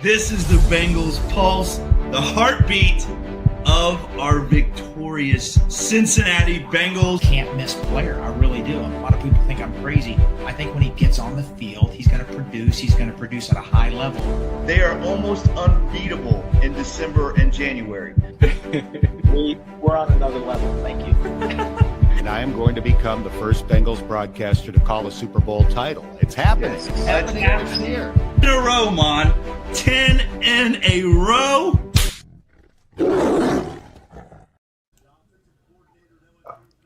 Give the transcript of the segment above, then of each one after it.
This is the Bengals Pulse, the heartbeat of our victorious Cincinnati Bengals. Can't miss player. I really do. A lot of people think I'm crazy. I think when he gets on the field, he's going to produce. He's going to produce at a high level. They are almost unbeatable in December and January. We're on another level. Thank you. And I am going to become the first Bengals broadcaster to call a Super Bowl title. It's happening. Yes. It's happening this year. In a row, Mon. 10 in a row.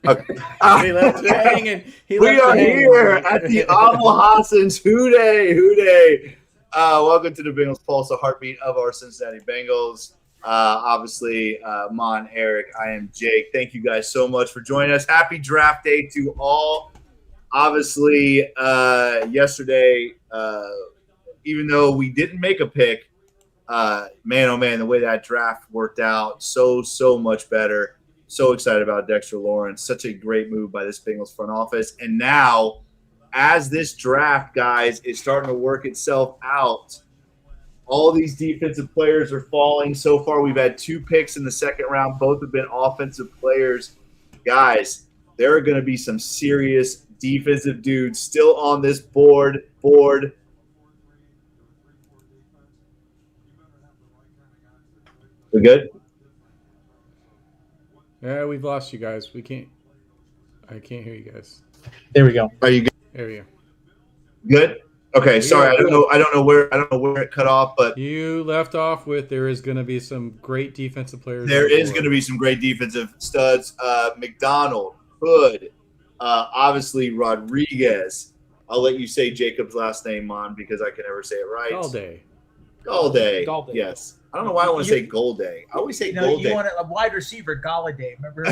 Okay. He left it hanging. We are here at the Abel Hassan's Houday. Welcome to the Bengals Pulse, the heartbeat of our Cincinnati Bengals. Obviously, Mon, Eric, I am Jake. Thank you guys so much for joining us. Happy draft day to all. Obviously, yesterday, even though we didn't make a pick, man, oh man, the way that draft worked out, so much better. So excited about Dexter Lawrence. Such a great move by this Bengals front office. And now, as this draft, guys, is starting to work itself out, all these defensive players are falling. So far, we've had 2 picks in the second round. Both have been offensive players. Guys, there are going to be some serious defensive dudes still on this board. We good? Yeah, we've lost you guys. I can't hear you guys. There we go. Are you good? There we go. Good? Okay, sorry. I don't know where it cut off, but You left off with there is going to be some great defensive players. there is going to be some great defensive studs. McDonald, Hood, obviously Rodriguez. I'll let you say Jacob's last name, Mon, because I can never say it right. Galday. Galday. Yes. I don't know why I want to say Golday. I always say You Golday. want a wide receiver, Galladay. Remember?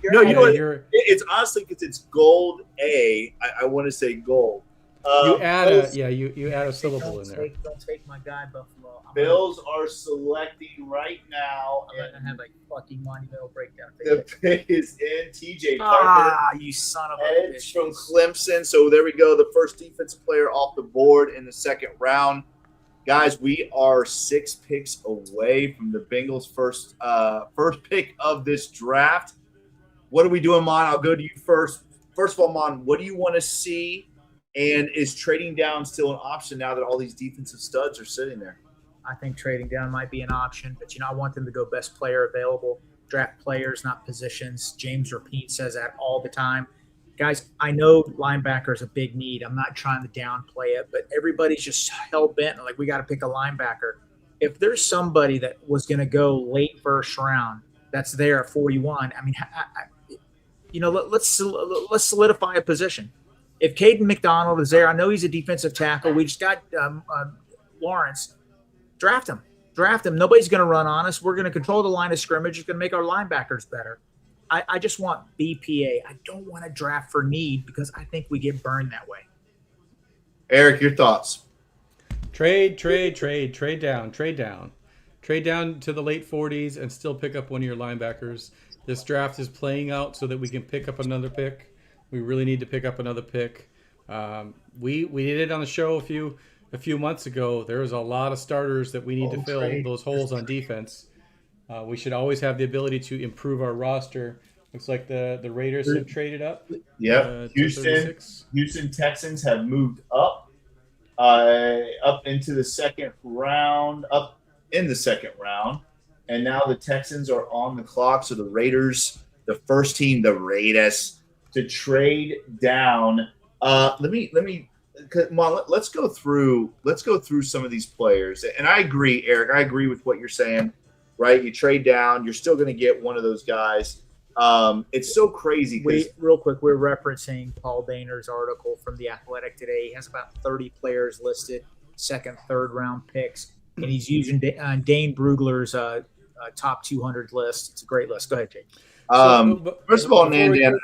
No, you know what? You're- It's honestly because it's Gold A. I want to say Gold. You add Bills- you add a syllable in there. Don't take my guy, Buffalo. Bills are selecting right now. I'm not going to have a fucking monumental breakdown. The pick is in. TJ Parker. You son of a Edge bitch. from Clemson. So there we go. The first defensive player off the board in the second round. Guys, we are 6 picks away from the Bengals' first pick of this draft. What are we doing, Mon? I'll go to you first. First of all, Mon, what do you want to see? And is trading down still an option now that all these defensive studs are sitting there? I think trading down might be an option, but I want them to go best player available. Draft players, not positions. James Rapine says that all the time. Guys, I know linebacker is a big need. I'm not trying to downplay it, but everybody's just hell-bent. Like, we got to pick a linebacker. If there's somebody that was going to go late first round that's there at 41, I mean, let's solidify a position. If Caden McDonald is there, I know he's a defensive tackle. We just got Lawrence. Draft him. Nobody's going to run on us. We're going to control the line of scrimmage. It's going to make our linebackers better. I just want BPA. I don't want to draft for need because I think we get burned that way. Eric, your thoughts? Trade down. Trade down to the late 40s and still pick up one of your linebackers. This draft is playing out so that we can pick up another pick. We really need to pick up another pick. We did it on the show a few months ago. There was a lot of starters that we need to fill those holes on defense. We should always have the ability to improve our roster. Looks like the Raiders have traded up. Yep. Houston Texans have moved up into the second round, and now the Texans are on the clock. So the Raiders, the first team, the Raiders, to trade down. Let's go through some of these players. And I agree, Eric. I agree with what you're saying. Right, you trade down, you're still going to get one of those guys. It's so crazy. Real quick, we're referencing Paul Boehner's article from The Athletic today. He has about 30 players listed, second, third round picks, and he's using Dane Brugler's top 200 list. It's a great list. Go ahead, Jake. First of all, Nandan,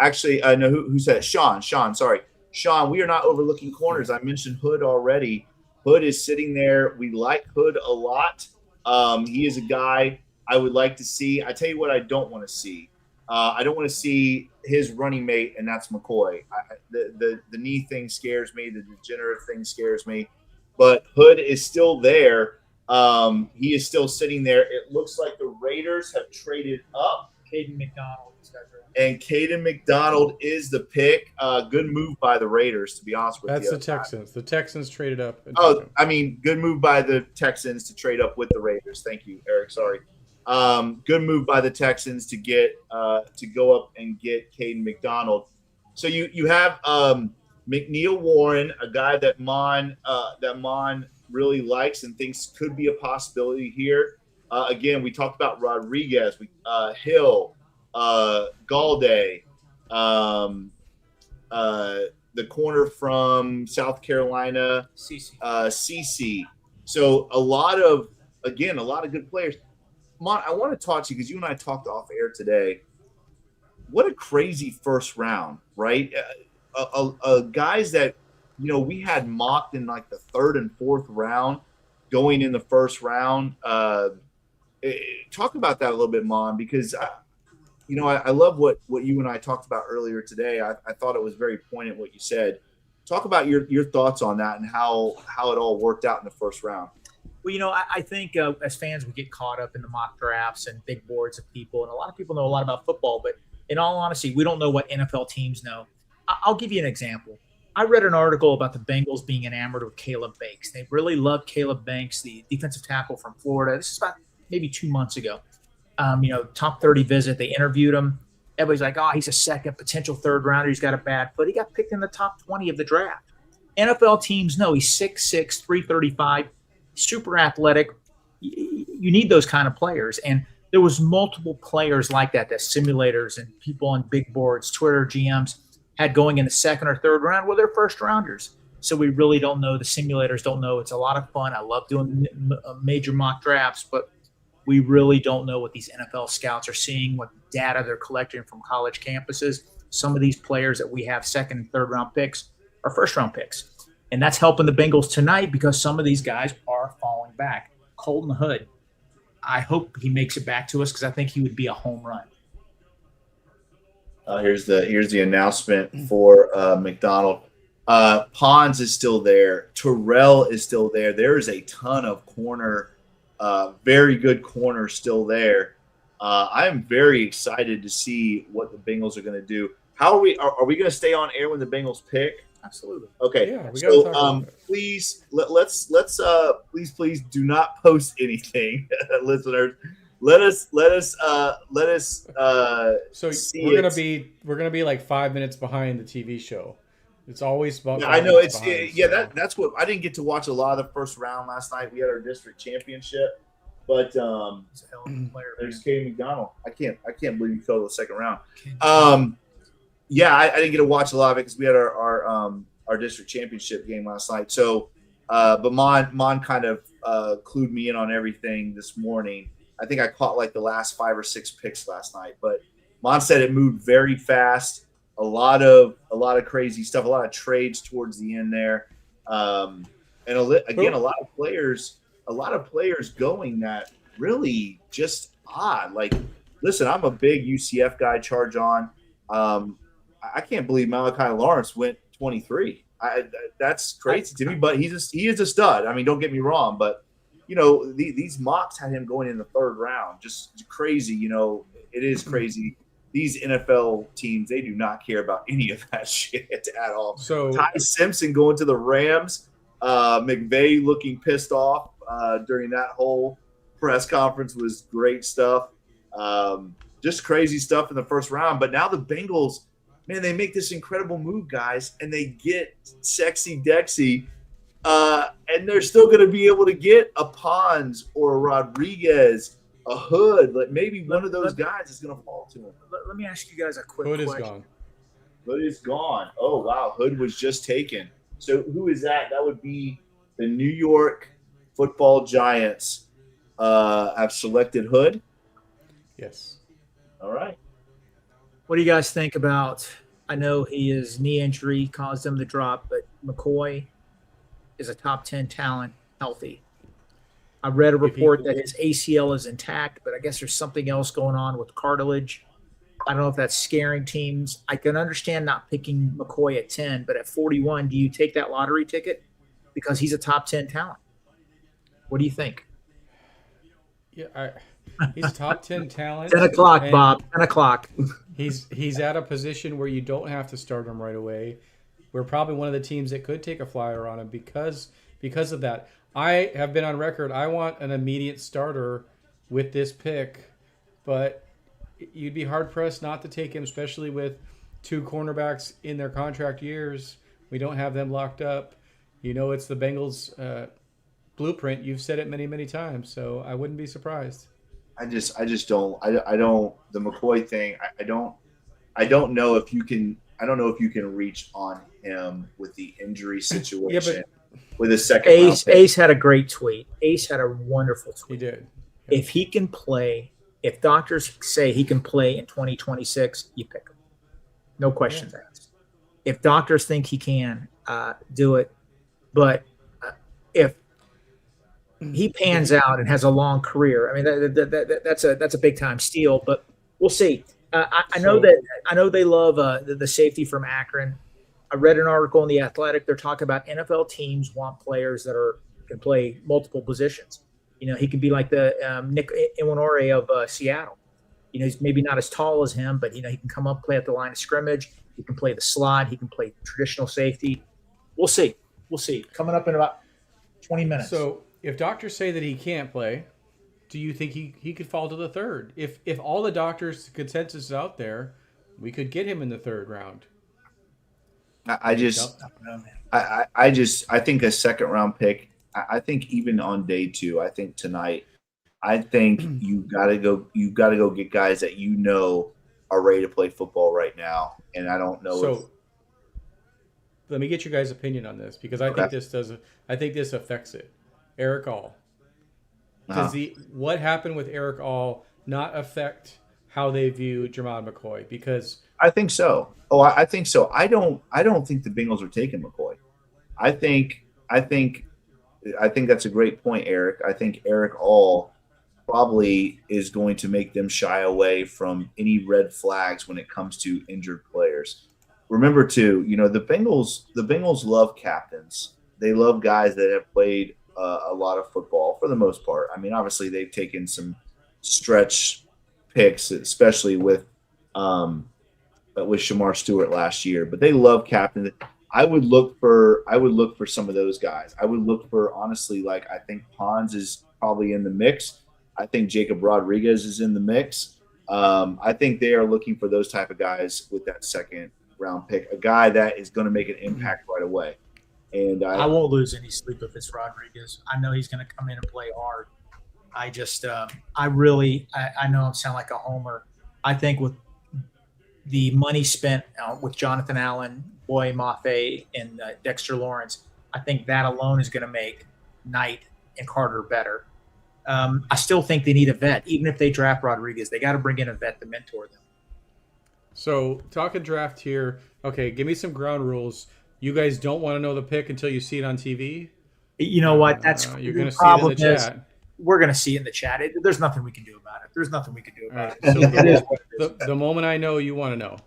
actually, no, who said it? Sean, sorry. Sean, we are not overlooking corners. I mentioned Hood already. Hood is sitting there. We like Hood a lot. He is a guy I would like to see. I tell you what I don't want to see. I don't want to see his running mate, and that's McCoy. The knee thing scares me. The degenerative thing scares me. But Hood is still there. He is still sitting there. It looks like the Raiders have traded up. Caden McDonald. And Caden McDonald is the pick. Good move by the Raiders, to be honest with you. That's the Texans. The Texans traded up. Good move by the Texans to trade up with the Raiders. Thank you, Eric. Sorry. Good move by the Texans to get to go up and get Caden McDonald. So you have McNeil Warren, a guy that Mon really likes and thinks could be a possibility here. Again, we talked about Rodriguez, Hill, Galday, the corner from South Carolina, CC. So a lot of good players. Mon, I want to talk to you because you and I talked off air today. What a crazy first round, right? Guys that, we had mocked in like the third and fourth round going in the first round. Talk about that a little bit, Mon, because I love what you and I talked about earlier today. I thought it was very poignant what you said. Talk about your thoughts on that and how it all worked out in the first round. Well, I think as fans, we get caught up in the mock drafts and big boards of people. And a lot of people know a lot about football. But in all honesty, we don't know what NFL teams know. I'll give you an example. I read an article about the Bengals being enamored with Caleb Banks. They really love Caleb Banks, the defensive tackle from Florida. This is about maybe 2 months ago. Top 30 visit. They interviewed him. Everybody's like, oh, he's a second potential third rounder. He's got a bad foot. He got picked in the top 20 of the draft. NFL teams know he's 6'6", 335, super athletic. You need those kind of players. And there was multiple players like that simulators and people on big boards, Twitter, GMs, had going in the second or third round. Well, they're first rounders. So we really don't know. The simulators don't know. It's a lot of fun. I love doing major mock drafts, but we really don't know what these NFL scouts are seeing, what data they're collecting from college campuses. Some of these players that we have second and third round picks are first round picks. And that's helping the Bengals tonight because some of these guys are falling back. Colton Hood, I hope he makes it back to us because I think he would be a home run. Here's the announcement for McDonald. Pons is still there. Terrell is still there. There is a ton of very good corner still there. I am very excited to see what the Bengals are going to do. How are we? Are we going to stay on air when the Bengals pick? Absolutely. Okay. Yeah, we gotta talk about it. Please please do not post anything, listeners. Let us. So see we're gonna be like 5 minutes behind the TV show. It's always about. I know it's behind, that's what I didn't get to watch a lot of the first round last night. We had our district championship, but there's Caden McDonald. I can't believe he fell to the second round. I didn't get to watch a lot of it because we had our district championship game last night. So, but Mon kind of clued me in on everything this morning. I think I caught like the last 5 or 6 picks last night, but Mon said it moved very fast. A lot of crazy stuff, a lot of trades towards the end there, and a lot of players going that really just odd. Like, listen, I'm a big UCF guy. Charge on. I can't believe Malachi Lawrence went 23. That's crazy to me, but he is a stud. I mean, don't get me wrong, but these mocks had him going in the third round. Just crazy. It is crazy. These NFL teams, they do not care about any of that shit at all. So Ty Simpson going to the Rams, McVay looking pissed off during that whole press conference was great stuff. Just crazy stuff in the first round. But now the Bengals, man, they make this incredible move, guys, and they get Sexy Dexy, and they're still going to be able to get a Pons or a Rodriguez, a Hood. Like maybe one of those guys is going to fall to him. Let me ask you guys a quick Hood question. is gone. Hood is gone. Oh, wow. Hood was just taken. So who is that? That would be the New York Football Giants have selected Hood. Yes. All right. What do you guys think about? I know his knee injury caused him to drop, but McCoy is a top 10 talent, healthy. I read a report that his ACL is intact, but I guess there's something else going on with cartilage. I don't know if that's scaring teams. I can understand not picking McCoy at 10, but at 41, do you take that lottery ticket because he's a top 10 talent? What do you think? Yeah, he's a top 10 talent. 10 o'clock, and Bob. 10 o'clock. He's at a position where you don't have to start him right away. We're probably one of the teams that could take a flyer on him because of that. I have been on record. I want an immediate starter with this pick, but you'd be hard-pressed not to take him, especially with 2 cornerbacks in their contract years. We don't have them locked up. It's the Bengals blueprint. You've said it many, many times, so I wouldn't be surprised. I just don't. I don't. The McCoy thing. I don't know if you can. I don't know if you can reach on him with the injury situation. With a second round pick. Ace had a great tweet. Ace had a wonderful tweet. He did. If he can play, if doctors say he can play in 2026, you pick him. No questions asked. If doctors think he can, do it. But if he pans out and has a long career, I mean that's a big time steal. But we'll see. I know they love the safety from Akron. I read an article in The Athletic. They're talking about NFL teams want players that can play multiple positions. He can be like the Nick Iwanore of Seattle. He's maybe not as tall as him, but he can come up, play at the line of scrimmage. He can play the slot. He can play traditional safety. We'll see. Coming up in about 20 minutes. So if doctors say that he can't play, do you think he could fall to the third? If all the doctors' consensus is out there, we could get him in the third round. I think a second round pick. I think even on day 2, I think tonight, I think you gotta go get guys that are ready to play football right now. And I don't know. So let me get your guys' opinion on this because I think this affects it. Eric All. Does what happened with Eric All not affect how they view Jermod McCoy? Because I think so. Oh, I think so. I don't think the Bengals are taking McCoy. I think that's a great point, Eric. I think Eric All probably is going to make them shy away from any red flags when it comes to injured players. Remember too, the Bengals love captains. They love guys that have played a lot of football for the most part. I mean, obviously they've taken some stretch picks, especially with Shamar Stewart last year, but they love captains. I would look for some of those guys. I would look for, honestly, I think Pons is probably in the mix. I think Jacob Rodriguez is in the mix. I think they are looking for those type of guys with that second round pick, a guy that is going to make an impact right away. And I won't lose any sleep if it's Rodriguez. I know he's going to come in and play hard. I know I sound like a homer. I think with the money spent with Jonathan Allen, Boye Mafe, and Dexter Lawrence, I think that alone is going to make Knight and Carter better. I still think they need a vet. Even if they draft Rodriguez, they got to bring in a vet to mentor them. So, talking draft here. Okay, give me some ground rules. You guys don't want to know the pick until you see it on TV? You know what? That's you're going to see it in the chat. We're going to see it in the chat. There's nothing we can do about it. So the moment I know, you want to know.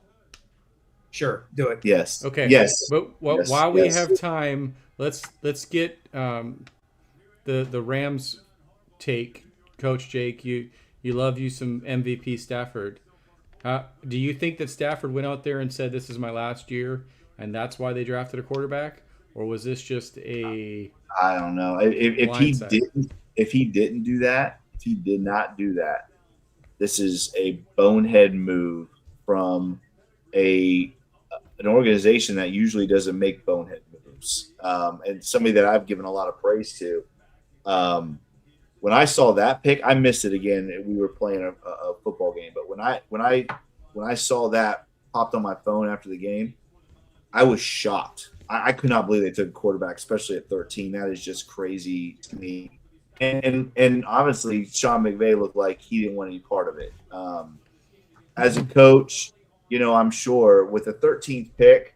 Sure, do it. Yes. Okay. Yes. But while we have time, let's get the Rams take. Coach Jake, you love you some MVP Stafford. Do you think that Stafford went out there and said, "This is my last year," and that's why they drafted a quarterback, or was this just a? I don't know. If he didn't do that, if he did not do that, this is a bonehead move from an organization that usually doesn't make bonehead moves, and somebody that I've given a lot of praise to. When I saw that pick, I missed it again. We were playing a football game, but when I saw that popped on my phone after the game, I was shocked. I could not believe they took a quarterback, especially at 13. That is just crazy to me. And obviously, Sean McVay looked like he didn't want any part of it. As a coach, I'm sure with the 13th pick,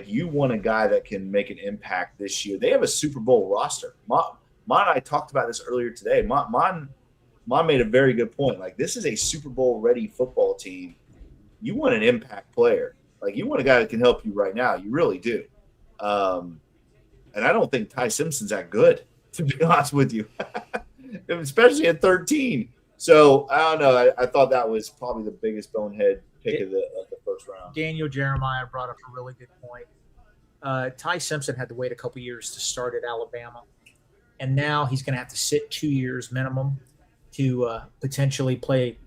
you want a guy that can make an impact this year. They have a Super Bowl roster. Mon and I talked about this earlier today. Mon made a very good point. This is a Super Bowl ready football team. you want an impact player. Like, you want a guy that can help you right now. You really do. And I don't think Ty Simpson's that good, to be honest with you, especially at 13. So I don't know. I thought that was probably the biggest bonehead pick of the first round. Daniel Jeremiah brought up a really good point. Ty Simpson had to wait a couple years to start at Alabama, and now he's going to have to sit 2 years minimum to potentially play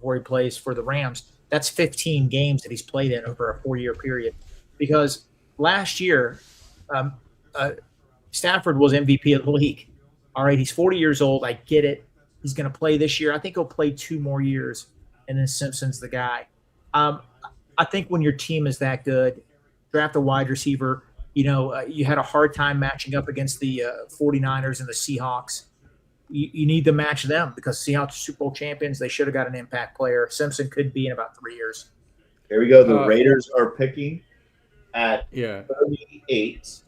where he plays for the Rams. That's 15 games that he's played in over a 4-year period. Because last year, Stafford was MVP of the league. All right, he's 40 years old. I get it. He's going to play this year. I think he'll play 2 more years, and then Simpson's the guy. I think when your team is that good, draft a wide receiver. You had a hard time matching up against the 49ers and the Seahawks. You need to match them because Seahawks are Super Bowl champions. They should have got an impact player. Simpson could be in about 3 years. Here we go. The Raiders are picking at 38.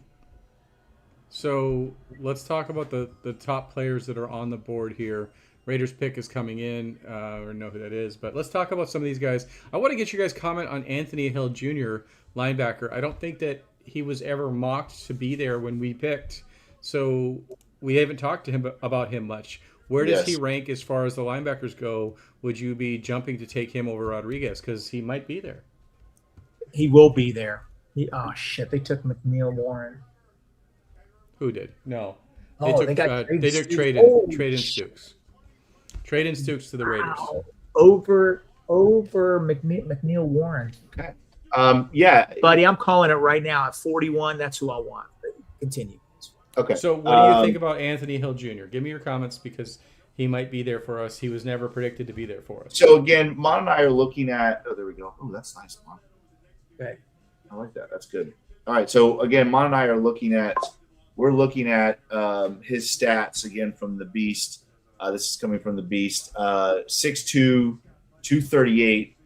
So let's talk about the top players that are on the board here. Raiders pick is coming in, or know who that is, but let's talk about some of these guys. I want to get your guys' comment on Anthony Hill Jr., linebacker. I don't think that he was ever mocked to be there when we picked, so we haven't talked to him about him much. Where does he rank as far as the linebackers go? Would you be jumping to take him over Rodriguez? Because he might be there. He will be there. They took McNeil Warren. Who did? No. They took Traden Stukes. Traden Stukes to the Raiders. Wow. Over McNeil Warren. Okay. Buddy, I'm calling it right now at 41. That's who I want. Continue. Okay. So what do you think about Anthony Hill Jr.? Give me your comments because he might be there for us. He was never predicted to be there for us. So again, Mon and I are looking at. Oh, there we go. Oh, that's nice, Mon. Okay. I like that. That's good. All right. So again, Mon and I are looking at. We're looking at his stats again from the Beast. This is coming from the Beast. 6'2", 238.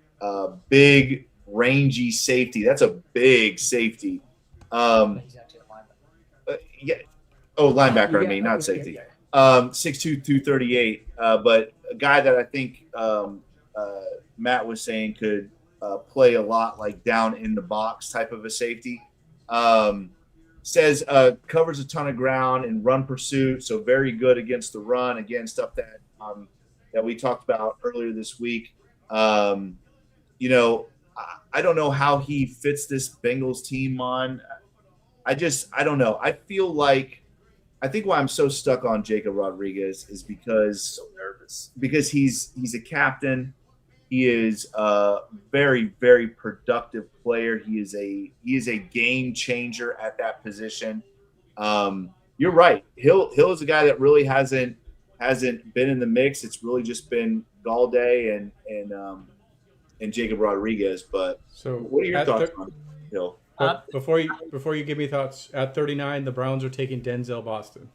Big, rangy safety. That's a big safety. Yeah. Oh, linebacker, I mean, not safety. 6'2", 238. But a guy that I think Matt was saying could play a lot like down in the box type of a safety. Says covers a ton of ground in run pursuit, so very good against the run. Again, stuff that we talked about earlier this week. I don't know how he fits this Bengals team on. I don't know. I think why I'm so stuck on Jacob Rodriguez is because he's a captain. He is a very, very productive player. He is a game changer at that position. You're right. Hill is a guy that really hasn't been in the mix. It's really just been Galladay and Jacob Rodriguez. But so what are your thoughts on Hill? Before you give me thoughts, at 39, the Browns are taking Denzel Boston.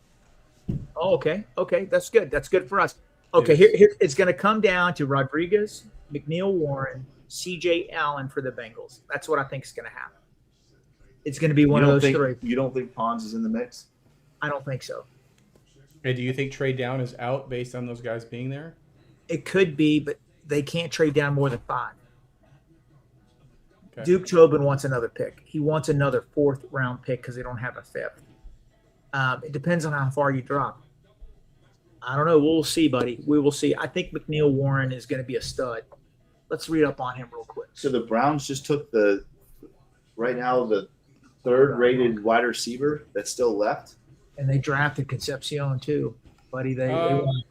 Oh, okay. That's good. That's good for us. Okay, here it's going to come down to Rodriguez, McNeil Warren, C.J. Allen for the Bengals. That's what I think is going to happen. It's going to be one of those three. You don't think Pons is in the mix? I don't think so. Hey, do you think trade down is out based on those guys being there? It could be, but they can't trade down more than 5. Okay. Duke Tobin wants another pick. He wants another 4th-round pick because they don't have a 5th. It depends on how far you drop. I don't know. We'll see, buddy. We will see. I think McNeil Warren is going to be a stud. Let's read up on him real quick. So the Browns just took the 3rd-rated wide receiver that's still left. And they drafted Concepcion too, buddy. They won.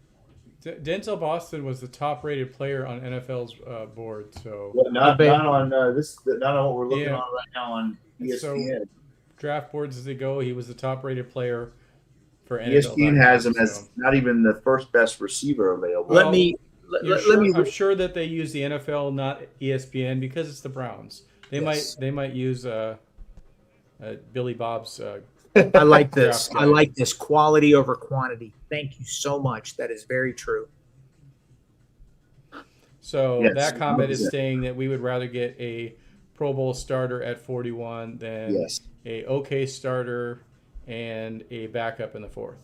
Denzel Boston was the top-rated player on NFL's board. So not on what we're looking on right now on ESPN. So, draft boards as they go, he was the top-rated player for NFL. ESPN has him as not even the first best receiver available. I'm sure that they use the NFL, not ESPN, because it's the Browns. They might use Billy Bob's. I like this. I like this quality over quantity. Thank you so much. That is very true. So that comment is saying that we would rather get a Pro Bowl starter at 41 than a okay starter and a backup in the 4th.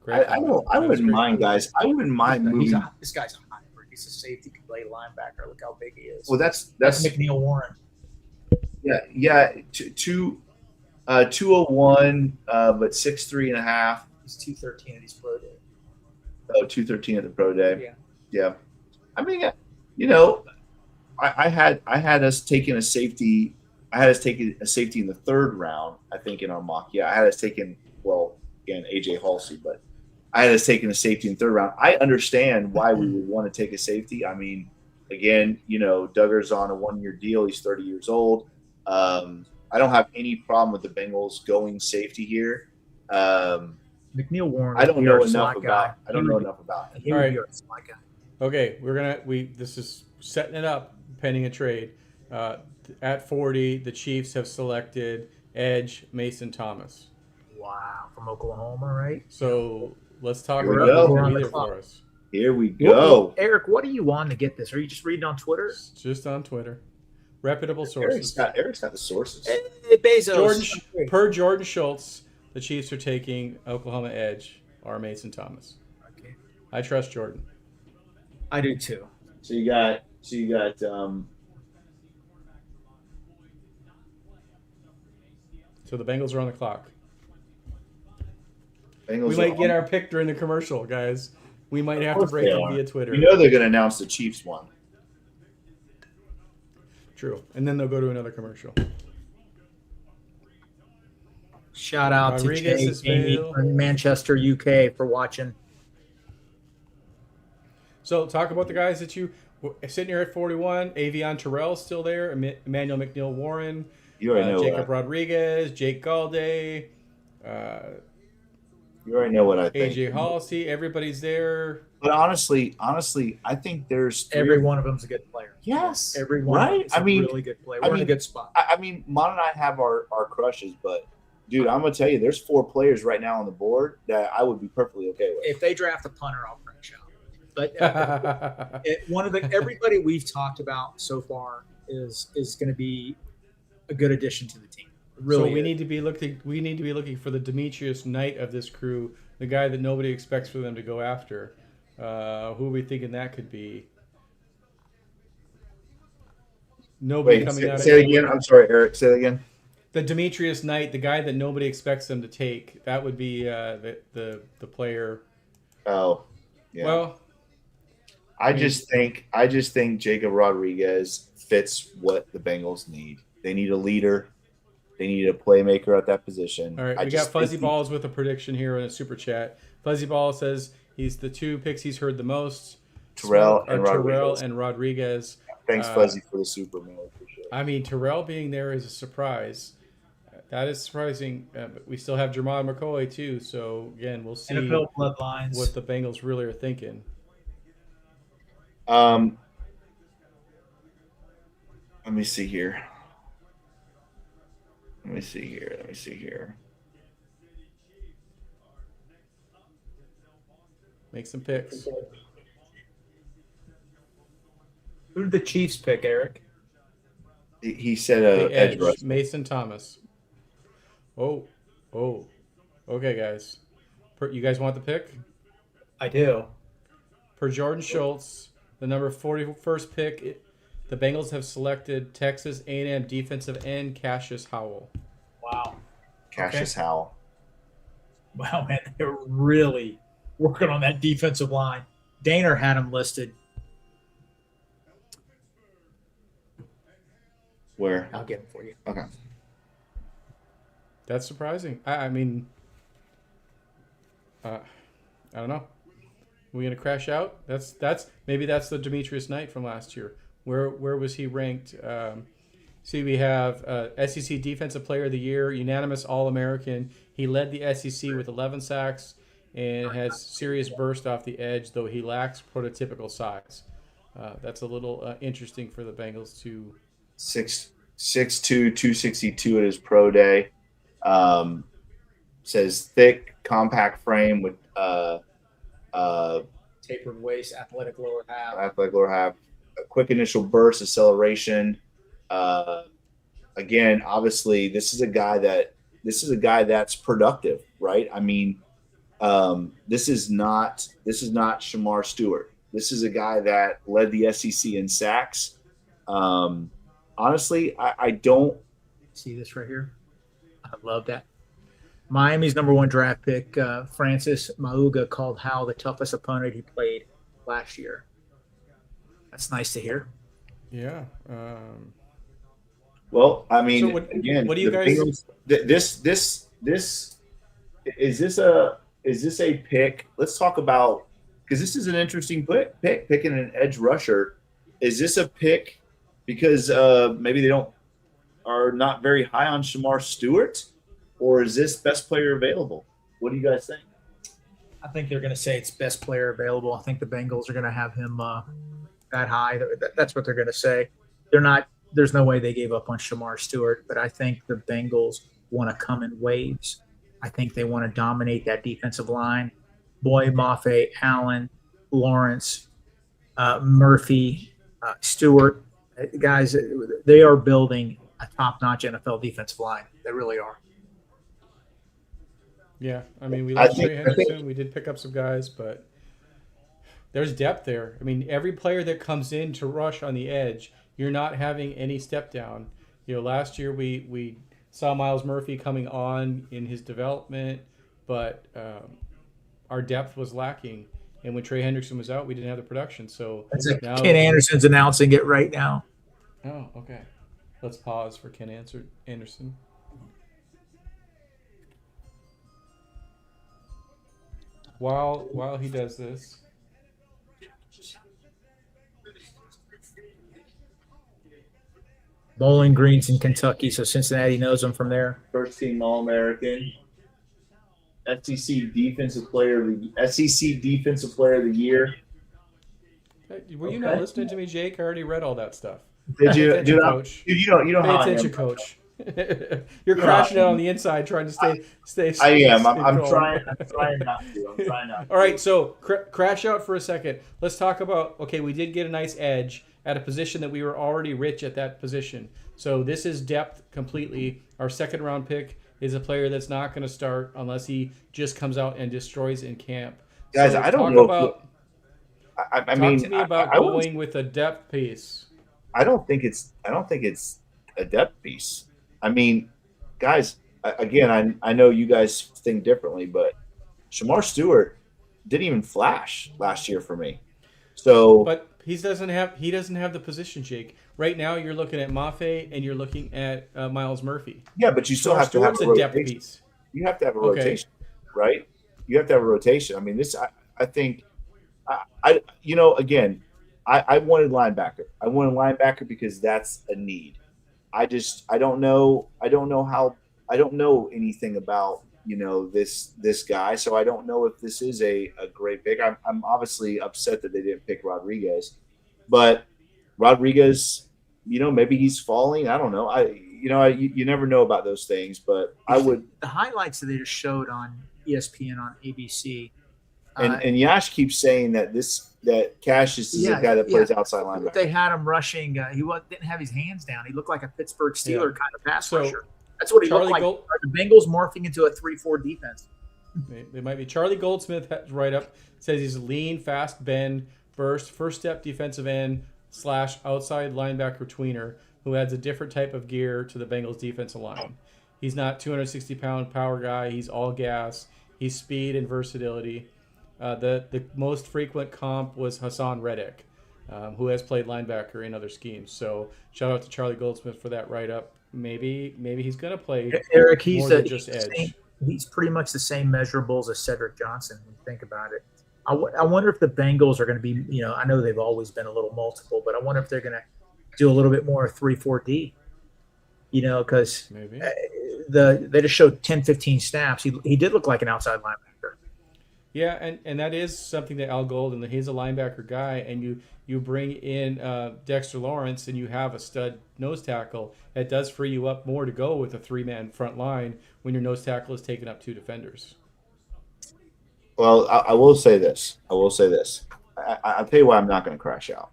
I wouldn't mind, guys. I wouldn't mind moving. This guy's a hybrid. He's a safety, can play linebacker. Look how big he is. Well, that's McNeil Warren. yeah. 201, but 6'3.5". He's 213 at his pro day. Oh, 213 at the pro day. Yeah. I mean, I had us taking a safety. I had us taking a safety in the third round, I think, in our mock. Yeah, I had us taking, again, AJ Halsey, but I had us taking a safety in the third round. I understand why we would want to take a safety. I mean, again, Duggar's on a 1-year deal. He's 30 years old. I don't have any problem with the Bengals going safety here. McNeil Warren. I don't know enough about it. He would be our slot guy. Okay, this is setting it up pending a trade. At 40, the Chiefs have selected edge Mason Thomas. Wow, from Oklahoma, right? So let's talk Here we about go. this We're on the either clock. for us. Here we go. Eric, what are you on to get this? Are you just reading on Twitter? It's just on Twitter. Reputable sources. Eric's got the sources. Hey, Bezos. Per Jordan Schultz, the Chiefs are taking Oklahoma edge or Mason Thomas. Okay. I trust Jordan. I do too. So you got So the Bengals are on the clock. Bengals. We might get our pick during the commercial, guys. We might have to course break they it are. via Twitter. they're going to announce the Chiefs one. True. And then they'll go to another commercial. Shout out Rodriguez to is Jamie fail. from Manchester, UK, for watching. So talk about the guys that you sitting here at 41. Avion Terrell's still there. Emmanuel McNeil Warren. You already know Jacob what Rodriguez. Jake Galday. you already know what I think. AJ Halsey. Everybody's there. But honestly, I think there's Every one of them's a good player. Yes, Every one of right. them is a really good player. We're in a good spot. I mean, Mon and I have our crushes, but dude, I'm gonna tell you, there's 4 players right now on the board that I would be perfectly okay with. If they draft a punter, I'll crash out. But everybody we've talked about so far is going to be a good addition to the team. Really, so we need to be looking for the Demetrius Knight of this crew, the guy that nobody expects for them to go after. Who are we thinking that could be? Nobody coming out. Say it again. I'm sorry, Eric. Say it again. The Demetrius Knight, the guy that nobody expects them to take. That would be the player. Oh, yeah. Well, I just think Jacob Rodriguez fits what the Bengals need. They need a leader. They need a playmaker at that position. all right. We got Fuzzy Balls with a prediction here in a super chat. Fuzzy Ball says he's the 2 picks he's heard the most. Terrell and Rodriguez. Thanks, Fuzzy, for the super man. Appreciate it. I mean, Terrell being there is a surprise. That is surprising. But we still have Jermon McCoy too. So again, we'll see NFL bloodlines. what the Bengals really are thinking. Let me see here. Make some picks. Who did the Chiefs pick, Eric? He said The edge rush. Mason Thomas. Oh. Okay, guys. You guys want the pick? I do. Per Jordan Schultz, the number 41st pick, the Bengals have selected Texas A&M defensive end Cassius Howell. Wow. Cassius Howell. Wow, man, they're really working on that defensive line. Daner had him listed. Where? I'll get him for you. Okay. That's surprising. I mean, I don't know. We gonna crash out? Maybe that's the Demetrius Knight from last year. Where was he ranked? See, we have SEC Defensive Player of the Year, unanimous All-American. He led the SEC with 11 sacks and has serious burst off the edge, though he lacks prototypical size. That's a little interesting for the Bengals to. 6'2", 262 at his pro day. Says thick, compact frame with Tapered waist, athletic lower half. a quick initial burst, acceleration. Again, obviously, this is a guy that's productive, right? I mean, this is not Shamar Stewart. This is a guy that led the SEC in sacks. Honestly, I don't See this right here? I love that. Miami's number 1 draft pick, Francis Mauga, called Howell the toughest opponent he played last year. That's nice to hear. Yeah. Well, I mean, So what do you the guys? Bengals, this is this a pick? Let's talk about, because this is an interesting pick picking an edge rusher. Is this a pick because maybe they are not very high on Shamar Stewart, or is this best player available? What do you guys think? I think they're going to say it's best player available. I think the Bengals are going to have him that high. That's what they're going to say. They're not. There's no way they gave up on Shamar Stewart, but I think the Bengals want to come in waves. I think they want to dominate that defensive line. Boyd, Mafe, Allen, Lawrence, Murphy, Stewart, guys, they are building a top-notch NFL defensive line. They really are. Yeah, I mean, we I lost think- Trey Henderson. We did pick up some guys, but there's depth there. I mean, every player that comes in to rush on the edge, you're not having any step down. You know, last year we saw Myles Murphy coming on in his development, but our depth was lacking. And when Trey Henderson was out, we didn't have the production. So It's like now, Ken Anderson's announcing it right now. oh, okay. Let's pause for Ken Anderson. While he does this, Bowling Green's in Kentucky, so Cincinnati knows him from there. First team All-American, SEC Defensive Player of the Year. hey, were you not listening to me, Jake? I already read all that stuff. Did you, Pay attention, dude? Coach. Dude, you know Pay how I attention, am. Coach. You're crashing out on the inside, trying to stay. I am. I'm calm. trying. I'm trying not to. I'm trying not. All right, so crash out for a second. Let's talk about. Okay, we did get a nice edge at a position that we were already rich at that position. So this is depth completely. Our second round pick is a player that's not going to start unless he just comes out and destroys in camp. Guys, So I don't talk know. About, I talk mean, to me about I would- going with a depth piece. I don't think it's a depth piece. I mean, guys, again, I know you guys think differently, but Shamar Stewart didn't even flash last year for me. So, But he doesn't have the position, Jake. Right now, you're looking at Mafe and you're looking at Myles Murphy. yeah, but you still have to have Stewart's a a depth rotation. piece. You have to have a Okay. rotation, right? You have to have a rotation. I mean, I think, again, I wanted linebacker. I wanted linebacker because that's a need. I don't know anything about, this guy. So I don't know if this is a great pick. I'm obviously upset that they didn't pick Rodriguez, but Rodriguez, maybe he's falling. I don't know. You never know about those things, but I would. The highlights that they just showed on ESPN on ABC. And Yash keeps saying that Cash is a guy that plays outside linebacker. They had him rushing. He didn't have his hands down. He looked like a Pittsburgh Steeler kind of pass rusher. That's what he Charlie looked like. Gold- Are the Bengals morphing into a 3-4 defense? They might be. Charlie Goldsmith right up says he's a lean, fast bend, burst, first step defensive end / outside linebacker tweener who adds a different type of gear to the Bengals defensive line. He's not 260-pound power guy. He's all gas. He's speed and versatility. The most frequent comp was Hassan Reddick, who has played linebacker in other schemes. So shout out to Charlie Goldsmith for that write-up. Maybe he's going to play Eric, he's more than just edge. He's pretty much the same measurables as Cedric Johnson when you think about it. I wonder if the Bengals are going to be, I know they've always been a little multiple, but I wonder if they're going to do a little bit more 3-4D, because Maybe. They just showed 10, 15 snaps. He did look like an outside linebacker. Yeah, and that is something that Al Golden, he's a linebacker guy, and you bring in Dexter Lawrence and you have a stud nose tackle. That does free you up more to go with a 3-man front line when your nose tackle is taking up 2 defenders. Well, I will say this. I'll tell you why I'm not going to crash out,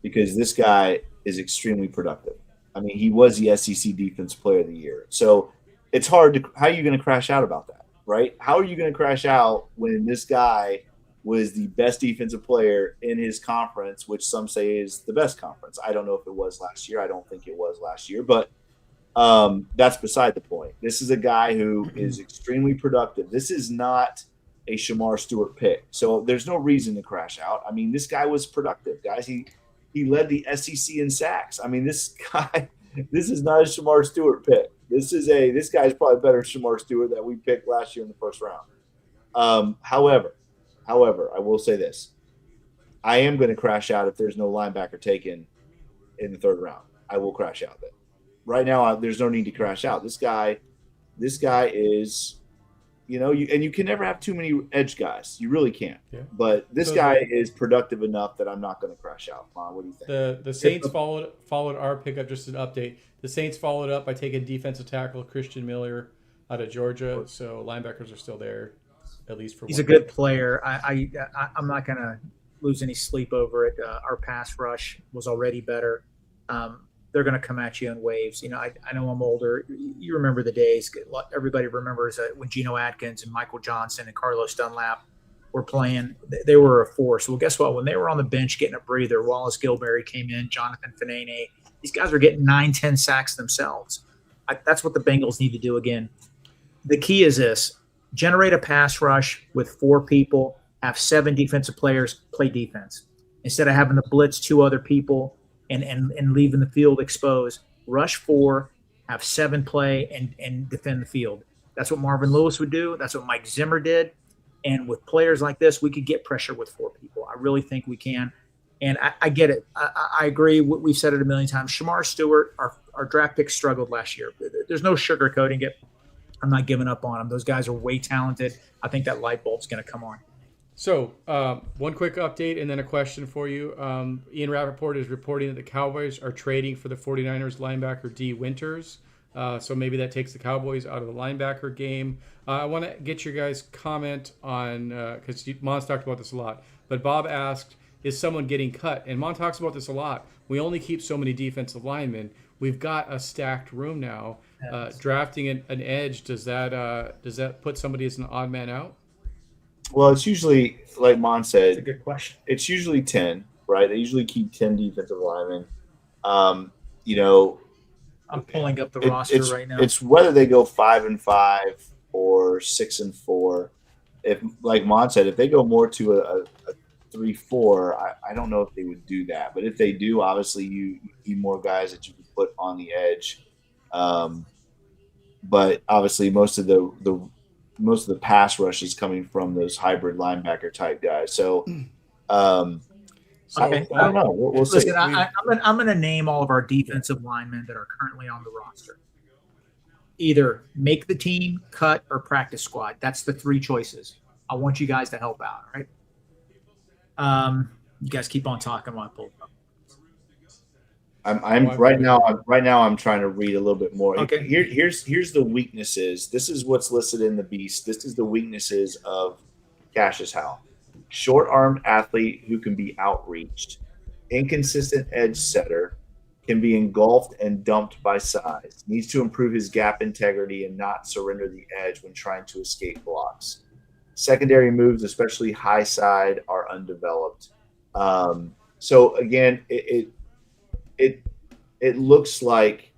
because this guy is extremely productive. I mean, he was the SEC Defense Player of the Year. So it's hard to – how are you going to crash out about that, right? How are you going to crash out when this guy was the best defensive player in his conference, which some say is the best conference. I don't know if it was last year. I don't think it was last year, but that's beside the point. This is a guy who is extremely productive. This is not a Shamar Stewart pick, so there's no reason to crash out. I mean, this guy was productive, guys. He led the SEC in sacks. I mean, this is not a Shamar Stewart pick. This guy's probably better than Shamar Stewart that we picked last year in the first round. However, I will say this: I am going to crash out if there's no linebacker taken in the third round. I will crash out then. Right now, there's no need to crash out. This guy is, you can never have too many edge guys. You really can't. Yeah. But this guy is productive enough that I'm not going to crash out. Mom, what do you think? The Saints followed our pickup. Just an update. The Saints followed up by taking defensive tackle Christian Miller out of Georgia. So linebackers are still there, at least for. He's a good player. I'm not going to lose any sleep over it. Our pass rush was already better. They're going to come at you in waves. I know I'm older. You remember the days. Everybody remembers when Geno Atkins and Michael Johnson and Carlos Dunlap were playing. They were a force. Well, guess what? When they were on the bench getting a breather, Wallace Gilberry came in, Jonathan Fanene. These guys are getting 9-10 sacks themselves. That's what the Bengals need to do again. The key is this: generate a pass rush with 4 people, have 7 defensive players play defense. Instead of having to blitz 2 other people and leaving the field exposed, rush 4, have 7 play and defend the field. That's what Marvin Lewis would do. That's what Mike Zimmer did. And with players like this, we could get pressure with 4 people. I really think we can. And I get it. I agree. We've said it a million times. Shamar Stewart, our draft pick, struggled last year. There's no sugarcoating it. I'm not giving up on them. Those guys are way talented. I think that light bulb's going to come on. So, one quick update and then a question for you. Ian Rappaport is reporting that the Cowboys are trading for the 49ers linebacker D. Winters. So maybe that takes the Cowboys out of the linebacker game. I want to get your guys' comment on, because Mon's talked about this a lot, but Bob asked, is someone getting cut? And Mon talks about this a lot. We only keep so many defensive linemen. We've got a stacked room now. Drafting an edge, does that put somebody as an odd man out? Well, it's usually, like Mon said, That's a good question. It's usually 10, right? They usually keep 10 defensive linemen. I'm pulling up the roster right now. It's whether they go 5-5 or 6-4. If, like Mon said, if they go more to a 3-4, I don't know if they would do that. But if they do, obviously you need more guys that you can put on the edge. But obviously most of the pass rush is coming from those hybrid linebacker type guys. So, I don't know. We'll see. Listen, I'm going to name all of our defensive linemen that are currently on the roster. Either make the team, cut, or practice squad. That's the 3 choices. I want you guys to help out. All right. You guys keep on talking while I pull up. I'm right now I'm trying to read a little bit more. Okay. Here's the weaknesses. This is what's listed in the Beast. This is the weaknesses of Cassius Howell. Short-armed athlete who can be outreached, inconsistent edge setter, can be engulfed and dumped by size, needs to improve his gap integrity and not surrender the edge when trying to escape blocks. Secondary moves, especially high side, are undeveloped. So again, it looks like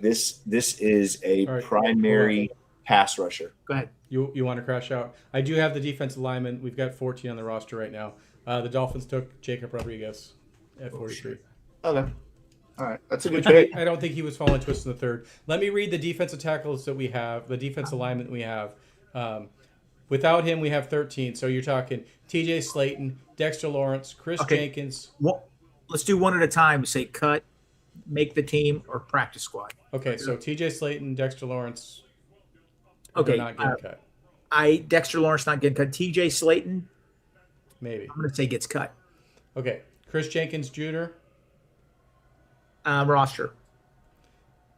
this is a primary pass rusher. Go ahead. You want to crash out? I do have the defensive lineman. We've got 14 on the roster right now. The Dolphins took Jacob Rodriguez at 43. Okay. All right. That's a good pick. I don't think he was falling twist in the third. Let me read the defensive tackles that we have, the defensive lineman that we have. Without him, we have 13. So you're talking TJ Slayton, Dexter Lawrence, Chris Jenkins. Well, let's do one at a time. Say cut, make the team, or practice squad. Okay, so TJ Slayton, Dexter Lawrence. Okay, not getting cut. Dexter Lawrence not getting cut. TJ Slayton, maybe. I'm going to say gets cut. Okay, Chris Jenkins Jr. Roster.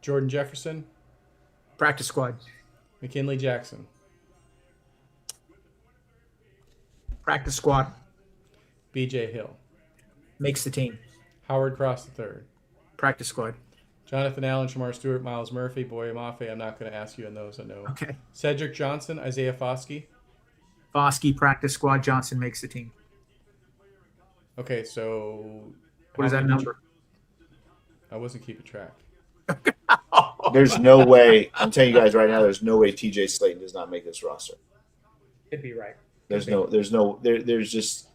Jordan Jefferson. Practice squad. McKinley Jackson. Practice squad. BJ Hill. Makes the team. Howard Cross III. Practice squad. Jonathan Allen, Shamar Stewart, Miles Murphy, Boye Mafe. I'm not going to ask you on those. I know. Okay. Cedric Johnson, Isaiah Foskey. Foskey, practice squad. Johnson makes the team. Okay, so What is that number? I wasn't keeping track. There's no way. I'm telling you guys right now. There's no way TJ Slayton does not make this roster. Could be right. There's just.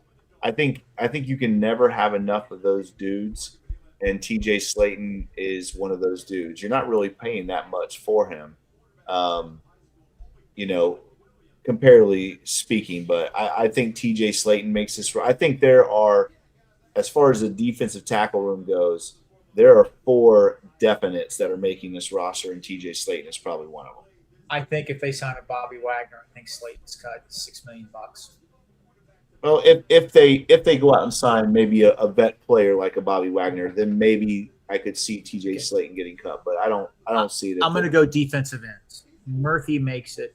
I think you can never have enough of those dudes, and TJ Slayton is one of those dudes. You're not really paying that much for him, comparatively speaking. But I think TJ Slayton makes this. I think there are, as far as the defensive tackle room goes, there are 4 definites that are making this roster, and TJ Slayton is probably one of them. I think if they sign a Bobby Wagner, I think Slayton's cut $6 million. Well, if they go out and sign maybe a vet player like a Bobby Wagner, then maybe I could see TJ Slayton getting cut. But I don't see it. I'm going to go defensive ends. Murphy makes it.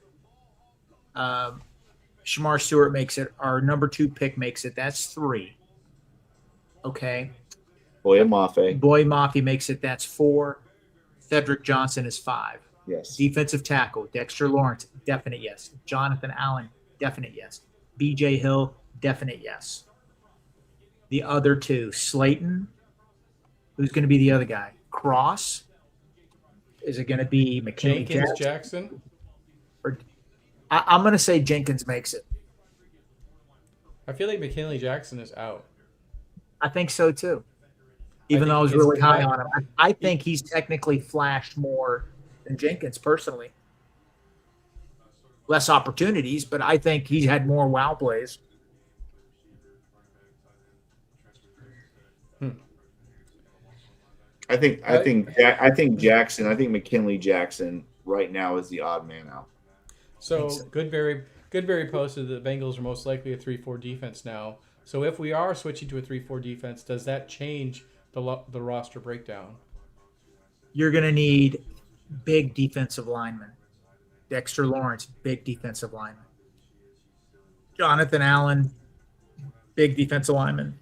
Shamar Stewart makes it. Our number 2 pick makes it. That's 3. Okay. Boye Mafe makes it. That's 4. Cedric Johnson is 5. Yes. Defensive tackle, Dexter Lawrence, definite yes. Jonathan Allen, definite yes. BJ Hill, definite yes. The other 2, Slayton, who's going to be the other guy? Cross? Is it going to be McKinney Jackson? Or, I'm going to say Jenkins makes it. I feel like McKinley Jackson is out. I think so too. Even though I was really high on him. I think he's technically flashed more than Jenkins personally. Less opportunities, but I think he's had more wow plays. I think Jackson. I think McKinley Jackson right now is the odd man out. So Goodberry posted that the Bengals are most likely a 3-4 defense now. So if we are switching to a 3-4 defense, does that change the roster breakdown? You're going to need big defensive linemen. Dexter Lawrence, big defensive lineman. Jonathan Allen, big defensive lineman.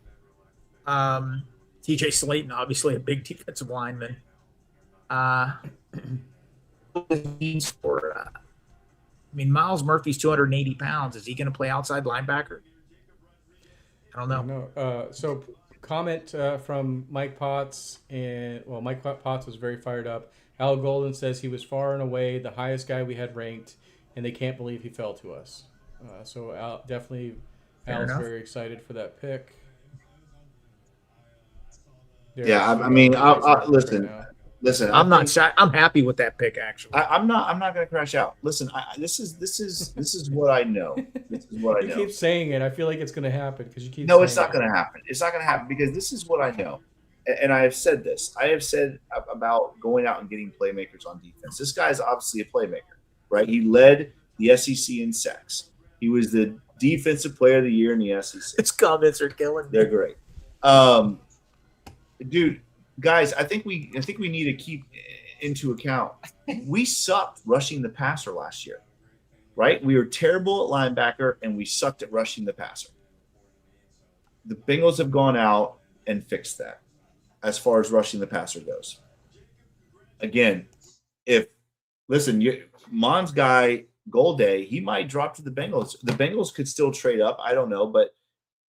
TJ Slayton, obviously a big defensive lineman. Miles Murphy's 280 pounds. Is he going to play outside linebacker? I don't know. So comment from Mike Potts. Mike Potts was very fired up. Al Golden says he was far and away the highest guy we had ranked, and they can't believe he fell to us. So Al's very excited for that pick. I'll listen. I'm happy with that pick. Actually, I'm not going to crash out. Listen, this is what I know. This is what I know. You keep saying it. I feel like it's going to happen because you keep. No, it's not going to happen. It's not going to happen because this is what I know, and I have said this. I have said about going out and getting playmakers on defense. This guy is obviously a playmaker, right? He led the SEC in sacks. He was the defensive player of the year in the SEC. His comments are killing me. They're great. Dude, guys, I think we need to keep into account. We sucked rushing the passer last year, right? We were terrible at linebacker, and we sucked at rushing the passer. The Bengals have gone out and fixed that as far as rushing the passer goes. Again, Mon's guy, Golday, he might drop to the Bengals. The Bengals could still trade up. I don't know, but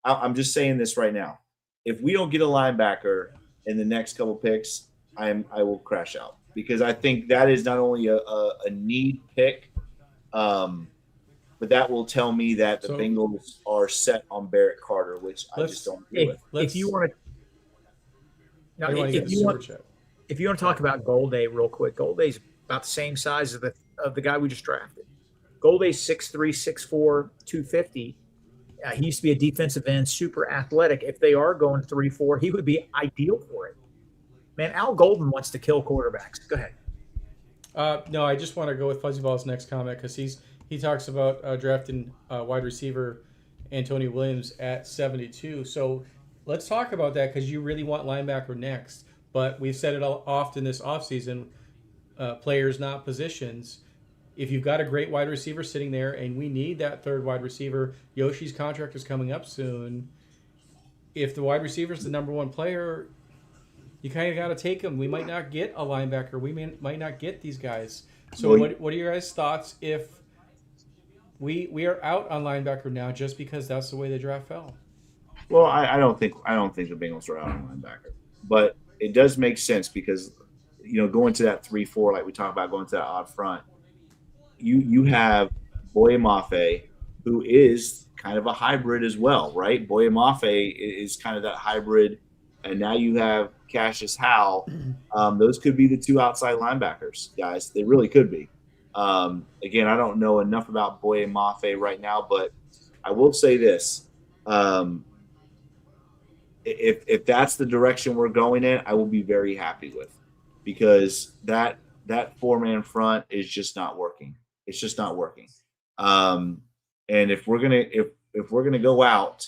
I'm just saying this right now. If we don't get a linebacker in the next couple picks, I will crash out because I think that is not only a need pick, but that will tell me that the Bengals are set on Barrett Carter, which I just don't agree with. If you want to talk about Golday real quick, Golday's about the same size of the guy we just drafted. Golday's 6'3", 6'4", 250. He used to be a defensive end, super athletic. If they are going 3-4, he would be ideal for it. Man, Al Golden wants to kill quarterbacks. Go ahead. No, I just want to go with Fuzzy Ball's next comment because he talks about drafting wide receiver Antonio Williams at 72. So let's talk about that because you really want linebacker next. But we've said it often this offseason, players, not positions. If you've got a great wide receiver sitting there and we need that third wide receiver, Yoshi's contract is coming up soon. If the wide receiver is the number one player, you kind of got to take him. We might not get a linebacker. We might not get these guys. So what are your guys' thoughts if we are out on linebacker now just because that's the way the draft fell. Well, I don't think the Bengals are out on linebacker, but it does make sense because going to that 3-4 like we talked about, going to that odd front, you have Boye Mafe, who is kind of a hybrid as well, right? Boye Mafe is kind of that hybrid, and now you have Cassius Howell. Those could be the two outside linebackers, guys. They really could be. Again, I don't know enough about Boye Mafe right now, but I will say this. If that's the direction we're going in, I will be very happy with, because that 4-man front is just not working. It's just not working. And if we're gonna go out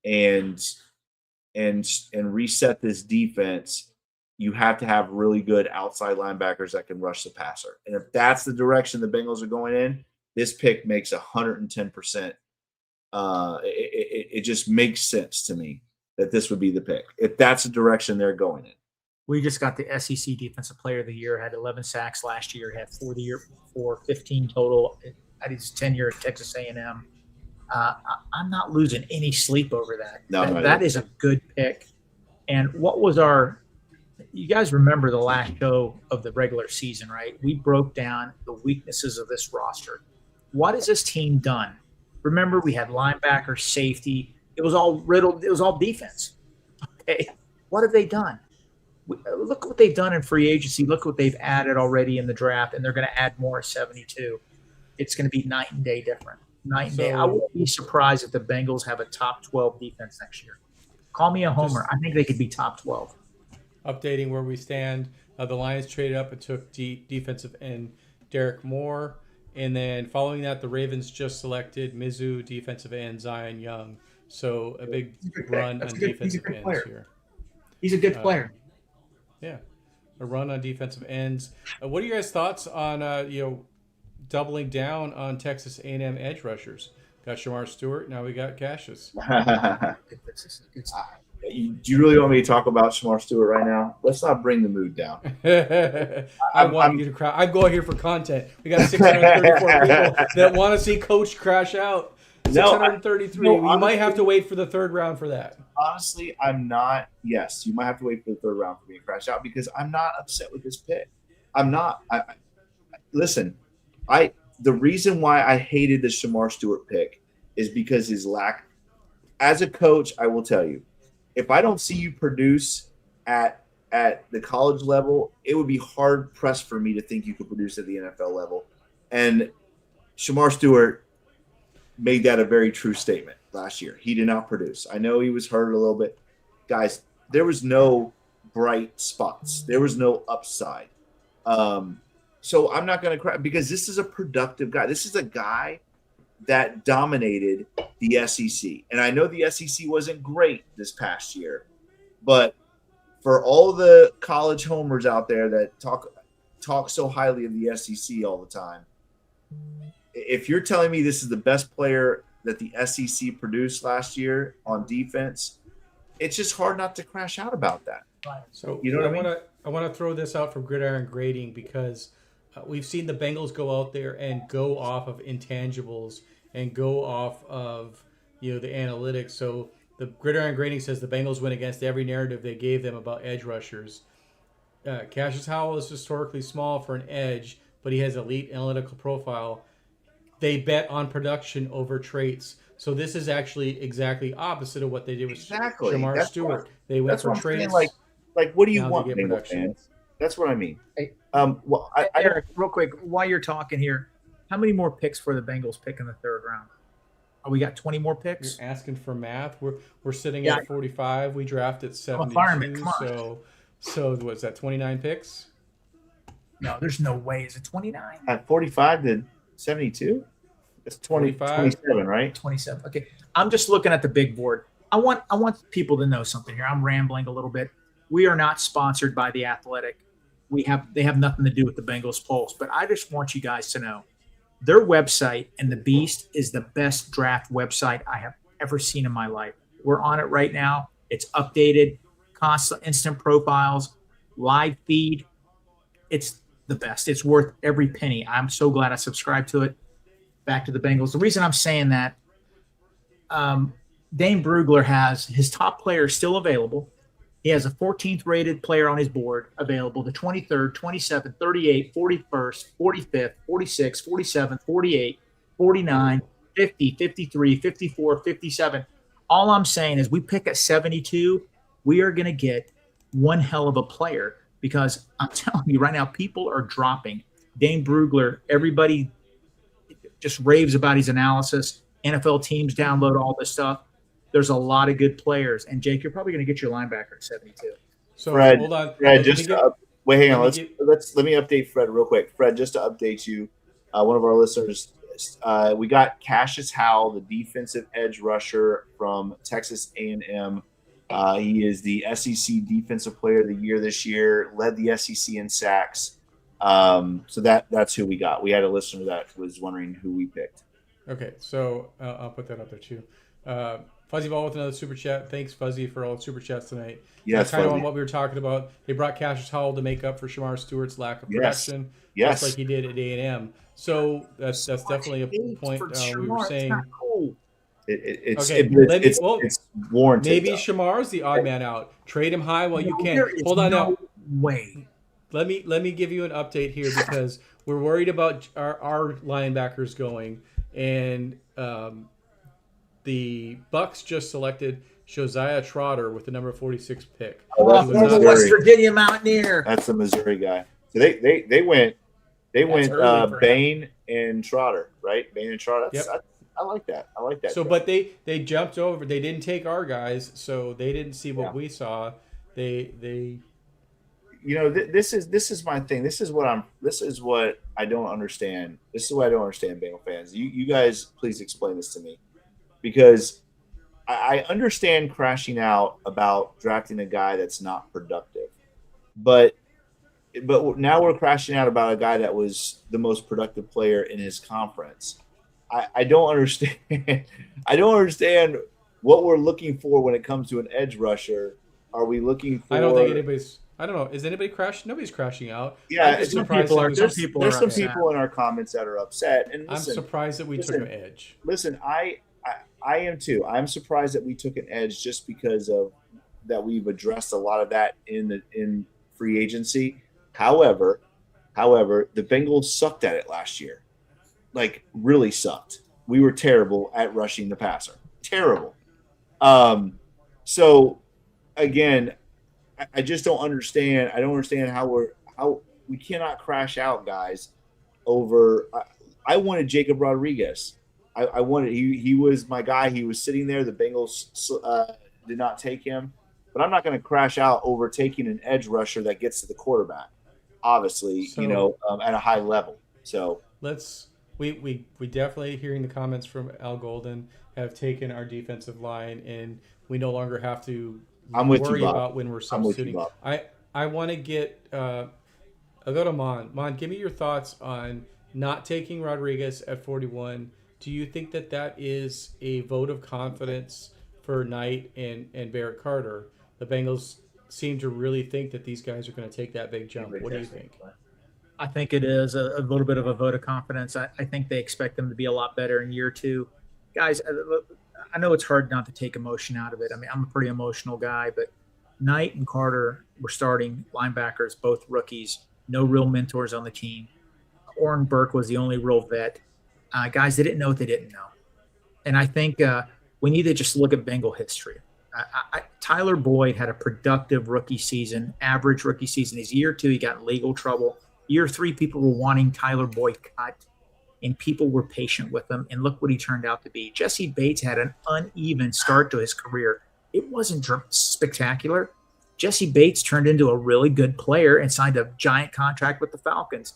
and reset this defense, you have to have really good outside linebackers that can rush the passer. And if that's the direction the Bengals are going in, this pick makes 110%. It just makes sense to me that this would be the pick if that's the direction they're going in. We just got the SEC Defensive Player of the Year, had 11 sacks last year, had 4 the year before, 15 total at his tenure at Texas A&M. I'm not losing any sleep over that. No, that is a good pick. And what was you guys remember the last show of the regular season, right? We broke down the weaknesses of this roster. What has this team done? Remember, we had linebacker, safety. It was all riddled. It was all defense. Okay. What have they done? Look what they've done in free agency. Look what they've added already in the draft, and they're going to add more at 72. It's going to be night and day different. Night and day. I wouldn't be surprised if the Bengals have a top 12 defense next year. Call me a homer. I think they could be top 12. Updating where we stand, the Lions traded up and took defensive end Derek Moore. And then following that, the Ravens just selected Mizzou defensive end Zion Young. So a big run on defensive ends here. He's a good player. Yeah, a run on defensive ends. What are your guys' thoughts on doubling down on Texas A&M edge rushers? Got Shamar Stewart. Now we got Cassius. Do you really want me to talk about Shamar Stewart right now? Let's not bring the mood down. I'm going here for content. We got 634 people that want to see Coach crash out. 633. You might have to wait for the third round for that. Honestly, I'm not. Yes, you might have to wait for the third round for me to crash out, because I'm not upset with this pick. I'm not. Listen, the reason why I hated the Shamar Stewart pick is because his lack. As a coach, I will tell you, if I don't see you produce at the college level, it would be hard pressed for me to think you could produce at the NFL level. And Shamar Stewart made that a very true statement last year. He did not produce. I know he was hurt a little bit. Guys, there was no bright spots. There was no upside. So I'm not going to cry, because this is a productive guy. This is a guy that dominated the SEC. And I know the SEC wasn't great this past year, but for all the college homers out there that talk so highly of the SEC all the time, if you're telling me this is the best player that the SEC produced last year on defense, it's just hard not to crash out about that. So you know what I mean? I want to throw this out from Gridiron Grading, because we've seen the Bengals go out there and go off of intangibles and go off of the analytics. So the Gridiron Grading says the Bengals win against every narrative they gave them about edge rushers. Cassius Howell is historically small for an edge, but he has elite analytical profile. They bet on production over traits. So this is actually exactly opposite of what they did with Shamar Stewart. They went for traits. Like, what do you want, Bengals fans? That's what I mean. Hey, Eric, real quick, while you're talking here, how many more picks for the Bengals pick in the third round? We got 20 more picks? You're asking for math. We're sitting at 45. We drafted 72. So what's that, 29 picks? No, there's no way. Is it 29? At 45 to 72? It's 27, right? 27. Okay. I'm just looking at the big board. I want people to know something here. I'm rambling a little bit. We are not sponsored by The Athletic. They have nothing to do with the Bengals Pulse, but I just want you guys to know their website and the Beast is the best draft website I have ever seen in my life. We're on it right now. It's updated, constant instant profiles, live feed. It's the best. It's worth every penny. I'm so glad I subscribed to it. back to the Bengals. The reason I'm saying that, Dane Brugler has his top player still available. He has a 14th rated player on his board available, the 23rd, 27th, 38th, 41st, 45th, 46th, 47th, 48th, 49, 50, 53, 54, 57. All I'm saying is we pick at 72, we are going to get one hell of a player because I'm telling you right now, people are dropping. Dane Brugler, everybody just raves about his analysis. NFL teams download all this stuff. There's a lot of good players. And Jake, you're probably going to get your linebacker at 72. So Fred, hold on. Fred, Let just me get- wait, hang on. let me Let me update Fred real quick. Fred, just to update you, one of our listeners, we got Cassius Howell, the defensive edge rusher from Texas A&M. He is the SEC Defensive Player of the Year this year. Led the SEC in sacks. So that's who we got. We had a listener that was wondering who we picked. Okay, so I'll put that up there too. Fuzzy Ball with another super chat. Thanks, Fuzzy, for all the super chats tonight. Yes, kind of Fuzzy. on what we were talking about. They brought Cassius Howell to make up for Shamar Stewart's lack of Yes. production, Yes. just like he did at A&M. So that's definitely a point we were saying. Not cool. It's warranted. Maybe though. Shamar's the odd man out. Trade him high while you can. There is Hold on no now. way. Let me give you an update here because we're worried about our linebackers going, and the Bucks just selected Josiah Trotter with the number 46 pick. Oh, He was Former not- West Virginia Mountaineer. That's the Missouri guy. So they went early for him. Bain and Trotter, right? Bain and Trotter. Yep. I like that. I like that. So, draft. but they jumped over. They didn't take our guys, so they didn't see what Yeah. we saw. They this is my thing. This is what I don't understand. This is what I don't understand, Bengal fans. You guys, please explain this to me, because I understand crashing out about drafting a guy that's not productive, but now we're crashing out about a guy that was the most productive player in his conference. I don't understand. I don't understand what we're looking for when it comes to an edge rusher. Are we looking for? I don't think anybody's. I don't know. Is anybody crashing? Nobody's crashing out. Yeah, I'm just some surprised people that are- we- some people There's are some upset. people in our comments that are upset. And I'm listen, surprised that we took an edge. Listen, I am too. I'm surprised that we took an edge just because of that. We've addressed a lot of that in free agency. However, the Bengals sucked at it last year. Like, really sucked. We were terrible at rushing the passer. Terrible. So again, I just don't understand. I don't understand how we cannot crash out, guys, over. I wanted Jacob Rodriguez. I wanted he was my guy. He was sitting there. The Bengals did not take him, but I'm not going to crash out over taking an edge rusher that gets to the quarterback. Obviously, So- at a high level. So We definitely, hearing the comments from Al Golden, have taken our defensive line, and we no longer have to I'm with you, worry Bob. about when we're I'm with you, substituting. Bob. I want to get I'll go to Mon. Mon, give me your thoughts on not taking Rodriguez at 41. Do you think that is a vote of confidence for Knight and Barrett Carter? The Bengals seem to really think that these guys are going to take that big jump. What do you think? I think it is a little bit of a vote of confidence. I think they expect them to be a lot better in year two. Guys, I know it's hard not to take emotion out of it. I mean, I'm a pretty emotional guy, but Knight and Carter were starting linebackers, both rookies, no real mentors on the team. Oren Burke was the only real vet. Guys, they didn't know what they didn't know. And I think we need to just look at Bengal history. Tyler Boyd had a productive rookie season, average rookie season. His year two, he got in legal trouble. Year three, people were wanting Tyler Boyd cut, and people were patient with him. And look what he turned out to be. Jesse Bates had an uneven start to his career. It wasn't spectacular. Jesse Bates turned into a really good player and signed a giant contract with the Falcons.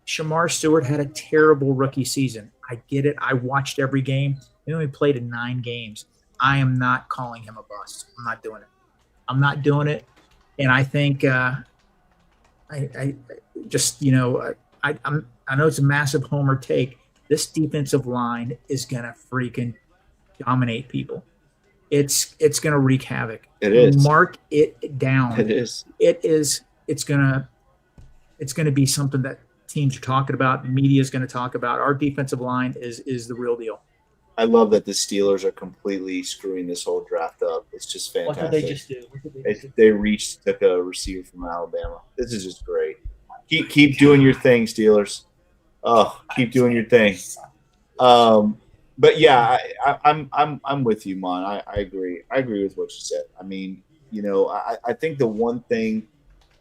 Shamar Stewart had a terrible rookie season. I get it. I watched every game. He only played in 9 games. I am not calling him a bust. I'm not doing it. I'm not doing it. And I think I know it's a massive homer take. This defensive line is going to freaking dominate people. It's going to wreak havoc. It is. Mark it down. It is. It's going to be something that teams are talking about, the media is going to talk about. Our defensive line is the real deal. I love that the Steelers are completely screwing this whole draft up. It's just fantastic. What did they just do? They took a receiver from Alabama. This is just great. Keep doing your thing, Steelers. Oh, keep doing your thing. But yeah, I'm with you, Mon. I agree. I agree with what you said. I mean, I think the one thing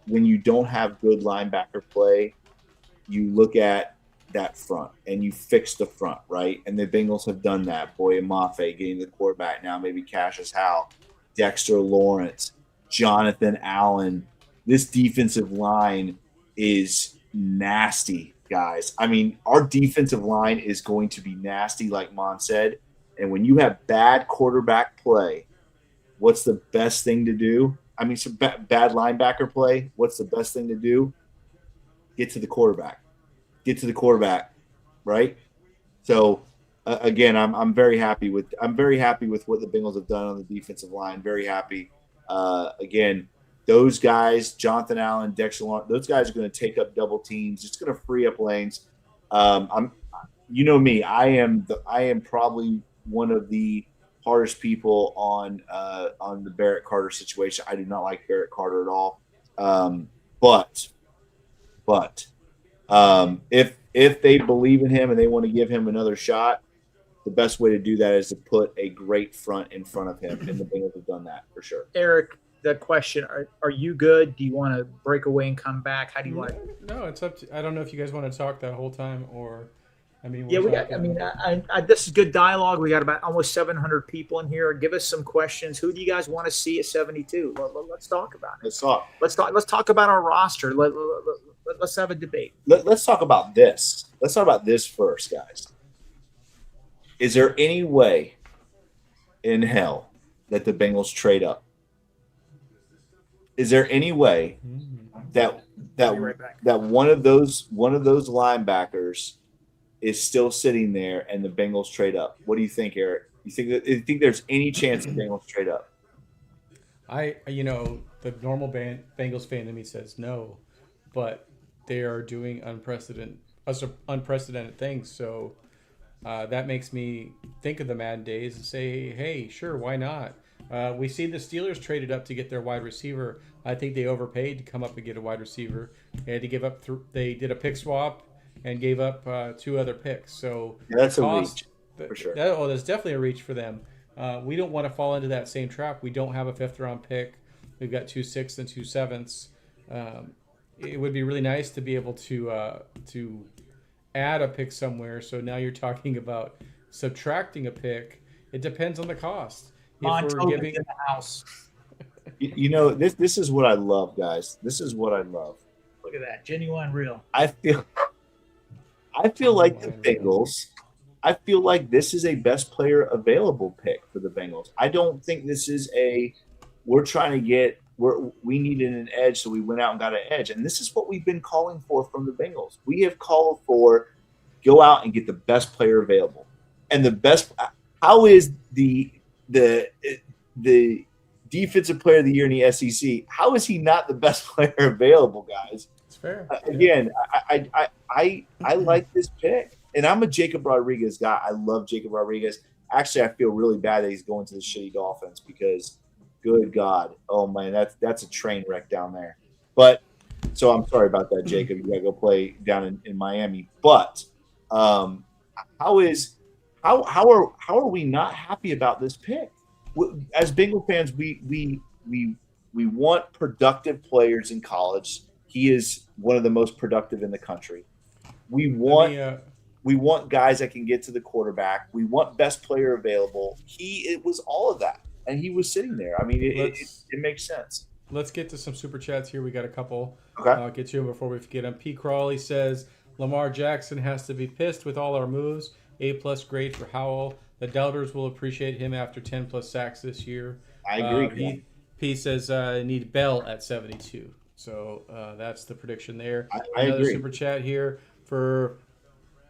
when you don't have good linebacker play, you look at that front and you fix the front, right? And the Bengals have done that. Boye Mafe getting the quarterback now, maybe Cassius Howell, Dexter Lawrence, Jonathan Allen. This defensive line is nasty, guys. I mean, our defensive line is going to be nasty, like Mon said. And when you have bad quarterback play, what's the best thing to do? I mean, some bad linebacker play. What's the best thing to do? Get to the quarterback. Get to the quarterback, right? So again, I'm very happy with what the Bengals have done on the defensive line. Very happy. Again, those guys, Jonathan Allen, Dexter Lawrence, those guys are going to take up double teams. It's going to free up lanes. You know me, I am probably one of the hardest people on the Barrett Carter situation. I do not like Barrett Carter at all. But if they believe in him and they want to give him another shot, the best way to do that is to put a great front in front of him, and the Bengals have done that for sure. Eric, the question: Are you good? Do you want to break away and come back? How do you want to? No, it's up to. I don't know if you guys want to talk that whole time or. This is good dialogue. We got about almost 700 people in here. Give us some questions. Who do you guys want to see at 72? Let's talk about it. Let's talk about our roster. Let's have a debate. Let's talk about this. Let's talk about this first, guys. Is there any way in hell that the Bengals trade up? Is there any way that one of those linebackers is still sitting there and the Bengals trade up? What do you think, Eric? You think there's any chance the Bengals trade up? The normal Bengals fan in me says no, but they are doing unprecedented things. So that makes me think of the Madden days and say, hey, sure, why not? We see the Steelers traded up to get their wide receiver. I think they overpaid to come up and get a wide receiver. They had to give up. They did a pick swap and gave up 2 other picks. So that's a reach for sure. That's definitely a reach for them. We don't want to fall into that same trap. We don't have a 5th-round pick. We've got 2 6ths and 2 7ths. It would be really nice to be able to add a pick somewhere. So now you're talking about subtracting a pick. It depends on the cost. Montoya in the house. This is what I love, guys. This is what I love. Look at that, genuine, real. I feel like the Bengals. I feel like this is a best player available pick for the Bengals. I don't think this is we needed an edge, so we went out and got an edge. And this is what we've been calling for from the Bengals. We have called for go out and get the best player available. And the best – how is the defensive player of the year in the SEC, how is he not the best player available, guys? It's fair. Again, I like this pick. And I'm a Jacob Rodriguez guy. I love Jacob Rodriguez. Actually, I feel really bad that he's going to the shitty Dolphins because – good God. Oh, man, that's a train wreck down there. But so I'm sorry about that, Jacob. You got to go play down in Miami. But how are we not happy about this pick? As Bengal fans, we want productive players in college. He is one of the most productive in the country. We want guys that can get to the quarterback. We want best player available. It was all of that. And he was sitting there. I mean, it makes sense. Let's get to some super chats here. We got a couple. Okay. I'll get to them before we forget them. P. Crawley says, Lamar Jackson has to be pissed with all our moves. A+ grade for Howell. The doubters will appreciate him after 10+ sacks this year. I agree. P says, need Bell at 72. So that's the prediction there. I Another agree. super chat here for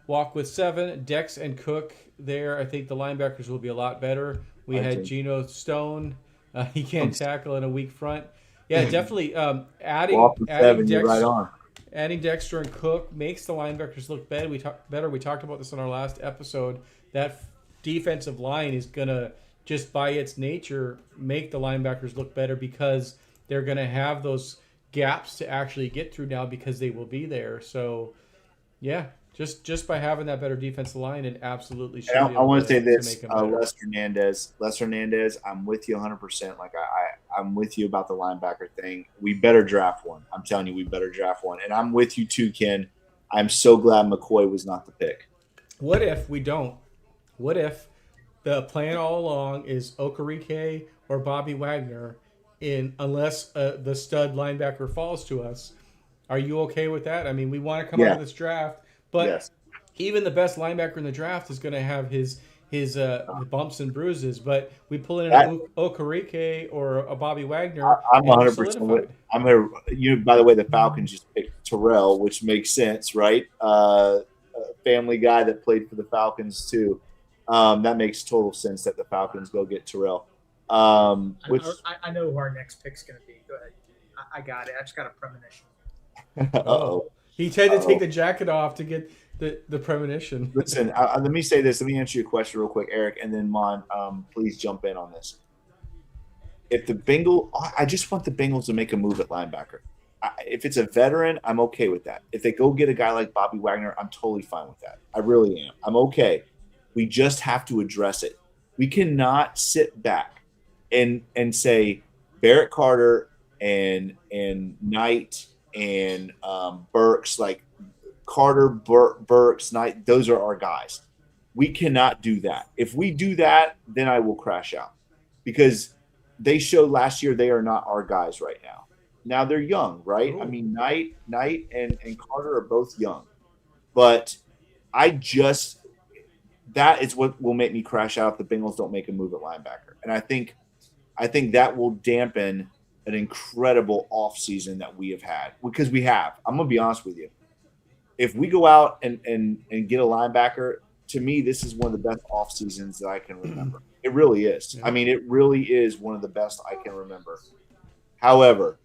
Walk with 7. Dex and Cook there. I think the linebackers will be a lot better. We had Geno Stone. He can't tackle in a weak front. Yeah, definitely. Adding Dex, right on. adding Dexter and Cook makes the linebackers look better. We talked about this in our last episode. That defensive line is going to, just by its nature, make the linebackers look better because they're going to have those gaps to actually get through now because they will be there. So, yeah, just by having that better defensive line, it absolutely should. I want to say this, make them better. Les Hernandez, I'm with you 100%. Like I'm with you about the linebacker thing. We better draft one. I'm telling you, we better draft one. And I'm with you too, Ken. I'm so glad McCoy was not the pick. What if we don't? What if the plan all along is Okereke or Bobby Wagner, unless the stud linebacker falls to us? Are you okay with that? I mean, we want to come out of this draft, but even the best linebacker in the draft is going to have his bumps and bruises. But we pull in an Okereke or a Bobby Wagner. I'm 100%. I'm here. By the way, the Falcons just picked Terrell, which makes sense, right? A family guy that played for the Falcons too. That makes total sense that the Falcons go get Terrell. I know who our next pick's going to be. Go ahead. I got it. I just got a premonition. Uh-oh. He tried to take the jacket off to get the premonition. Listen, let me say this. Let me answer your question real quick, Eric, and then Mon, please jump in on this. If the I just want the Bengals to make a move at linebacker. If it's a veteran, I'm okay with that. If they go get a guy like Bobby Wagner, I'm totally fine with that. I really am. I'm okay. We just have to address it. We cannot sit back and say Barrett Carter and Knight and Burks, like Carter, Burks, Knight, those are our guys. We cannot do that. If we do that, then I will crash out because they showed last year they are not our guys right now. Now they're young, right? Ooh. I mean, Knight and Carter are both young. But that is what will make me crash out if the Bengals don't make a move at linebacker. And I think that will dampen an incredible offseason that we have had. Because we have. I'm going to be honest with you. If we go out and get a linebacker, to me, this is one of the best off seasons that I can remember. It really is. I mean, it really is one of the best I can remember. However,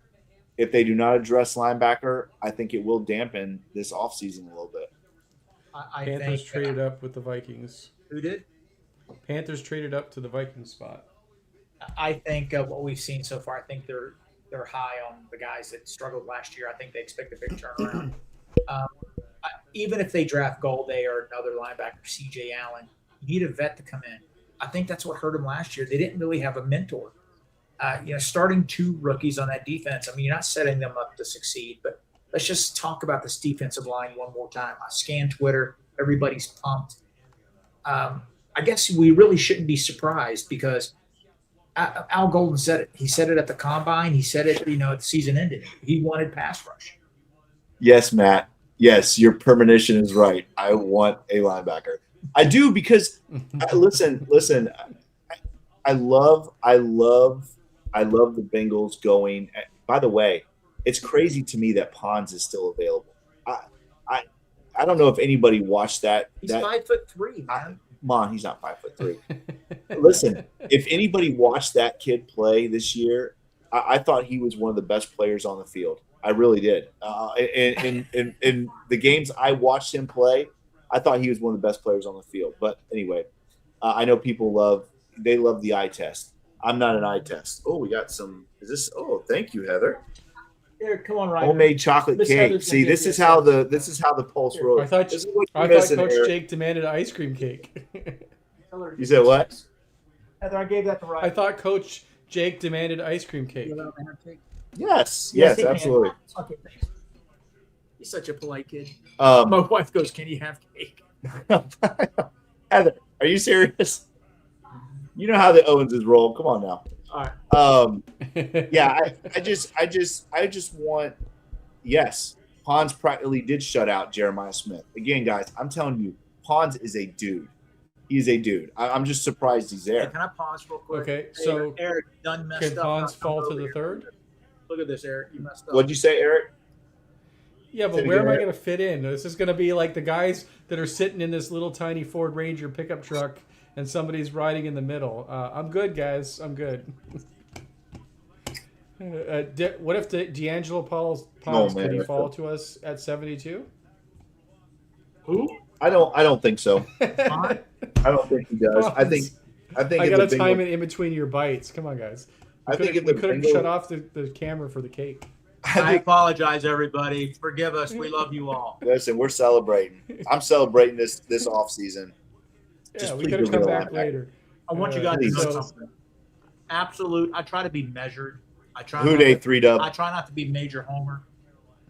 if they do not address linebacker, I think it will dampen this offseason a little bit. Panthers traded up with the Vikings. Who did? Panthers traded up to the Vikings spot. I think what we've seen so far, I think they're high on the guys that struggled last year. I think they expect a big turnaround. Even if they draft Goldie or another linebacker, C.J. Allen, you need a vet to come in. I think that's what hurt them last year. They didn't really have a mentor. Starting two rookies on that defense, I mean, you're not setting them up to succeed, but let's just talk about this defensive line one more time. I scan Twitter. Everybody's pumped. I guess we really shouldn't be surprised because Al Golden said it. He said it at the Combine. He said it, the season ended. He wanted pass rush. Yes, Matt. Yes, your premonition is right. I want a linebacker. I do because listen. I love the Bengals going. By the way, it's crazy to me that Pons is still available. I don't know if anybody watched that. He's 5'3", man. He's not 5'3". Listen, if anybody watched that kid play this year, I thought he was one of the best players on the field. I really did. In the games I watched him play, I thought he was one of the best players on the field. But anyway, I know people love the eye test. I'm not an eye test. Oh, we got some. Is this? Oh, thank you, Heather. Here, come on, Ryan. Homemade chocolate cake. See, this is how the Pulse rolls. I thought Coach Jake demanded ice cream cake. You said what? Heather, I gave that to Ryan. I thought Coach Jake demanded ice cream cake. Yes, absolutely. Okay, thanks. He's such a polite kid. My wife goes, "Can you have cake?" Heather, are you serious? You know how the Owenses roll. Come on now. All right. Yeah, I just want. Yes, Pons practically did shut out Jeremiah Smith. Again, guys, I'm telling you, Pons is a dude. He's a dude. I'm just surprised he's there. Hey, can I pause real quick? Okay, so Eric done messed can up. Can Pons fall to the third? Look at this, Eric. You messed up. What'd you say, Eric? Yeah, but where am I going to fit in? This is going to be like the guys that are sitting in this little tiny Ford Ranger pickup truck and somebody's riding in the middle. I'm good, guys. I'm good. What if D'Angelo Pons could he fall to us at 72? Who? I don't think so. Pons? I don't think he does. I think I if gotta the time Bengals- it in between your bites. Come on, guys. I think if We the could have Bengals- shut off the camera for the cake. I apologize, everybody. Forgive us. We love you all. Listen, we're celebrating. I'm celebrating this off season. Yeah, we please could have go come get a back linebacker. later. I want you guys to know so- something. Absolute. I try to be measured. I try. Who not day to- 3-dub? I try not to be major homer.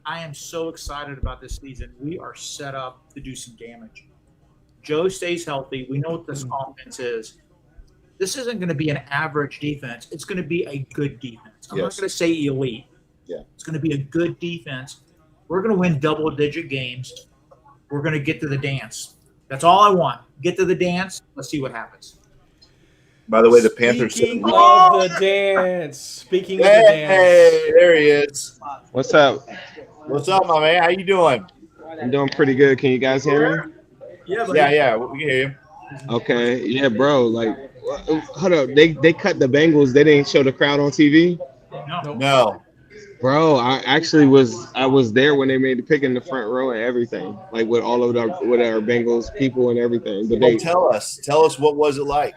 I am so excited about this season. We are set up to do some damage. Joe stays healthy. We know what this offense is. This isn't going to be an average defense. It's going to be a good defense. I'm not Yes. going to say elite. Yeah. It's going to be a good defense. We're going to win double-digit games. We're going to get to the dance. That's all I want. Get to the dance. Let's see what happens. By the way, the Panthers. Speaking of the dance. Speaking of the Hey, dance. there he is. What's up? What's up, my man? How you doing? I'm doing pretty good. Can you guys hear me? Yeah, buddy. Yeah, we can hear you. Okay. Yeah, bro. Like, hold up. They cut the Bengals. They didn't show the crowd on TV. No. No. Bro, I was there when they made the pick in the front row and everything, like with all of our Bengals people and everything. But Well, tell us what was it like?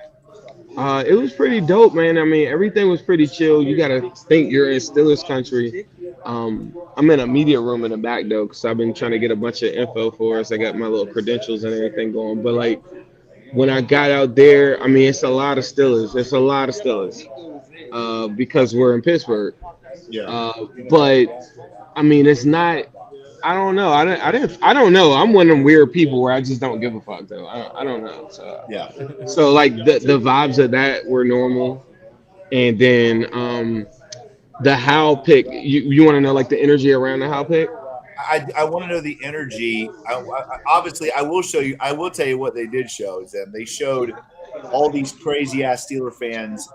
it was pretty dope, man. I mean, everything was pretty chill. You gotta think you're in Steelers country. I'm in a media room in the back though, because I've been trying to get a bunch of info for us. I got my little credentials and everything going. But like when I got out there, I mean, it's a lot of Steelers. It's a lot of Steelers because we're in Pittsburgh. Yeah. But I mean, it's not. I don't know. I don't know. I'm one of them weird people where I just don't give a fuck though. I don't know. So Yeah. So like the vibes of that were normal, and then the Howl pick. You want to know like the energy around the Howl pick? I want to know the energy. Obviously, I will show you. I will tell you what they did show is them. They showed all these crazy ass Steeler fans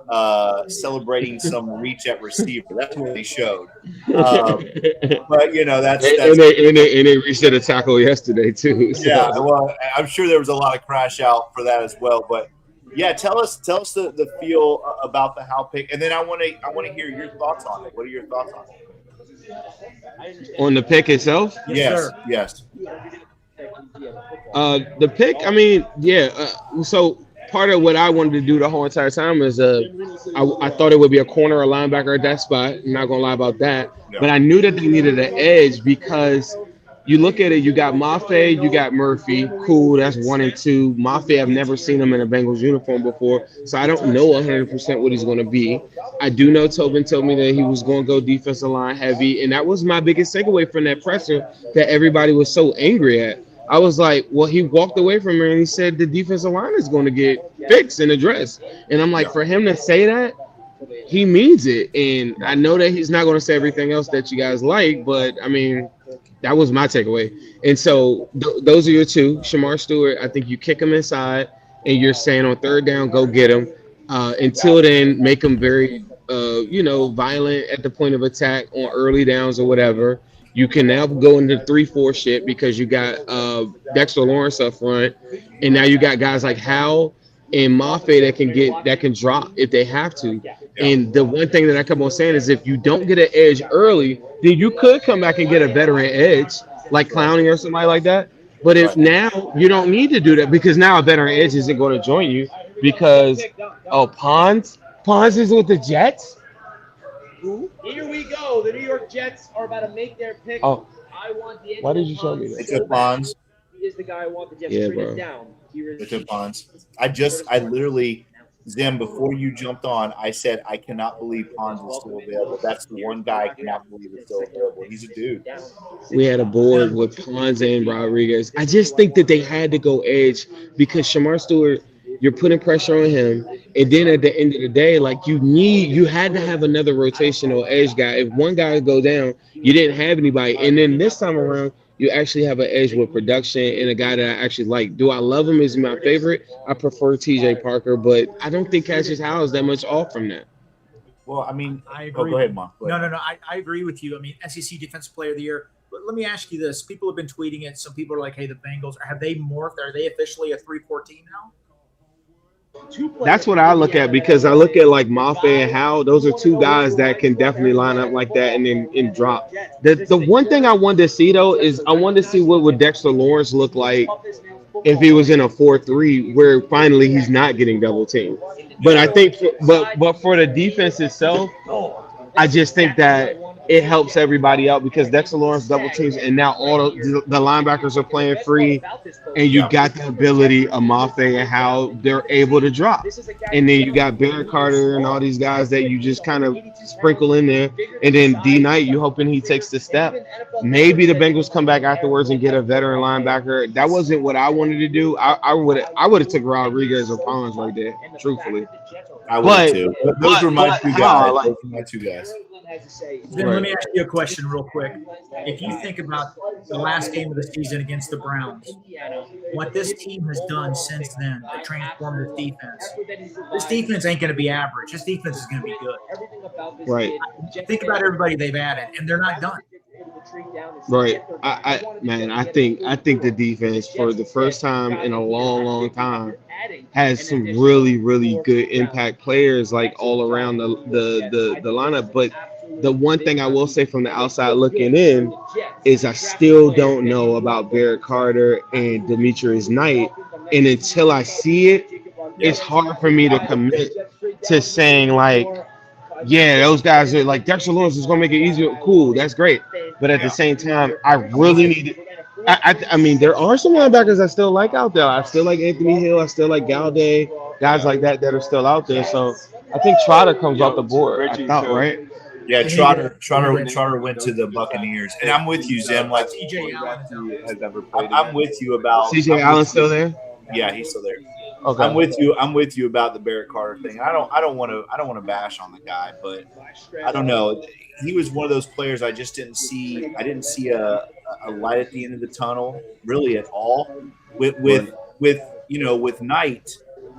celebrating some reach at receiver. That's what they showed. But you know that's and they reset a tackle yesterday too. So. yeah. Well, I'm sure there was a lot of crash out for that as well. But yeah, tell us the feel about the Howl pick, and then I want to hear your thoughts on it. What are your thoughts on it? On the pick itself? Yes. Yes. The pick, I mean, yeah. So part of what I wanted to do the whole entire time is I thought it would be a corner or linebacker at that spot. I'm not gonna lie about that. Yeah. But I knew that they needed an edge because you look at it, you got Mafe, you got Murphy. Cool, that's 1 and 2. Mafe, I've never seen him in a Bengals uniform before, so I don't know 100% what he's going to be. I do know Tobin told me that he was going to go defensive line heavy, and that was my biggest takeaway from that presser that everybody was so angry at. I was like, well, he walked away from it and he said the defensive line is going to get fixed and addressed. And I'm like, for him to say that, he means it. And I know that he's not going to say everything else that you guys like, but I mean, that was my takeaway. And so those are your two. Shamar Stewart, I think you kick him inside and you're saying on third down, go get him. Until then, make him very, violent at the point of attack on early downs or whatever. You can now go into 3-4 shit because you got Dexter Lawrence up front. And now you got guys like Howell and Mafe that can drop if they have to. And the one thing that I kept on saying is if you don't get an edge early, then you could come back and get a veteran edge like Clowney or somebody like that. But if now you don't need to do that because now a veteran edge isn't going to join you because Pons is with the Jets. Here we go. The New York Jets are about to make their pick. Oh, I want the why did you show me that? They took Bonds. He is the guy I want the Jets Yeah, to trade bro. him down. They took Bonds. I literally, Zim, before you jumped on, I said, I cannot believe Pons is still available. That's the one guy I cannot believe is still available. He's a dude. We had a board with Pons and Rodriguez. I just think that they had to go edge because Shamar Stewart, you're putting pressure on him. And then at the end of the day, like you had to have another rotational edge guy. If one guy go down, you didn't have anybody. And then this time around, you actually have an edge with production and a guy that I actually like. Do I love him? Is he my favorite? I prefer TJ Parker, but I don't think Cassius Howell is that much off from that. Well, I mean, I agree. go ahead, Mom. Go ahead. No. I agree with you. I mean, SEC Defensive Player of the Year. But let me ask you this. People have been tweeting it. Some people are like, hey, the Bengals, have they morphed? Are they officially a 3-4 team now? That's what I look at, because I look at like Mafe and Howe. Those are two guys that can definitely line up like that and then drop. The one thing I wanted to see though is I wanted to see what would Dexter Lawrence look like if he was in a 4-3 where finally he's not getting double teamed. But I think but for the defense itself, I just think that it helps everybody out because Dexter Lawrence double teams, and now all the linebackers are playing free, and you got the ability of Mafe and how they're able to drop. And then you got Barrett Carter and all these guys that you just kind of sprinkle in there. And then D Knight, you hoping he takes the step. Maybe the Bengals come back afterwards and get a veteran linebacker. That wasn't what I wanted to do. I would have took Rodriguez or Collins right there, truthfully. I would too. Those were my two guys. Those were my two guys. Then let me ask you a question real quick. If you think about the last game of the season against the Browns, what this team has done since then to transform this defense ain't going to be average. This defense is going to be good. Right. Think about everybody they've added, and they're not done. Right. I think the defense for the first time in a long time has some really, really good impact players like all around the lineup. But the one thing I will say from the outside looking in is I still don't know about Barrett Carter and Demetrius Knight. And until I see it, it's hard for me to commit to saying like, yeah, those guys are like Dexter Lawrence is going to make it easier. Cool, that's great. But at the same time, I really need it. I mean, there are some linebackers I still like out there. I still like Anthony Hill. I still like Gaudet, guys like that are still out there. So I think Trotter comes off the board. I thought, right? Yeah, Trotter went to the Buccaneers, and I'm with you, Zim. Like CJ Allen has never played. I'm with you about CJ Allen still there? Yeah, he's still there. Okay. I'm with you about the Barrett Carter thing. I don't want to bash on the guy, but I don't know. He was one of those players I just didn't see. I didn't see a light at the end of the tunnel really at all. With Knight,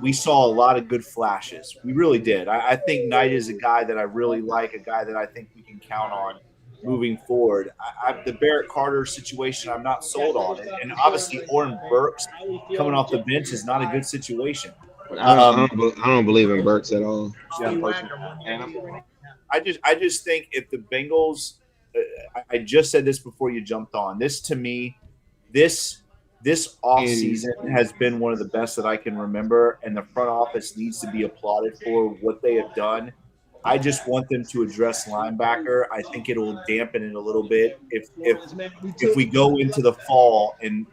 we saw a lot of good flashes. We really did. I think Knight is a guy that I really like, a guy that I think we can count on moving forward. The Barrett Carter situation, I'm not sold on it. And obviously, Oren Burks coming off the bench is not a good situation. I don't believe in Burks at all. I just think if the Bengals, I just said this before you jumped on. This to me, this offseason has been one of the best that I can remember, and the front office needs to be applauded for what they have done. I just want them to address linebacker. I think it will dampen it a little bit if we go into the fall and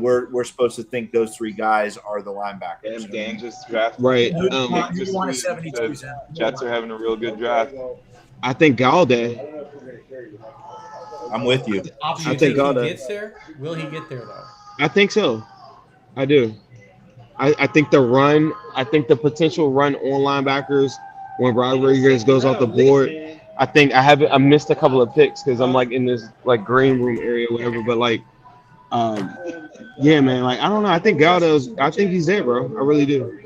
we're supposed to think those three guys are the linebackers. And Dan just drafted. Right. You want a 72, Jets are having a real good draft. I think Gaudet. I'm with you. I think he gets there. Will he get there though? I think so. I do. I think the potential run on linebackers when Rodriguez goes off the board. I missed a couple of picks because I'm like in this like green room area or whatever. But like, yeah, man. Like I don't know. I think I think he's there, bro. I really do.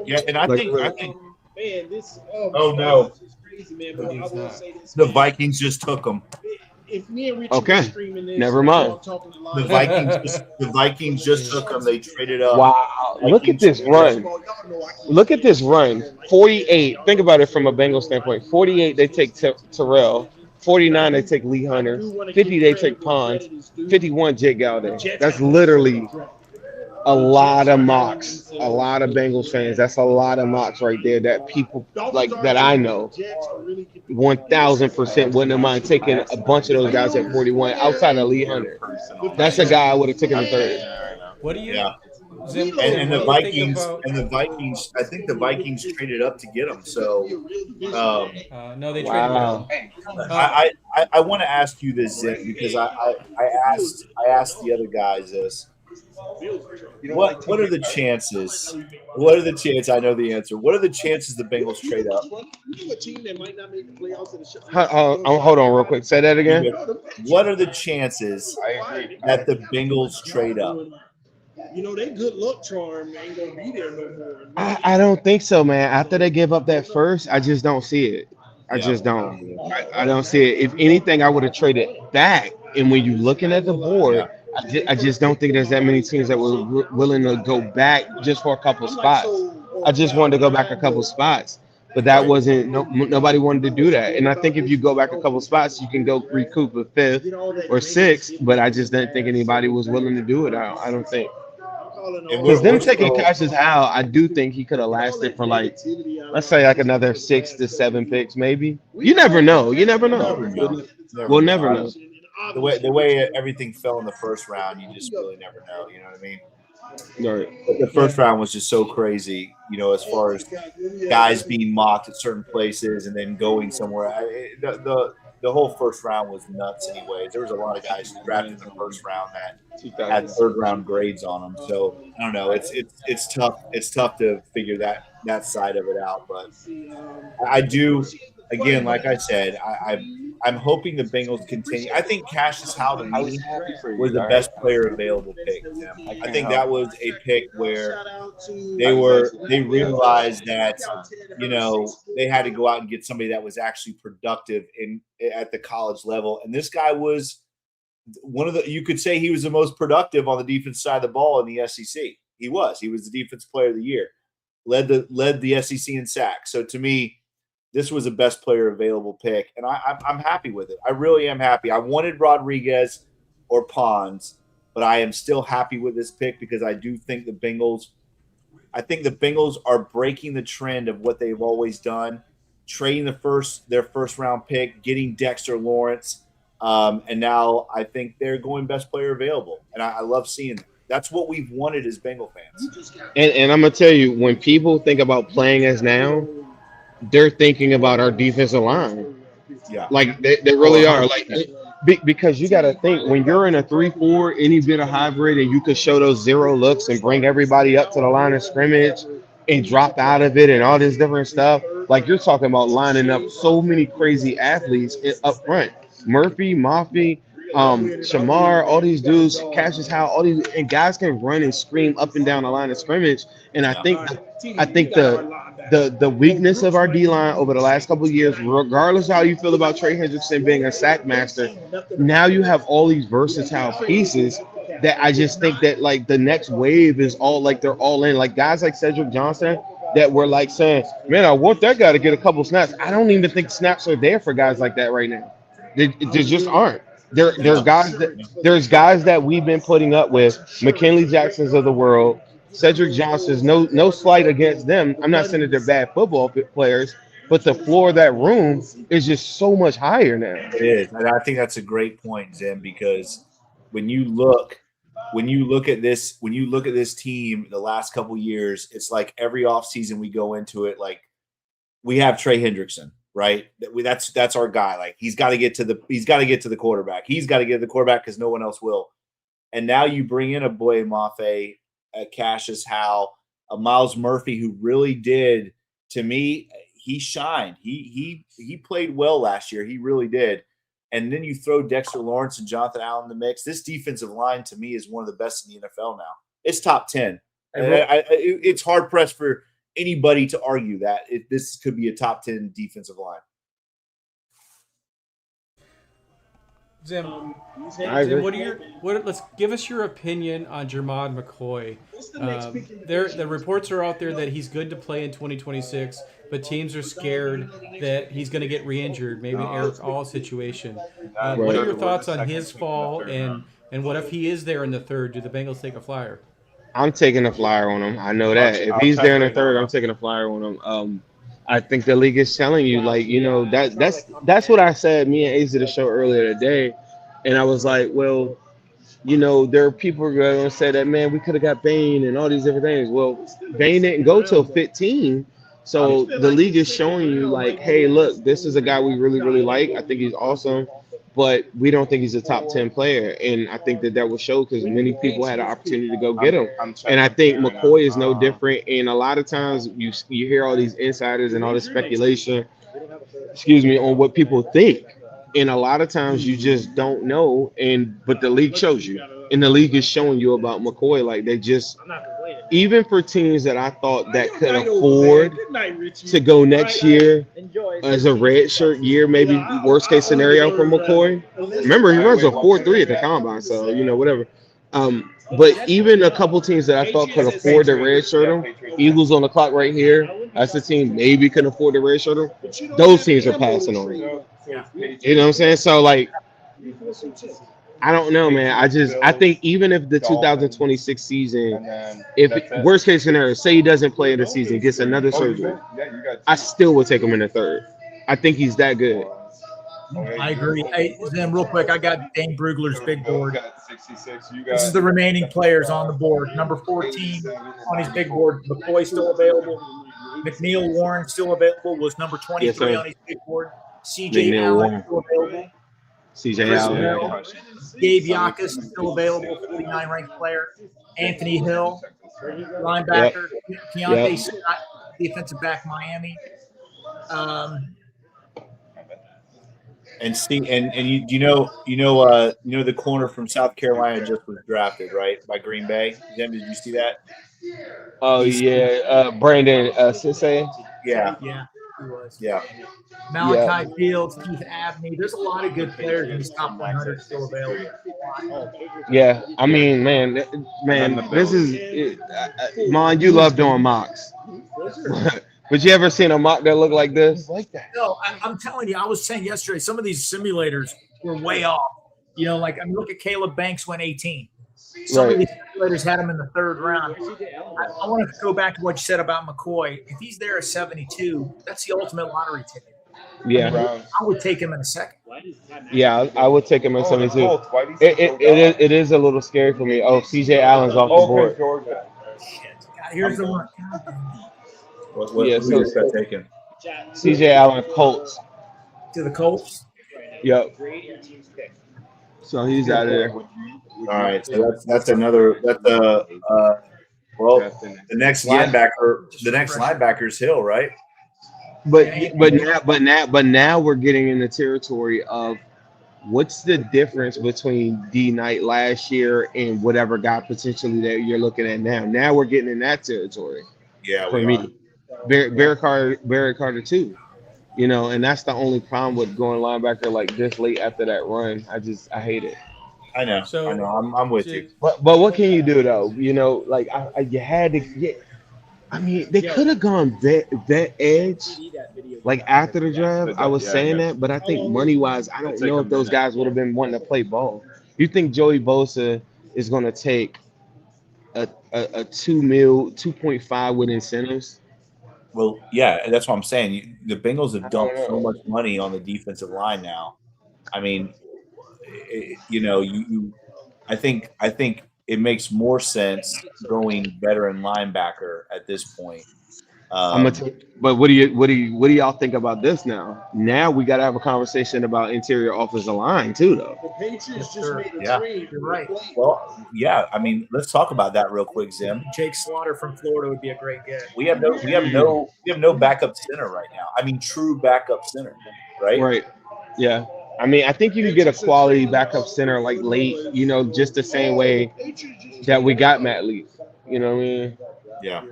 Yeah, and I think. Man, this. Oh no. Crazy, man, but I will say this, the Vikings just took him. If me and Richie okay, streaming this, never mind. The Vikings just took him. They traded up. Wow! Look at this run. Look at this run. 48. Think about it from a Bengals standpoint. 48. They take Terrell. 49. They take Lee Hunter. 50. They take Pons. 51. Jake Gaudet. That's literally a lot of mocks. A lot of Bengals fans. That's a lot of mocks right there. That people like that I know. 1,000% wouldn't have mind taking a bunch of those guys at 41 outside of Lee Hunter. That's a guy I would have taken the third. What do you? Yeah. Zim, and the Vikings. I think the Vikings traded up to get him. So, no, they traded down. I want to ask you this, Zim, because I asked the other guys this. What are the chances? What are the chances? I know the answer. What are the chances the Bengals trade up? Hold on real quick. Say that again. What are the chances that the Bengals trade up? You know, they good luck charm ain't gonna be there no more. I don't think so, man. After they give up that first, I just don't see it. I just don't. I don't see it. If anything, I would have traded back. And when you're looking at the board, I just don't think there's that many teams that were willing to go back just for a couple of spots. I just wanted to go back a couple spots. But that wasn't nobody wanted to do that. And I think if you go back a couple spots, you can go recoup a fifth or sixth. But I just didn't think anybody was willing to do it. I don't think. And Because them we're taking still, Cassius Howe, I do think he could have lasted for like, let's say like another 6 to 7 picks, maybe. You never know. You never know. We'll never know. The way everything fell in the first round, you just really never know. You know what I mean? Right. But the first round was just so crazy, as far as guys being mocked at certain places and then going somewhere. The whole first round was nuts anyways. There was a lot of guys drafted in the first round that had third round grades on them. So I don't know. It's tough. It's tough to figure that side of it out. But I do, again, like I said, I'm hoping the Bengals continue. I think Cassius Howe to me was the best player available pick. I think that was a pick where they realized that they had to go out and get somebody that was actually productive at the college level. And this guy was you could say he was the most productive on the defense side of the ball in the SEC. He was the defense player of the year, led the SEC in sacks. So to me, this was a best player available pick, and I'm happy with it. I really am happy. I wanted Rodriguez or Pons, but I am still happy with this pick because I do think the Bengals are breaking the trend of what they've always done, trading their first round pick, getting Dexter Lawrence, and now I think they're going best player available, and I love seeing that. That's what we've wanted as Bengal fans. And I'm gonna tell you, when people think about playing as now, they're thinking about our defensive line. Yeah, like they really are. Like because you got to think when you're in a 3-4, any bit of hybrid, and you could show those zero looks and bring everybody up to the line of scrimmage and drop out of it and all this different stuff. Like you're talking about lining up so many crazy athletes up front. Murphy, Mafi, Shamar, all these dudes, Cassius Howe, all these, and guys can run and scream up and down the line of scrimmage. And I think the weakness of our D-line over the last couple of years, regardless of how you feel about Trey Hendrickson being a sack master, now you have all these versatile pieces that I just think that like the next wave is all like they're all in. Like guys like Cedric Johnson that were like saying, man, I want that guy to get a couple snaps. I don't even think snaps are there for guys like that right now. They just aren't. There's guys that we've been putting up with, McKinley Jacksons of the world, Cedric Johnson's, no slight against them. I'm not saying that they're bad football players, but the floor of that room is just so much higher now. It is, and I think that's a great point, Zim, because when you look at this team the last couple of years, it's like every offseason we go into it like we have Trey Hendrickson, right? That's our guy. Like he's got to get to the quarterback. He's got to get to the quarterback because no one else will. And now you bring in a Boye Mafe, a Cassius Howe, a Miles Murphy, who really did, to me, he shined. He played well last year. He really did. And then you throw Dexter Lawrence and Jonathan Allen in the mix. This defensive line, to me, is one of the best in the NFL now. It's top 10. It's hard pressed for anybody to argue that this could be a top 10 defensive line. Zim, let's give us your opinion on Jermod McCoy. The reports are out there that he's good to play in 2026, but teams are scared that he's going to get re-injured, maybe an Eric All situation. What are your thoughts on his fall, and what if he is there in the third? Do the Bengals take a flyer? I'm taking a flyer on him. I know that. If he's there in the third, I'm taking a flyer on him. I think the league is telling you, like, that's what I said. Me and Ace did a show earlier today, and I was like, well, there are people who are going to say that, man, we could have got Bain and all these different things. Well, Bain didn't go till 15, so the league is showing you, like, hey, look, this is a guy we really, really like. I think he's awesome, but we don't think he's a top 10 player, and I think that will show because many people had an opportunity to go get him. And I think McCoy is no different, and a lot of times you hear all these insiders and all this speculation, on what people think, and a lot of times you just don't know, but the league shows you, and the league is showing you about McCoy. Like, they just, even for teams that I thought that could afford to go next year as a red shirt year, maybe worst case scenario for McCoy. Remember, he runs a 4.3 at the combine, so whatever. But even a couple teams that I thought could afford to redshirt him, Eagles on the clock right here. That's the team maybe can afford to redshirt him. Those teams are passing on him. You know what I'm saying? So like, I don't know, man. I think even if the 2026 season, if worst case scenario, say he doesn't play in the season, gets another surgery, I still would take him in the third. I think he's that good. I agree. Hey, then real quick, I got Dane Brugler's big board. This is the remaining players on the board. Number 14 on his big board. McCoy still available. McNeil Warren still available. Was number 23 on his big board. C.J. Allen still available. C.J. Allen. Hill. Gabe Yakas still available. 49 ranked player. Anthony Hill, linebacker. Keontae Scott, defensive back, Miami. And you know the corner from South Carolina just was drafted, right, by Green Bay. Did you see that? Oh yeah, Brandon Sisse. Yeah, he was. Yeah. Malachi Fields, Keith Abney. There's a lot of good players in these top 100 still available. Yeah, I mean, man, this is Mon. You love doing mocks. But you ever seen a mock that looked like this? No, I'm telling you, I was saying yesterday, some of these simulators were way off. You know, like, I mean, look at Caleb Banks went 18. Some of these simulators had him in the third round. I want to go back to what you said about McCoy. If he's there at 72, that's the ultimate lottery ticket. Yeah. I would take him in a second. Yeah, I would take him in 72. It is a little scary for me. Oh, C.J. Allen's off the board. Shit. God, here's the one. What taken? C.J. Allen, Colts. To the Colts? Yep. So he's out of there. All right, so that's another. That's the next linebacker. The next linebacker is Hill, right? But now we're getting in the territory of what's the difference between D Knight last year and whatever guy potentially that you're looking at now. Now we're getting in that territory. Yeah, for me. Barrett Carter too. You know, and that's the only problem with going linebacker like this late after that run. I hate it. I know. So, I know. I'm with you. But what can you do though? You know, like you had to get. I mean, they could have gone that edge, like after the draft. I was saying that, but I think money wise, I don't know if those guys would have been wanting to play ball. You think Joey Bosa is going to take a 2.5 with incentives? Well, yeah, that's what I'm saying. The Bengals have dumped so much money on the defensive line now. I mean, I think it makes more sense going veteran linebacker at this point. But what do y'all think about this now? Now we got to have a conversation about interior offensive line too, though. The Patriots just made the trade. You're right. Well, yeah. I mean, let's talk about that real quick, Zim. Jake Slaughter from Florida would be a great get. We have no backup center right now. I mean, true backup center, right? Right. Yeah. I mean, I think you can get a quality backup center like late, you know, just the same way that we got Matt Lee. You know what I mean? Yeah.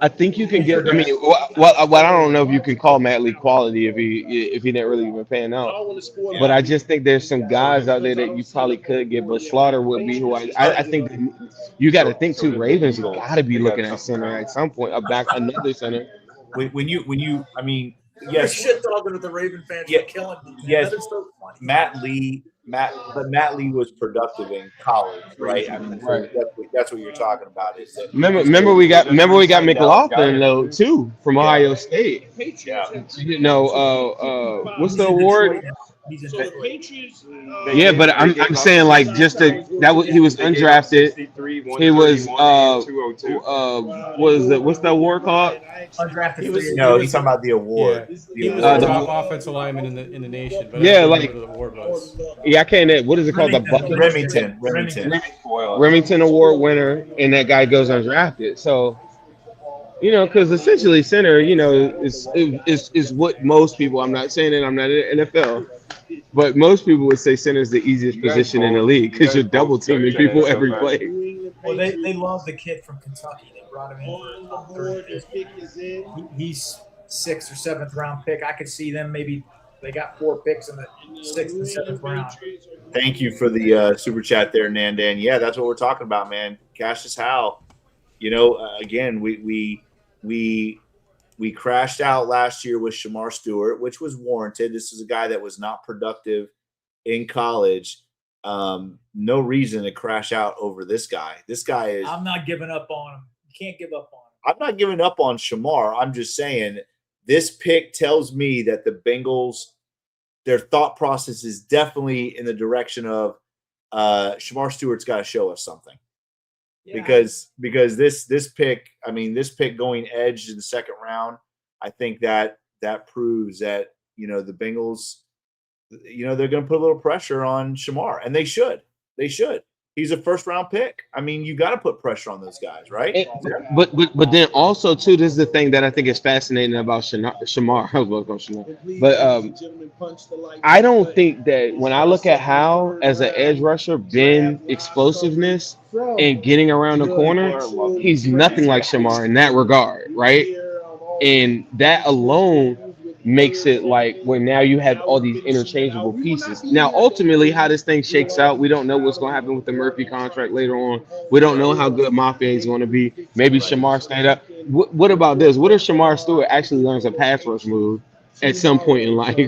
I think you can get. I mean, well, I don't know if you can call Matt Lee quality if he didn't really even pan out. But I just think there's some guys out there that you probably could get. But Slaughter would be who I think that you got to think too. Ravens got to be looking at center at some point. Another center. When you I mean, Yes, shit talking with the Raven fans. Yeah, Killing me. Yes, so funny. Matt Lee was productive in college, right? I mean, that's what you're talking about. Is that remember we got McLaughlin though too from Ohio State. Yeah. You know, what's the award? Yeah, but I'm saying like just he was undrafted. He was what's the award called? Undrafted. He's talking about the award. Yeah. He was the top offensive lineman in the nation. But yeah, I don't like remember what the award was. Yeah, I can't. What is it called? Remington Award winner, and that guy goes undrafted. So, you know, because essentially center, you know, is what most people. I'm not saying that I'm not in the NFL, but most people would say center is the easiest position in the league because you're double teaming people every play. Well, they love the kid from Kentucky. They brought him in. He's 6th or 7th round pick. I could see them maybe They got 4 picks in the 6th and 7th round. Thank you for the super chat there, Nandan. Yeah, that's what we're talking about, man. Cassius Howe. You know, again, we crashed out last year with Shamar Stewart, which was warranted. This is a guy that was not productive in college. No reason to crash out over this guy. This guy is. I'm not giving up on him. You can't give up on him. I'm not giving up on Shamar. I'm just saying this pick tells me that the Bengals, their thought process is definitely in the direction of Shamar Stewart's got to show us something. Yeah. Because this pick, I mean, this pick going edge in the 2nd round, I think that proves that, you know, the Bengals, you know, they're going to put a little pressure on Shamar, and they should. They should. He's a 1st round pick. I mean, you got to put pressure on those guys, right? But then also too, this is the thing that I think is fascinating about Shamar. I was going to Shamar, but I don't think that when I look at Howe as an edge rusher, Ben explosiveness and getting around the corner, he's nothing like Shamar in that regard, right? And that alone makes it like where now you have all these interchangeable pieces. Now, ultimately, how this thing shakes out, we don't know what's going to happen with the Murphy contract later on. We don't know how good Mafia is going to be. Maybe Shamar stand up. What about this? What if Shamar Stewart actually learns a pass rush move at some point in life,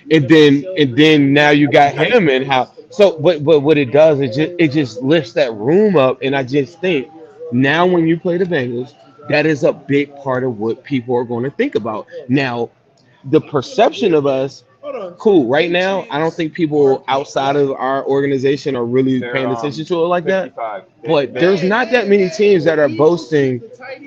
and then now you got him and how? So, but what it does is it just lifts that room up, and I just think now when you play the Bengals, that is a big part of what people are going to think about now. The perception of us, cool. Right now, I don't think people outside of our organization are really paying attention to it like that. But there's not that many teams that are boasting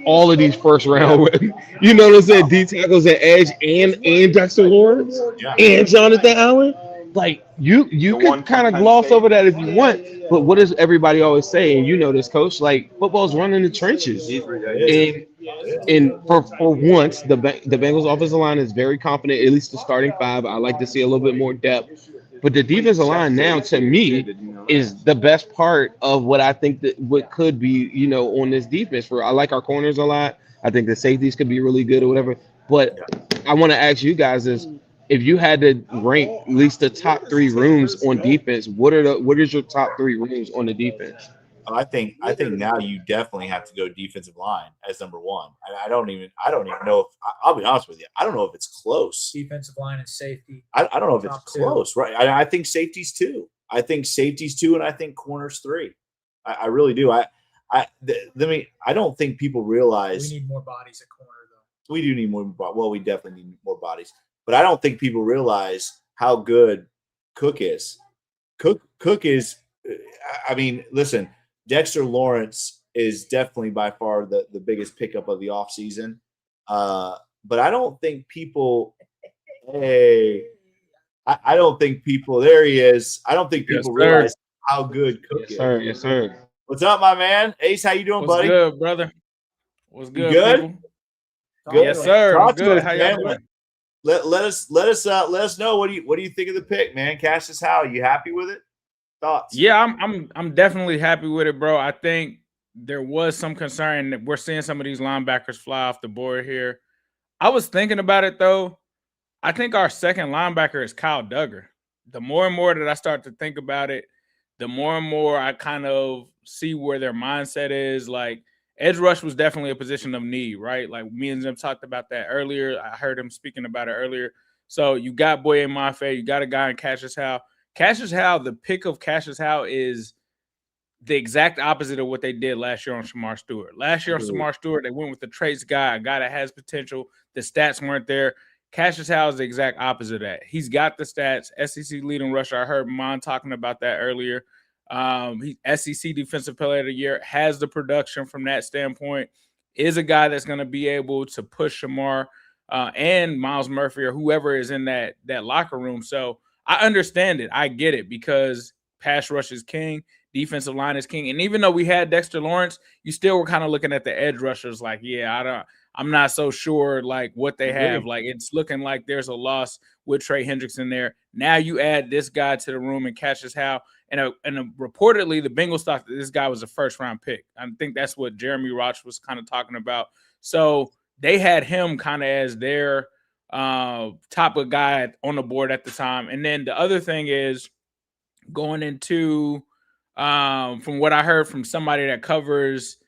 all of these 1st round, you know what I'm saying, D tackles at edge and Dexter Lawrence and Jonathan Allen. Like you can kind of gloss over that if you want, but what does everybody always say? And you know this, Coach. Like football's run in the trenches, and for once, the Bengals offensive line is very confident. At least the starting 5. I like to see a little bit more depth, but the defensive line now, to me, is the best part of what I think that what could be, you know, on this defense. I like our corners a lot. I think the safeties could be really good or whatever. But I want to ask you guys is, if you had to rank at least the top 3 rooms on defense, what is your top 3 rooms on the defense? I think now you definitely have to go defensive line as number 1. I don't even know if I'll be honest with you. I don't know if it's close. Defensive line and safety. I don't know if it's close, right? I think safeties 2. I think safeties 2, and I think corners 3. I really do. I don't think people realize we need more bodies at corner though. We do need more. Well, we definitely need more bodies. But I don't think people realize how good Cook is. Cook is, I mean, listen, Dexter Lawrence is definitely by far the biggest pickup of the offseason. But I don't think people, I don't think people, there he is. I don't think people realize how good Cook is. Yes, sir. What's up, my man? Ace, how you doing, buddy? What's good, brother? What's good? Good? People? Good. Yes, sir. Talk good. to us, How man. y'all doing? Let us know what do you think of the pick, man? Cassius Howe, you happy with it? Thoughts? Yeah, I'm definitely happy with it, bro. I think there was some concern that we're seeing some of these linebackers fly off the board here. I was thinking about it though. I think our 2nd linebacker is Kyle Duggar. The more and more that I start to think about it, the more and more I kind of see where their mindset is. Like edge rush was definitely a position of need, right? Like me and them talked about that earlier. I heard him speaking about it earlier. So you got Boye Mafe, you got a guy in Cassius Howe. Cassius Howe, the pick of Cassius Howe is the exact opposite of what they did last year on Shamar Stewart. Last year on Shamar Stewart, they went with the traits guy, a guy that has potential. The stats weren't there. Cassius Howe is the exact opposite of that. He's got the stats. SEC leading rusher. I heard Mon talking about that earlier. He's SEC Defensive Player of the Year, has the production from that standpoint, is a guy that's going to be able to push Shamar and Miles Murphy or whoever is in that locker room. So I understand it. I get it because pass rush is king, defensive line is king. And even though we had Dexter Lawrence, you still were kind of looking at the edge rushers like, I'm not so sure like what they have. Like it's looking like there's a loss with Trey Hendrickson there. Now you add this guy to the room and Cassius Howe. And reportedly the Bengals thought that this guy was a 1st round pick. I think that's what Jeremy Roach was kind of talking about. So they had him kind of as their top of guy on the board at the time. And then the other thing is going into from what I heard from somebody that covers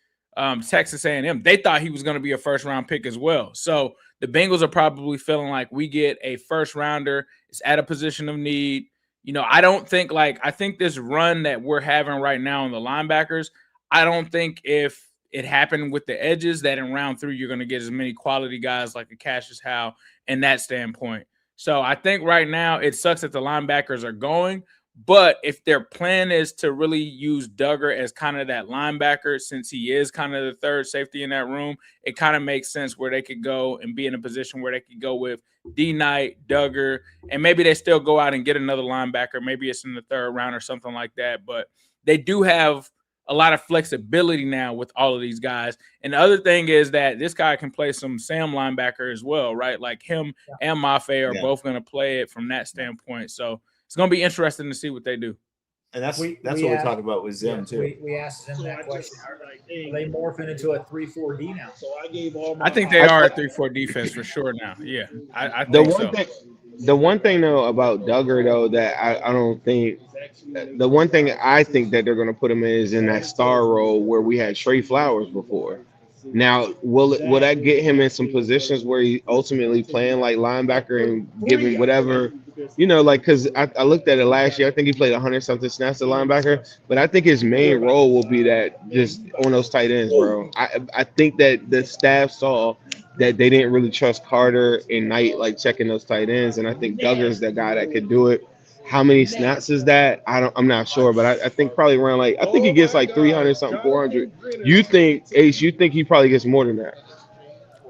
Texas A&M, they thought he was going to be a first round pick as well. So the Bengals are probably feeling like we get a first rounder. It's at a position of need. You know, I think this run that we're having right now on the linebackers, I don't think if it happened with the edges that in round 3 you're going to get as many quality guys like a Cassius Howe in that standpoint. So I think right now it sucks that the linebackers are going, but if their plan is to really use Duggar as kind of that linebacker, since he is kind of the third safety in that room, it kind of makes sense where they could go and be in a position where they could go with D Knight, Duggar, and maybe they still go out and get another linebacker. Maybe it's in the 3rd round or something like that. But they do have a lot of flexibility now with all of these guys. And the other thing is that this guy can play some Sam linebacker as well, right? Like him and Mafe are both going to play it from that standpoint. So it's going to be interesting to see what they do. And that's what we talked about with Zim too. We asked him that question. Are they morphing into a 3-4-D now? So I gave all my I think they are a 3-4 defense for sure now. Yeah, I think so. The one thing though about Duggar though that I don't think the one thing I think that they're going to put him in is in that star role where we had Trey Flowers before. Now, will that get him in some positions where he ultimately playing like linebacker and giving whatever, you know, like, because I looked at it last year. I think he played 100-something snaps at linebacker, but I think his main role will be that just on those tight ends, bro. I think that the staff saw that they didn't really trust Carter and Knight, like checking those tight ends, and I think Duggar's the guy that could do it. How many snaps is that? I'm not sure, but I think probably around I think he gets like 300 something, 400. You think, Ace, he probably gets more than that?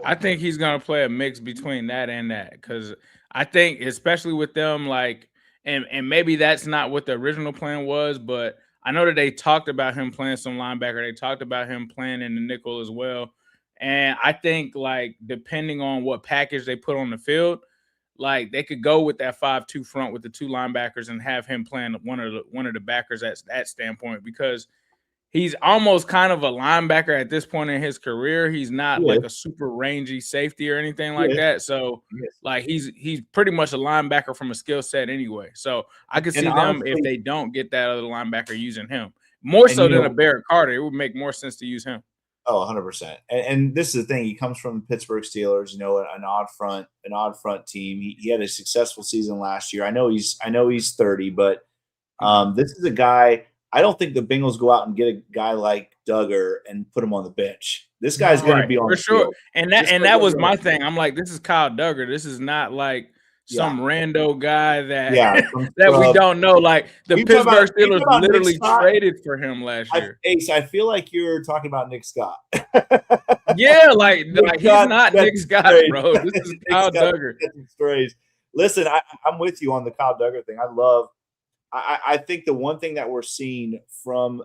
I think he's going to play a mix between that and that, because I think especially with them, like, and maybe that's not what the original plan was, but I know that they talked about him playing some linebacker. They talked about him playing in the nickel as well. And I think, like, depending on what package they put on the field, like they could go with that 5-2 front with the 2 linebackers and have him playing one of the backers at that standpoint, because he's almost kind of a linebacker at this point in his career. He's not like a super rangy safety or anything like that. So like he's pretty much a linebacker from a skill set anyway. So I could see them, if they don't get that other linebacker, using him more so than a Barrett Carter. It would make more sense to use him. Oh, 100%. And this is the thing. He comes from the Pittsburgh Steelers, you know, an odd front team. He had a successful season last year. I know he's 30, but this is a guy. I don't think the Bengals go out and get a guy like Duggar and put him on the bench. This guy's going to be on for the sure. field. And that was my thing. I'm like, this is Kyle Duggar. This is not like some rando guy that we don't know. Like the Pittsburgh Steelers literally traded for him last year. Ace, I feel like you're talking about Nick Scott. Yeah, like he's not Nick Scott, bro. This is Kyle Duggar. Listen, I'm with you on the Kyle Duggar thing. I think the one thing that we're seeing from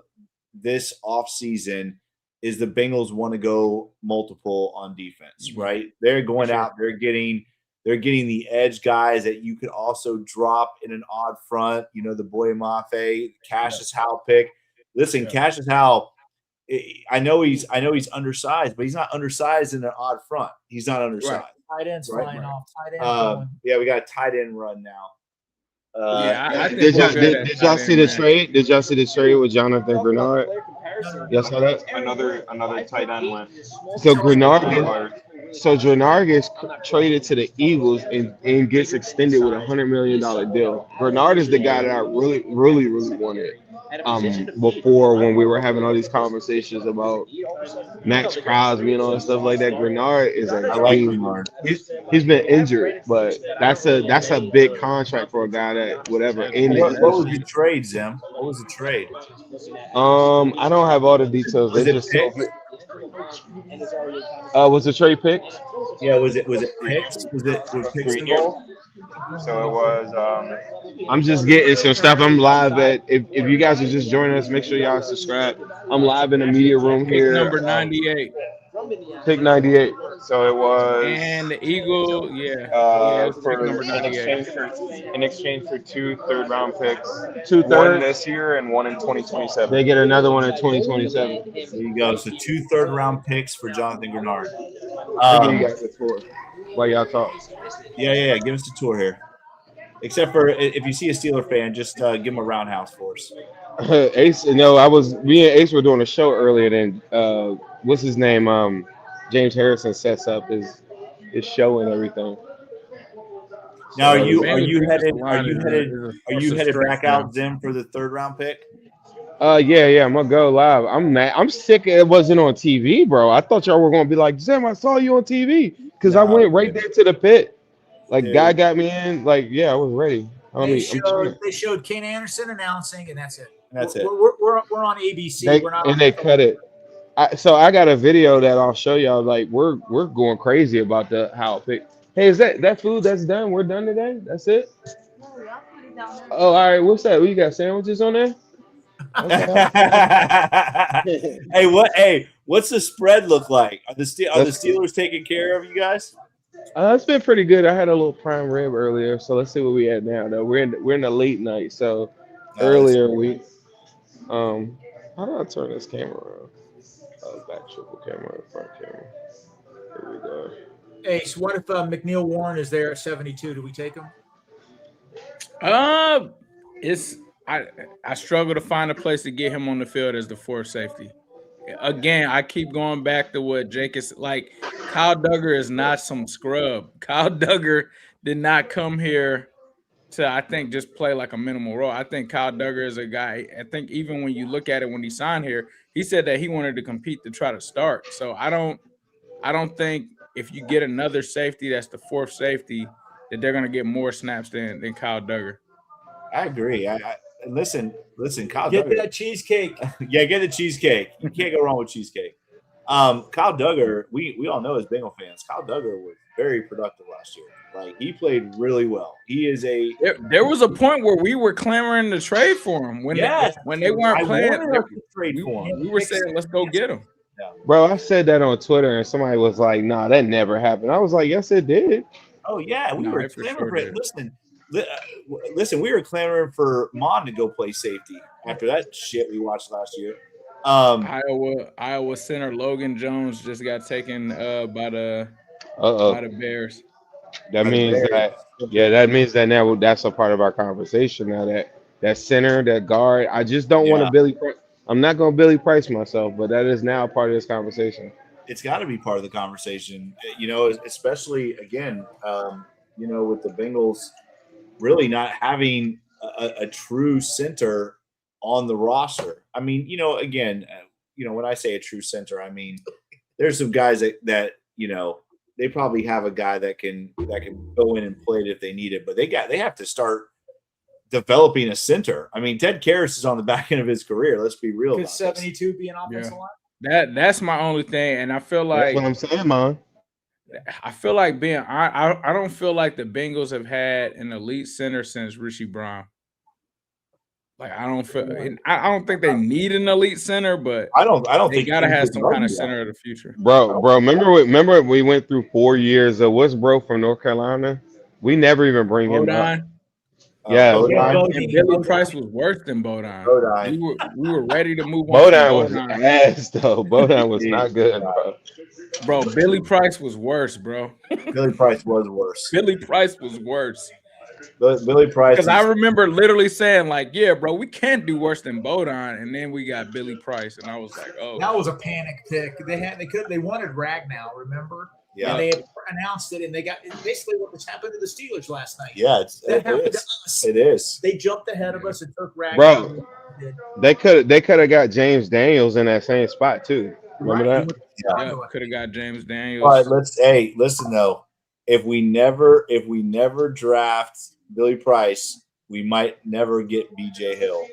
this offseason is the Bengals want to go multiple on defense, right? They're going out, they're getting the edge guys that you could also drop in an odd front. You know, the Boye Mafe, Cassius Howe pick. Listen, Cassius Howe, I know he's undersized, but he's not undersized in an odd front. He's not undersized. Tight ends flying off. Tight end going. Yeah, we got a tight end run now. I think did y'all see the trade? Did y'all see the trade with Jonathan Grenard? Y'all saw that? Another tight end went. So Grenard gets traded to the Eagles and gets extended with $100 million deal. Grenard is the guy that I really wanted. Before, when we were having all these conversations about Max Crosby and all that stuff like that, Grenard is he's been injured, but that's a big contract for a guy that whatever ended. What was the trade, Zim? What was the trade? I don't have all the details. Was it picked? Was the trade picked? Yeah, was it picks? Was picks involved? So it was. I'm just getting some stuff. I'm live at. If you guys are just joining us, make sure y'all subscribe. I'm live in the media room here. Number 98. Pick 98. So it was. And the Eagle, in exchange for 2 third-round picks. 2 one this year and 1 in 2027. They get another one in 2027. There you go. So 2 third-round picks for Jonathan Grenard. I'll give you guys a tour while y'all talk. Yeah. Give us the tour here. Except for if you see a Steeler fan, just give them a roundhouse for us. Ace, me and Ace were doing a show earlier. Then what's his name? James Harrison sets up his show and everything. Now, are So you Bengals headed? defensive Are line you is headed? a Are source you of headed strength back now. out, Zim, for the 3rd round pick? Yeah, I'm gonna go live. I'm mad. I'm sick. It wasn't on TV, bro. I thought y'all were gonna be like, Zim, I saw you on TV because I No, went right there to the pit. Like, dude. guy got me in. Like, yeah, I was ready. They showed Kane Anderson announcing, and that's it. That's it. We're on ABC. We're not. They cut it. So I got a video that I'll show y'all. Like, we're going crazy about how it picked. Hey, is that food that's done? We're done today. That's it. Oh, all right. What's that? You got sandwiches on there? Okay. Hey, what's the spread look like? Are the Steelers taking care of you guys? It's been pretty good. I had a little prime rib earlier, so let's see where we at now. Though we're in the late night, so earlier we. How do I turn this camera around? Back triple camera, front camera. Here we go. Hey, so what if McNeil Warren is there at 72? Do we take him? I struggle to find a place to get him on the field as the 4th safety. Again, I keep going back to what Jake is like. Kyle Duggar is not some scrub. Kyle Duggar did not come here to, I think, just play like a minimal role. I think Kyle Duggar is a guy. I think even when you look at it when he signed here, he said that he wanted to compete to try to start. So I don't think if you get another safety that's the 4th safety that they're gonna get more snaps than Kyle Duggar. I agree. Listen, Kyle Get Duggar. that cheesecake. Yeah, get the cheesecake. You can't go wrong with cheesecake. Kyle Duggar, we all know as Bengal fans, Kyle Duggar was very productive last year. Like, he played really well. He is There was a point where we were clamoring to trade for him when they weren't playing. We were saying, let's go get him. Yeah. Bro, I said that on Twitter, and somebody was like, "Nah, that never happened." I was like, "Yes, it did." Oh yeah, we were clamoring for it. Listen, we were clamoring for Mon to go play safety after that shit we watched last year. Iowa center Logan Jones just got taken by the Bears. That means that now that's a part of our conversation now. That center, that guard. I just don't want to Billy. I'm not going to Billy Price myself, but that is now a part of this conversation. It's got to be part of the conversation, especially again, with the Bengals really not having a true center on the roster. I mean, when I say a true center, I mean there's some guys that they probably have a guy that can go in and play it if they need it, but they have to start developing a center. I mean, Ted Karras is on the back end of his career. Let's be real. Could 72 be an offensive line? That's my only thing, and I feel like that's what I'm saying, man. I feel like I don't feel like the Bengals have had an elite center since Richie Brown. Like, I don't think they need an elite center, but I don't they think gotta have some kind of center of the future. Bro, remember we went through 4 years of what's bro from North Carolina? We never even bring him up. Yeah, and Billy Price was worse than Bodine. We were ready to move on. Bodine was ass though. Bodine was not good, bro. Bro, Billy Price was worse, bro. Billy Price was worse. Billy Price was worse. Billy Price. Because I remember literally saying, like, yeah, bro, we can't do worse than Bodine, and then we got Billy Price, and I was like, oh, that was a panic pick. They wanted Ragnow, remember? Yeah. And they had announced it, and they got basically what was happened to the Steelers last night. Yeah, that happened to us. It is. They jumped ahead of us and took Ragnow. Bro, they could have got James Daniels in that same spot too. Remember that? Yeah, could have got James Daniels. All right, listen though. If we never draft Billy Price, we might never get BJ Hill.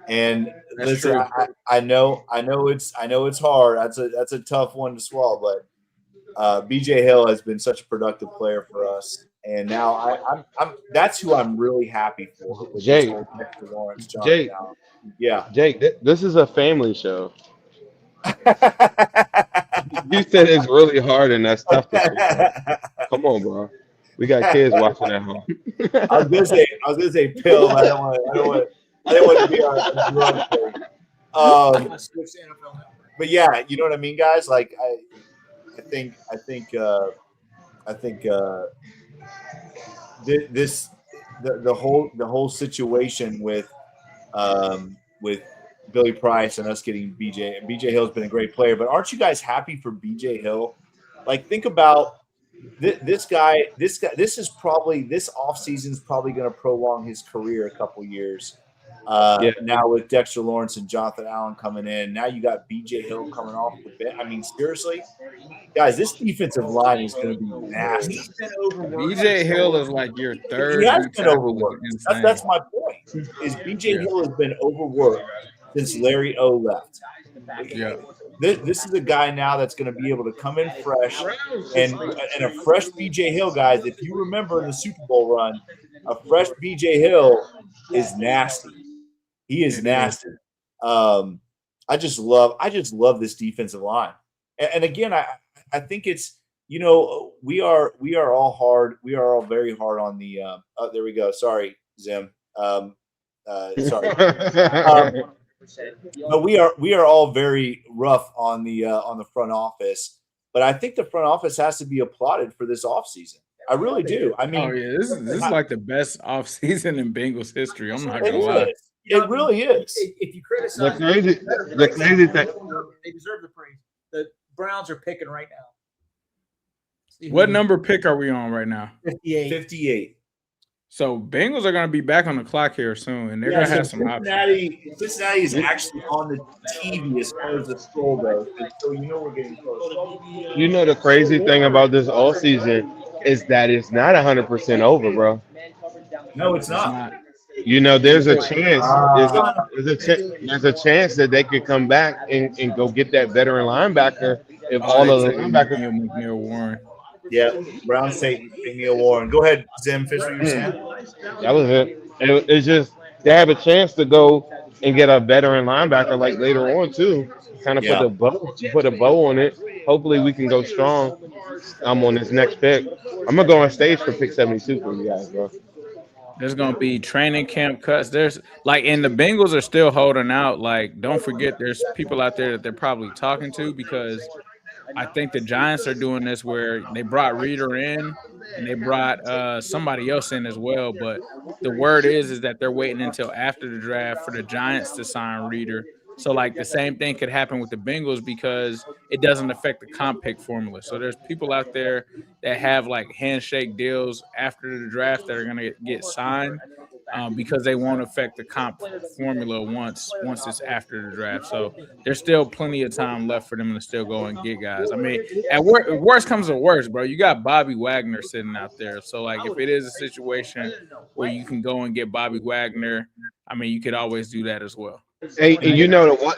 And listen, I know it's hard. That's a tough one to swallow, but BJ Hill has been such a productive player for us, and now I'm that's who I'm really happy for. Jake, this is a family show. You said it's really hard and that's tough to say. Come on, bro. We got kids watching at home. I was gonna say Pill. I don't want to be on. But yeah, you know what I mean, guys. Like the whole situation with Billy Price and us getting BJ. And BJ Hill's been a great player, but aren't you guys happy for BJ Hill? Like, think about this guy. This offseason is probably going to prolong his career a couple years. Now with Dexter Lawrence and Jonathan Allen coming in, now you got BJ Hill coming off the bench. I mean, seriously, guys, this defensive line is going to be nasty. BJ Hill is like your third. He has been overworked. That's my point. Is BJ Hill has been overworked since Larry O left. Yeah. This is a guy now that's going to be able to come in fresh, and a fresh BJ Hill, guys. If you remember in the Super Bowl run, a fresh BJ Hill is nasty. He is nasty. I just love this defensive line. And again, I think it's, we are all hard. We are all very hard on the. There we go. Sorry, Zim. Sorry. But we are all very rough on the front office. But I think the front office has to be applauded for this offseason. I really do. I mean, this is like the best offseason in Bengals history. I'm not gonna lie. It really is. If you criticize the crazy thing, they deserve the praise. The Browns are picking right now. What number pick are we on right now? 58. So Bengals are going to be back on the clock here soon, and they're going to have some options. Cincinnati is actually on the TV as far as the scroll goes, and so we're getting close. The crazy thing about this all season is that it's not 100% over, bro. No, it's not. There's a chance. There's a chance that they could come back and go get that veteran linebacker if all of the linebackers. McNeil Warren. Yeah, Brown State, McNeil Warren. Go ahead, Zim. Fish what you're saying. That was it. It's just they have a chance to go and get a veteran linebacker like later on too. Kind of put a bow on it. Hopefully we can go strong. I'm on this next pick. I'm gonna go on stage for pick 72 for you guys, bro. There's gonna be training camp cuts. There's and the Bengals are still holding out. Like, don't forget, there's people out there that they're probably talking to, because I think the Giants are doing this where they brought Reader in and they brought somebody else in as well. But the word is that they're waiting until after the draft for the Giants to sign Reader. So, the same thing could happen with the Bengals because it doesn't affect the comp pick formula. So there's people out there that have, handshake deals after the draft that are going to get signed because they won't affect the comp formula once it's after the draft. So there's still plenty of time left for them to still go and get guys. I mean, worst comes to worst, bro. You got Bobby Wagner sitting out there. So, if it is a situation where you can go and get Bobby Wagner, I mean, you could always do that as well. Hey,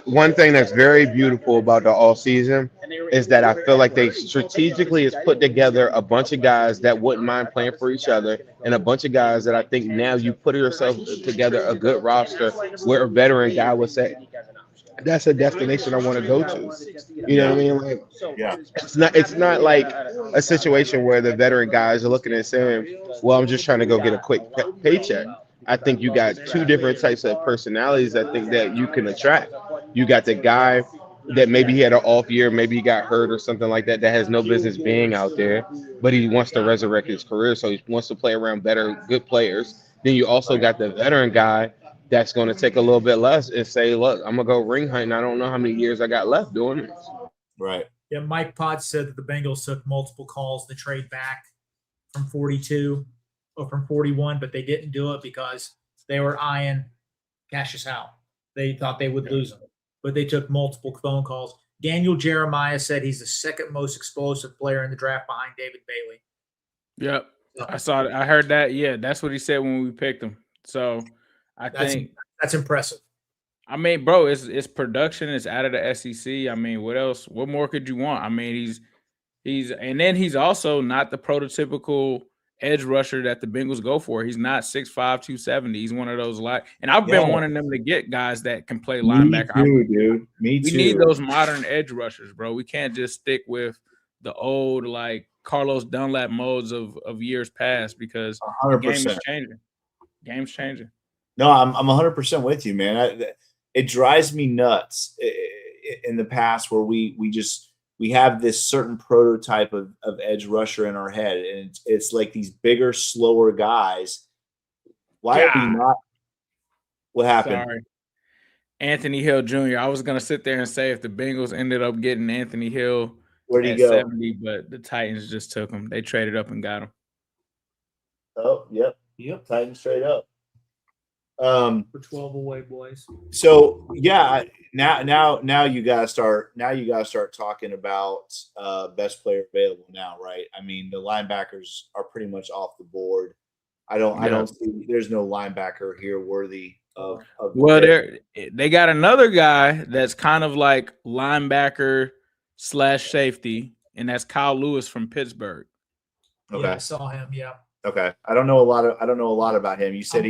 one thing that's very beautiful about the all season is that I feel like they strategically has put together a bunch of guys that wouldn't mind playing for each other, and a bunch of guys that I think now you put yourself together a good roster where a veteran guy would say, that's a destination I want to go to. You know what I mean? It's not like a situation where the veteran guys are looking and saying, well, I'm just trying to go get a quick paycheck. I think you got two different types of personalities I think that you can attract. You got the guy that maybe he had an off year, maybe he got hurt or something like that has no business being out there, but he wants to resurrect his career, so he wants to play around good players. Then you also got the veteran guy that's going to take a little bit less and say, look, I'm going to go ring hunting. I don't know how many years I got left doing this. Right. Yeah, Mike Potts said that the Bengals took multiple calls to trade back from 42 or from 41, but they didn't do it because they were eyeing Cassius Howe. They thought they would lose him, but they took multiple phone calls. Daniel Jeremiah said he's the second most explosive player in the draft behind David Bailey. Yep. I saw it. I heard that. Yeah, that's what he said when we picked him. So I think that's impressive. I mean, bro, it's production. It's out of the SEC. I mean, what else? What more could you want? I mean, he's also not the prototypical edge rusher that the Bengals go for. He's not 6'5", 270. He's one of those and I've been wanting them to get guys that can play linebacker. Me too, dude. Me too. We need those modern edge rushers, bro. We can't just stick with the old Carlos Dunlap modes of years past because 100%. The game is changing. Game's changing. No, I'm 100% with you, man. It drives me nuts in the past where we just we have this certain prototype of edge rusher in our head, and it's like these bigger, slower guys. Why are we not? What happened? Sorry. Anthony Hill Jr. I was gonna sit there and say if the Bengals ended up getting Anthony Hill Where'd he at go? 70, but the Titans just took him. They traded up and got him. Oh, yep. Titans straight up. For 12 away, boys. So yeah, now you gotta start. Now you gotta start talking about best player available now, right? I mean, the linebackers are pretty much off the board. I don't see. There's no linebacker here worthy of. Well, they got another guy that's kind of like linebacker / safety, and that's Kyle Lewis from Pittsburgh. Okay, Yeah, I saw him. Yeah. Okay, I don't know a lot about him. You said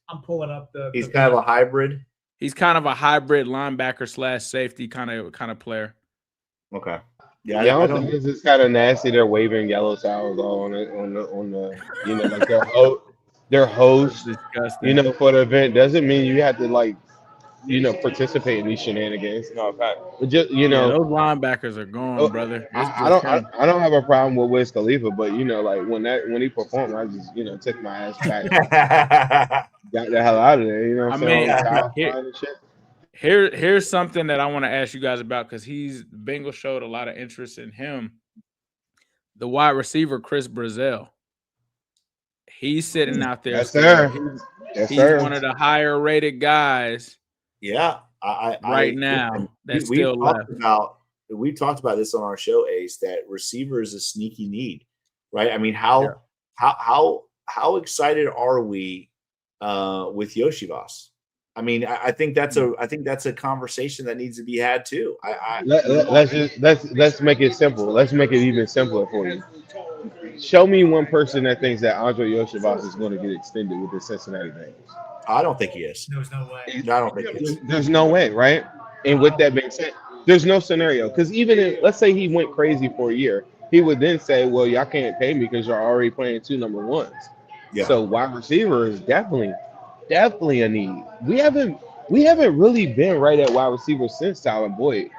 I'm pulling up he's kind of a hybrid. He's kind of a hybrid linebacker / safety kind of player. Okay. Yeah, I don't think this is kind of nasty. They're waving yellow towels on the you know, like their host, you know, for the event. Doesn't mean you have to like, you know, participate in these shenanigans. No, fact. Just, you know, those linebackers are gone, brother. I don't have a problem with Wiz Khalifa, but you know, like when he performed, I just, you know, took my ass back, got the hell out of there. You know what I'm saying? Here's something that I want to ask you guys about because the Bengals showed a lot of interest in him. The wide receiver Chris Brazell. He's sitting out there. Yes, sir. He's one of the higher rated guys. Yeah, now. That's we still left. We talked about this on our show, Ace. That receiver is a sneaky need, right? I mean, how excited are we with Yoshivas? I mean, I think that's a conversation that needs to be had too. Let's make it simple. Let's make it even simpler for you. Show me one person that thinks that Andre Yoshivas is going to get extended with the Cincinnati Bengals. I don't think he is. There's no way. I don't think he is. There's no way, right? And with that being said, there's no scenario because even if let's say he went crazy for a year, he would then say, "Well, y'all can't pay me because you're already playing 2 number ones." Yeah. So wide receiver is definitely a need. We haven't really been right at wide receiver since Tyler Boyd,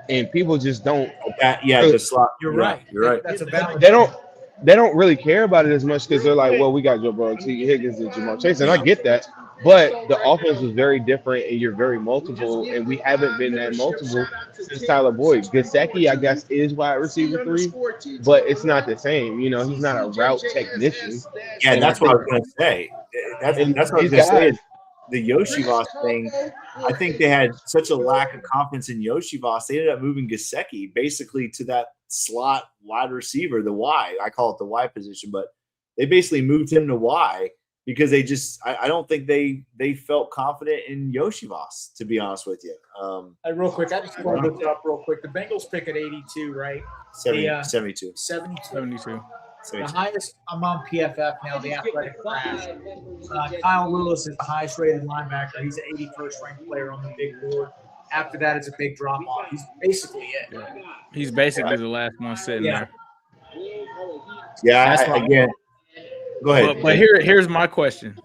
and people just don't. The slot. You're right. You're right. That's a balance. They don't really care about it as much because they're like, well, we got Joe Burrow, T. Higgins, and Jamar Chase, and I get that. But the offense was very different, and you're very multiple, and we haven't been that multiple since Tyler Boyd. Gesicki, I guess, is wide receiver 3, but it's not the same. You know, he's not a route technician. Yeah, that's what I was going to say. That's what I was going to say. The Yoshivas thing, I think they had such a lack of confidence in Yoshivas. They ended up moving Gesicki basically to that slot wide receiver, the Y. I call it the Y position, but they basically moved him to Y because they just I don't think they felt confident in Yoshivas, to be honest with you. Hey, real quick, I just want to look it up real quick. The Bengals pick at 82, right? 72. 72. The highest, I'm on PFF now, the athletic crash. Kyle Lewis is the highest rated linebacker. He's an 81st ranked player on the big board. After that, it's a big drop off. He's basically it. Yeah. He's basically the last one sitting there. Yeah, again. Go ahead. But here's my question.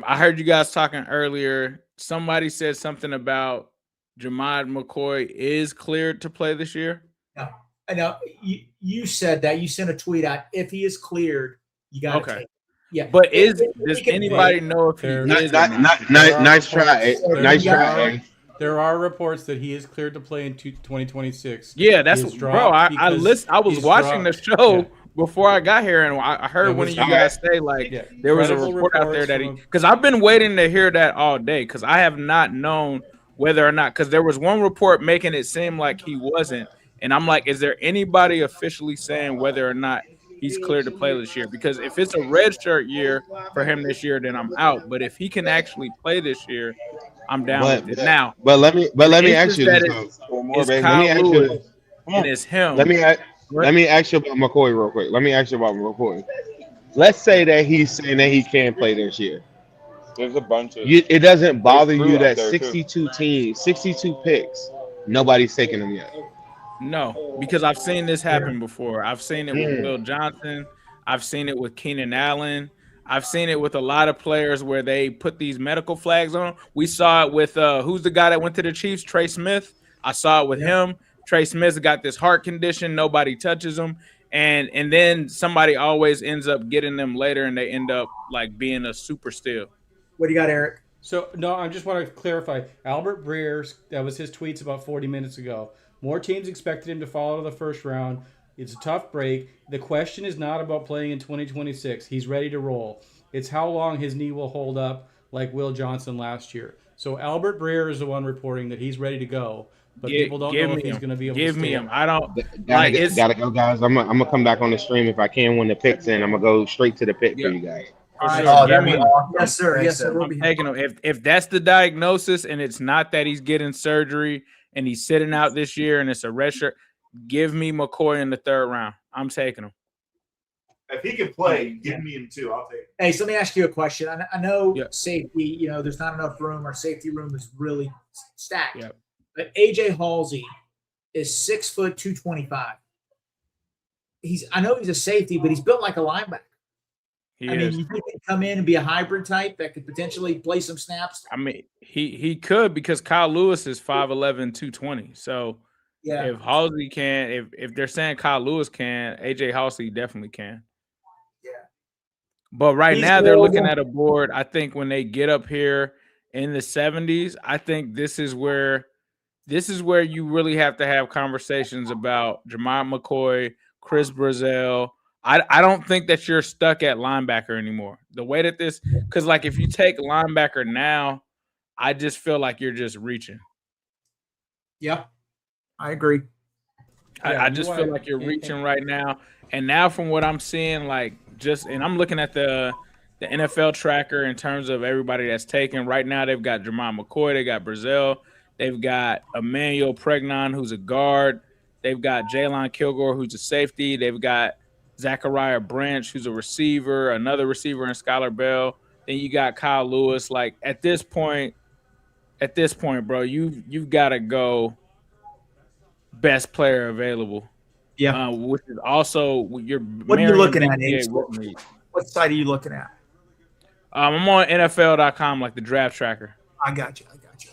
I heard you guys talking earlier. Somebody said something about Jamad McCoy is cleared to play this year. No. I know you said that. You sent a tweet out. If he is cleared, you got to take it. Yeah. But does anybody know if he is? Nice try. Nice try. There are reports that he is cleared to play in 2026. Yeah, that's bro. I was watching the show before I got here, and I heard one of you guys say there was a report out there that because I've been waiting to hear that all day because I have not known whether or not because there was one report making it seem like he wasn't. And I'm like, is there anybody officially saying whether or not he's cleared to play this year? Because if it's a redshirt year for him this year, then I'm out. But if he can actually play this year, I'm down with it. Now, but let me ask you this. It's him. Let me ask you about McCoy real quick. Let's say that he's saying that he can play this year. There's a bunch of. It doesn't bother you that 62 teams, 62 picks, nobody's taking them yet. No, because I've seen this happen before. I've seen it with Will Johnson. I've seen it with Keenan Allen. I've seen it with a lot of players where they put these medical flags on. We saw it with who's the guy that went to the Chiefs, Trey Smith. I saw it with him. Trey Smith's got this heart condition. Nobody touches him. And then somebody always ends up getting them later, and they end up like being a super steal. What do you got, Eric? So, no, I just want to clarify. Albert Breer's, that was his tweets about 40 minutes ago. More teams expected him to fall out of the first round. It's a tough break. The question is not about playing in 2026. He's ready to roll. It's how long his knee will hold up, like Will Johnson last year. So Albert Breer is the one reporting that he's ready to go, but people don't know if he's going to be able to give me stay. him. I don't Gotta go, guys. I'm gonna come back on the stream if I can when the pick's in. I'm gonna go straight to the pick for you guys. All right. Oh, that'd be awesome. Yes, sir. Yes, sir. I'm taking him. If that's the diagnosis and it's not that he's getting surgery and he's sitting out this year and it's a red shirt, give me McCoy in the 3rd round. I'm taking him. If he can play, give me him too. I'll take it. Hey, so let me ask you a question. I know safety, there's not enough room. Our safety room is really stacked. Yep. But AJ Halsey is 6 foot 225. I know he's a safety, but he's built like a linebacker. He I is. mean, you think he can come in and be a hybrid type that could potentially play some snaps? I mean, he could, because Kyle Lewis is 5'11", 220. So Yeah. if Halsey can, if they're saying Kyle Lewis can, AJ Halsey definitely can. Yeah. But right He's now they're looking global. at a board. I think when they get up here in the 70s, I think this is where you really have to have conversations about Jermont McCoy, Chris Brazell. I don't think that you're stuck at linebacker anymore. The way that because like if you take linebacker now, I just feel like you're just reaching. Yeah, I agree. I just feel like you're reaching right now. And now from what I'm seeing, and I'm looking at the NFL tracker in terms of everybody that's taken. Right now they've got Jermont McCoy, they got Brazell, they've got Emmanuel Pregnon, who's a guard, they've got Jalen Kilgore, who's a safety, they've got Zachariah Branch, who's a receiver, another receiver in Skylar Bell. Then you got Kyle Lewis. Like at this point, bro, you've got to go best player available. Yeah. Which is also your. What are you looking at, Ace? What site are you looking at? I'm on NFL.com, like the draft tracker. I got you. Okay.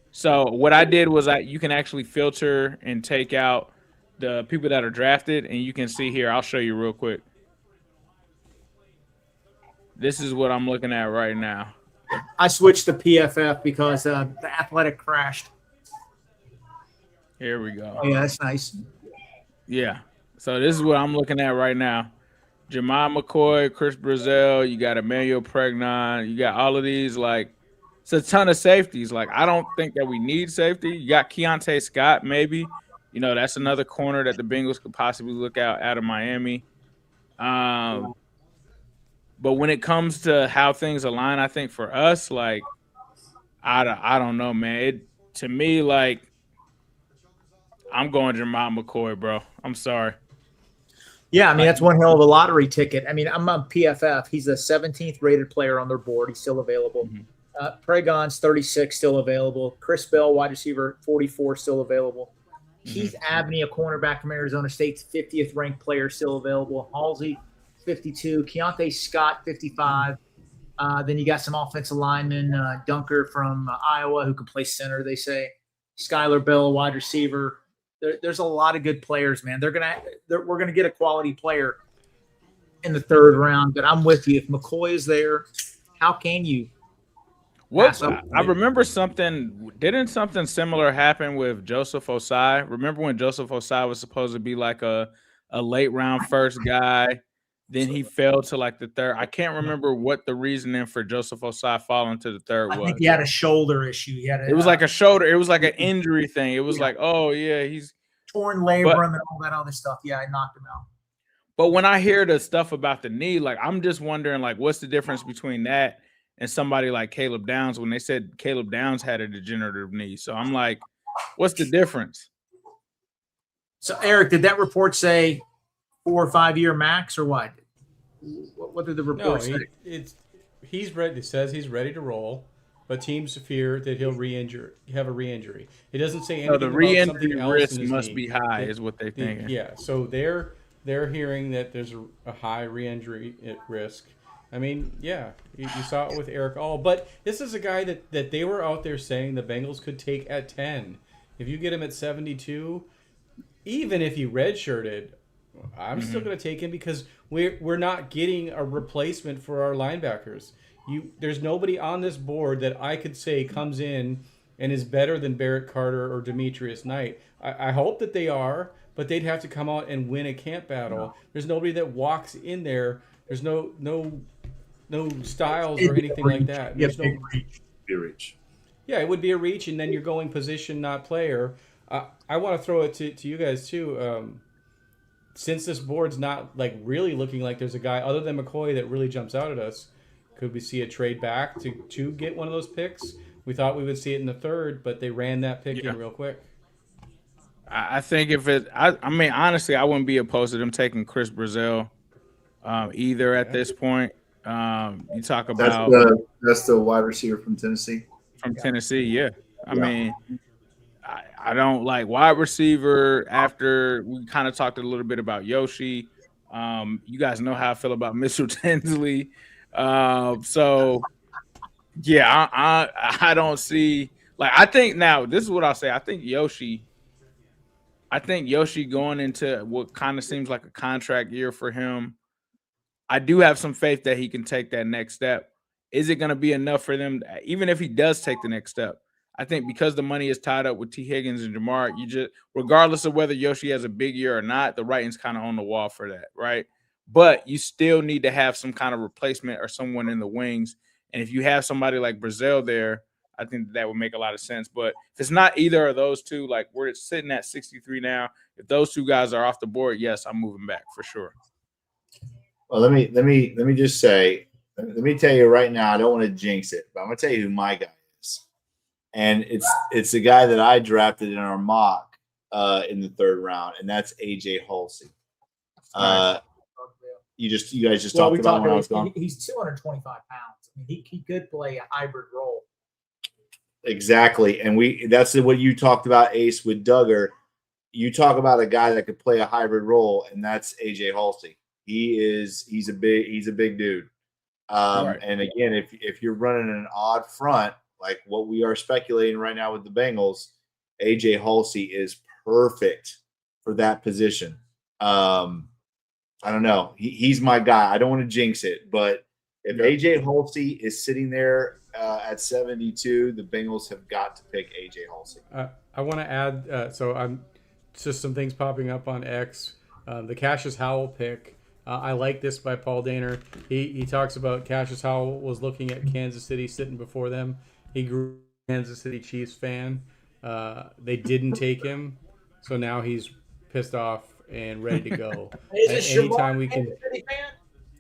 So what I did was you can actually filter and take out the people that are drafted, and you can see here. I'll show you real quick. This is what I'm looking at right now. I switched to PFF because the Athletic crashed. Here we go. Oh, yeah, that's nice. Yeah. So this is what I'm looking at right now. Jermont McCoy, Chris Brazell, you got Emmanuel Pregnon, you got all of these. It's a ton of safeties. I don't think that we need safety. You got Keontae Scott, maybe. That's another corner that the Bengals could possibly look out of Miami. But when it comes to how things align, I think for us, I don't know, man. To me, I'm going Jermont McCoy, bro. I'm sorry. Yeah, I mean, that's one hell of a lottery ticket. I mean, I'm on PFF. He's the 17th rated player on their board. He's still available. Mm-hmm. Pregon's 36, still available. Chris Bell, wide receiver, 44, still available. Keith Abney, a cornerback from Arizona State's 50th ranked player, still available. Halsey, 52. Keontae Scott, 55. Then you got some offensive linemen. Dunker from Iowa, who can play center, they say. Skylar Bell, wide receiver. There's a lot of good players, man. We're gonna get a quality player in the 3rd round. But I'm with you. If McCoy is there, how can you? I remember didn't something similar happen with Joseph Osai? Remember when Joseph Osai was supposed to be like a late round first guy? Then he fell to the 3rd. I can't remember what the reasoning for Joseph Osai falling to the 3rd was. I think he had a shoulder issue. It was like a shoulder. It was like an injury thing. It was he's torn labrum and all that other stuff. Yeah, I knocked him out. But when I hear the stuff about the knee, I'm just wondering, what's the difference between that and somebody like Caleb Downs, when they said Caleb Downs had a degenerative knee? So I'm like, what's the difference? So, Eric, did that report say 4 or 5 year max or what? What did the report say? He's ready. It says he's ready to roll, but teams fear that he'll have a re-injury. It doesn't say anything. The re-injury risk must be high, is what they think. Yeah, so they're hearing that there's a high re-injury risk. I mean, yeah, you saw it with Eric All, but this is a guy that they were out there saying the Bengals could take at 10. If you get him at 72, even if he redshirted, I'm still going to take him because we're not getting a replacement for our linebackers. There's nobody on this board that I could say comes in and is better than Barrett Carter or Demetrius Knight. I hope that they are, but they'd have to come out and win a camp battle. There's nobody that walks in there. There's no styles or anything like that. There's no reach. Yeah, it would be a reach, and then you're going position, not player. I want to throw it to you guys too. Since this board's not like really looking like there's a guy other than McCoy that really jumps out at us, could we see a trade back to get one of those picks? We thought we would see it in the third, but they ran that pick in real quick. I think I mean, honestly, I wouldn't be opposed to them taking Chris Brazil either at this point. You talk about that's the wide receiver from Tennessee. Yeah. I mean, I don't like wide receiver. After we kind of talked a little bit about Yoshi, you guys know how I feel about Mitchell Tinsley. So yeah, I don't see I think now this is what I'll say. I think Yoshi going into what kind of seems like a contract year for him. I do have some faith that he can take that next step. Is it going to be enough for them? Even if he does take the next step, I think because the money is tied up with T. Higgins and Jamar, you just, regardless of whether Yoshi has a big year or not, the writing's kind of on the wall for that, right? But you still need to have some kind of replacement or someone in the wings. And if you have somebody like Brazil there, I think that would make a lot of sense. But if it's not either of those two, like we're sitting at 63 now, if those two guys are off the board, yes, I'm moving back for sure. Well, let me just say, let me tell you right now, I don't want to jinx it, but I'm gonna tell you who my guy is. And it's the guy that I drafted in our mock in the third round, and that's AJ Halsey. You guys just talked about when I was gone. He's 225 pounds. I mean, he could play a hybrid role. Exactly, and that's what you talked about, Ace, with Duggar. You talk about a guy that could play a hybrid role, and that's AJ Halsey. He's a big dude. Right. And again, if you're running an odd front like what we are speculating right now with the Bengals, AJ Halsey is perfect for that position. I don't know. He's my guy. I don't want to jinx it, but if AJ Halsey is sitting there at 72, the Bengals have got to pick AJ Halsey. I want to add. So I'm just some things popping up on X. The Cassius Howell pick. I like this by Paul Daner. He talks about Cassius Howell was looking at Kansas City sitting before them. He grew a Kansas City Chiefs fan. They didn't take him, so now he's pissed off and ready to go. Anytime we can.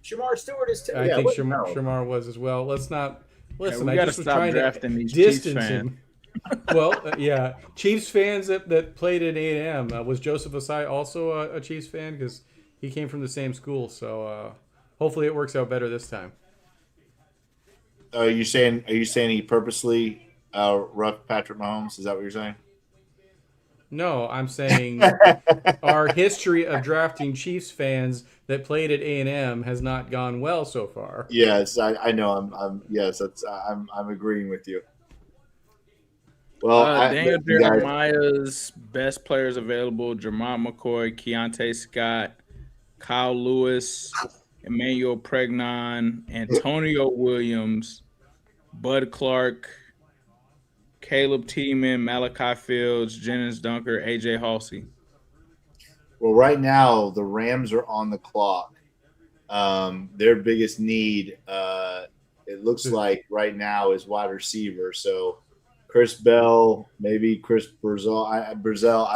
Shamar Stewart is too. I think Shamar was as well. Let's not listen. We got to stop drafting these Chiefs fans. Well, yeah, Chiefs fans that played at A&M. Was Joseph Asai also a Chiefs fan? Because he came from the same school. So hopefully it works out better this time. Are you saying he purposely roughed Patrick Mahomes? Is that what you're saying? No, I'm saying our history of drafting Chiefs fans that played at A&M has not gone well so far. Yes, I know. I'm agreeing with you. Well, Daniel Jeremiah's best players available: Jermont McCoy, Keontae Scott, Kyle Lewis, Emmanuel Pregnon, Antonio Williams, Bud Clark, Caleb Tiemann, Malachi Fields, Jennings Dunker, AJ Halsey. Well, right now the Rams are on the clock. Their biggest need, it looks like right now, is wide receiver. So Chris Bell, maybe Chris Brazil. I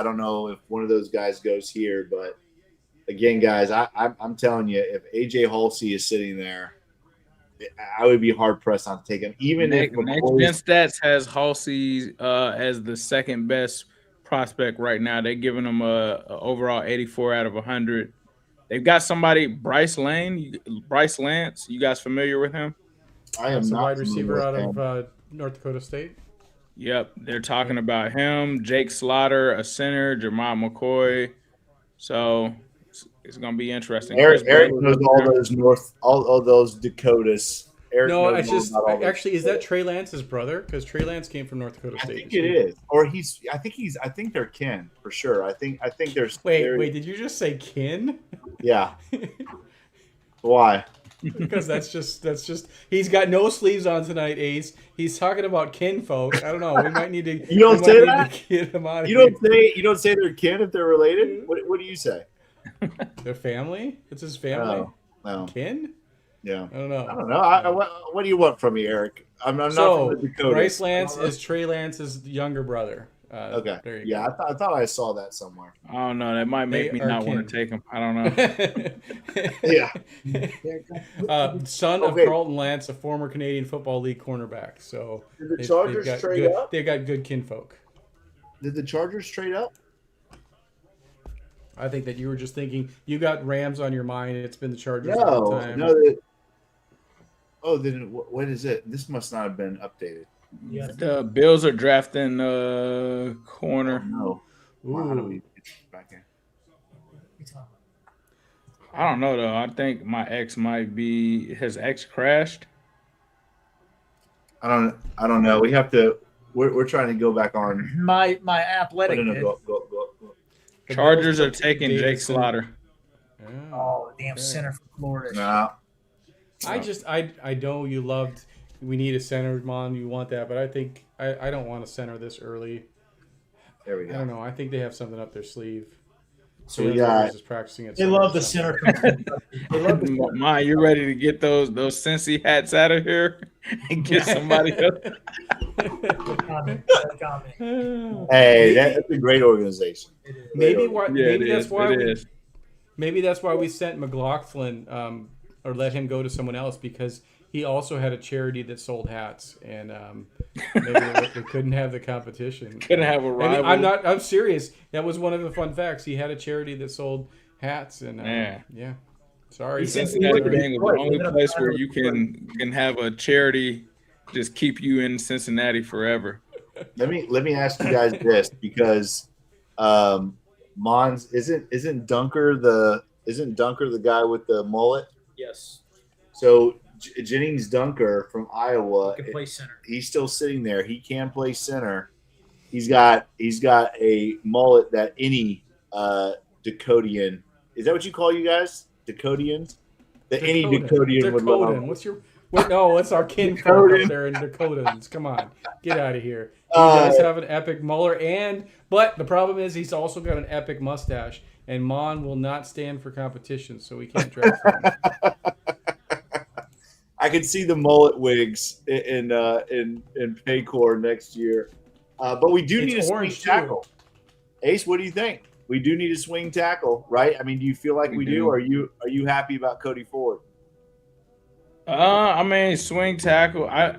don't know if one of those guys goes here, but again, guys, I'm telling you, if AJ Halsey is sitting there, I would be hard pressed not to take him. Even if Next Gen Stats has Halsey as the second best prospect right now. They're giving him a overall 84 out of 100. They've got somebody, Bryce Lance. You guys familiar with him? I am not wide receiver out of North Dakota State. Yep, they're talking about him. Jake Slaughter, a center. Jermont McCoy. So it's going to be interesting. Eric knows all those Dakotas. Eric No, knows it's more just about all this. actually, is that Trey Lance's brother? Because Trey Lance came from North Dakota I State. think it is, or I think they're kin for sure. I think there's. Wait, did you just say kin? Yeah. Why? Because that's just he's got no sleeves on tonight, Ace. He's talking about kin folk. I don't know. We might need to. You don't say that? Get him out of You don't say they're kin if they're related. What do you say? Their family? It's his family. No. Kin? Yeah. I don't know. I don't know. What do you want from me, Eric? I'm not So from the Dakota. Bryce Lance is Trey Lance's younger brother. Okay. There you yeah, go. I thought I saw that somewhere. I don't know. That might make me not want to take him. I don't know. Yeah. Son of Okay. Carlton Lance, a former Canadian Football League cornerback. So Did the Chargers trade up? They've got good kinfolk. Did the Chargers trade up? I think that you were just thinking you got Rams on your mind. It's been the Chargers all the time. Then what is it? This must not have been updated. Yes. The Bills are drafting corner. No. How do we get this back in? I don't know though. I think my ex might be his ex crashed. I don't know. We have to. We're trying to go back on. My athletic. Go. Chargers are taking Jake Slaughter. Oh, damn center from Florida. Nah. I know you loved. We need a center, Mon. You want that, but I think I don't want a center this early. There we go. I don't know. I think they have something up their sleeve. So we got. Is practicing at They love the center. Ma, you ready to get those Cincy hats out of here and get somebody else? Hey, that's a great organization. Maybe that's why we sent McLaughlin or let him go to someone else, because he also had a charity that sold hats, and maybe they couldn't have the competition. Couldn't have a rival. I'm serious. That was one of the fun facts. He had a charity that sold hats, and yeah. Sorry, Cincinnati Bengals, the only place where you can have a charity just keep you in Cincinnati forever. Let me ask you guys this, because Mons isn't Dunker the guy with the mullet? Yes. So Jennings Dunker from Iowa, He can play center. He's still sitting there. He can play center. He's got a mullet that any Dakotian, is that what you call you guys? Dakotans? That any Dakotian would love. What's your? No, it's our kinfolk up there in Dakotans. Come on, get out of here. He does have an epic molar, but the problem is he's also got an epic mustache, and Mon will not stand for competition, so we can't draft him. I can see the mullet wigs in Paycor next year, but we do need a swing tackle. Ace, what do you think? We do need a swing tackle, right? I mean, do you feel like we do? Are you happy about Cody Ford? I mean, swing tackle. I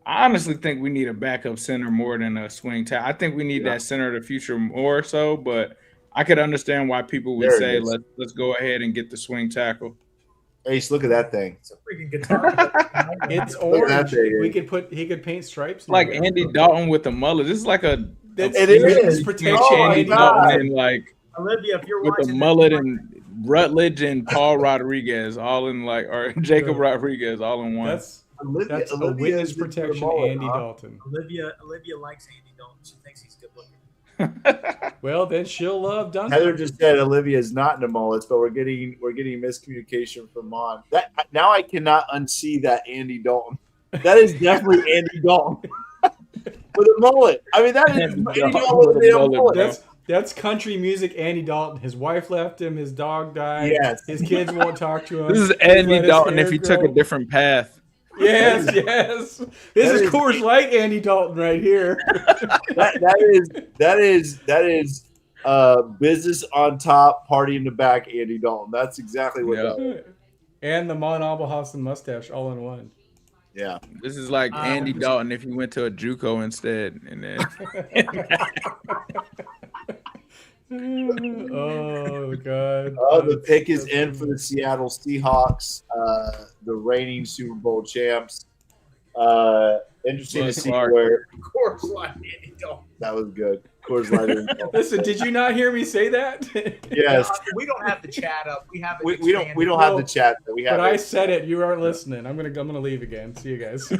honestly think we need a backup center more than a swing tackle. I think we need that center of the future more so, but I could understand why people would say let's go ahead and get the swing tackle. Ace, look at that thing. It's a freaking guitar. It's orange. He could paint stripes. Like Andy Dalton with the mullet. This is like a it's protection. Andy Dalton and like Olivia, if you're with the mullet and Rutledge and Paul Rodriguez all in or Jacob Rodriguez all in one. That's a witness protection. Andy Dalton. Olivia likes Andy Dalton. She thinks he's good looking. Well, then she'll love Duncan. Heather just said Olivia is not into mullets, but we're getting miscommunication from Mon. That now I cannot unsee that Andy Dalton. That is definitely Andy Dalton with a mullet. I mean, that is Andy Dalton with a mullet. That's country music. Andy Dalton. His wife left him. His dog died. Yes. His kids won't talk to him. This is Andy Dalton if he took a different path. Yes. This is Coors Light Andy Dalton right here. that is business on top, party in the back, Andy Dalton. That's exactly what that is. And the Mon Abelhausen mustache all in one. Yeah. This is like Andy Dalton if he went to a JUCO instead. And then oh God. The pick is in for the Seattle Seahawks, the reigning Super Bowl champs. Interesting to Bud see Clark. where Coors Light, Andy Dalton. that was good. Coors Light. Andy Dalton. Listen, did you not hear me say that? Yes. We don't have the chat up. We have it. We don't have the chat. But we have. But I it. said it. You aren't listening. I'm gonna leave again. See you guys.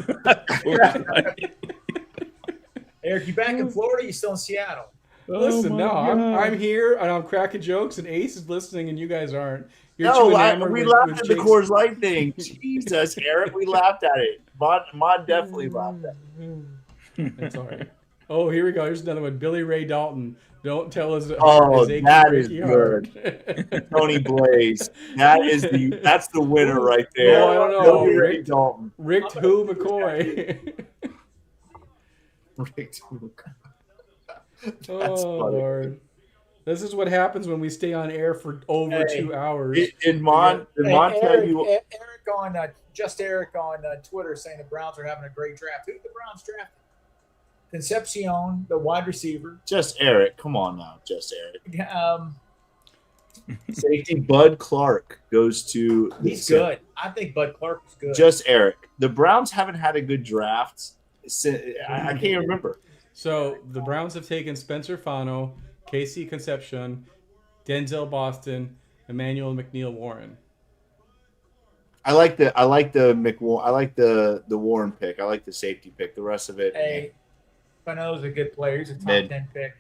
Eric, you back in Florida? You still in Seattle? Listen, no, I'm here and I'm cracking jokes, and Ace is listening, and you guys aren't. You're No, too enamored we with laughed at the Jake's- Coors Light thing. Jesus, Eric, we laughed at it. Mon definitely laughed at it. That's all right. Oh, here we go. Here's another one. Billy Ray Dalton. Don't tell us. Oh, his achy that is breaky good. heart. Tony Blaze. That's the winner right there. Oh, I don't know. Billy Ray Rick- Dalton. Rick Who McCoy. Rick Dalton. That's Oh, funny. Lord. This is what happens when we stay on air for over 2 hours. Did Mon tell you? Eric on Eric on Twitter saying the Browns are having a great draft. Who did the Browns draft? Concepcion, the wide receiver. Just Eric. Come on now, just Eric. Um, Safety Bud Clark goes to. he's good. I think Bud Clark is good. Just Eric. The Browns haven't had a good draft. I can't remember. So the Browns have taken Spencer Fano, Casey Concepcion, Denzel Boston, Emmanuel McNeil Warren. I like the Warren pick. I like the safety pick. The rest of it, Hey, Fano's a good player. He's a top Mid. 10 pick.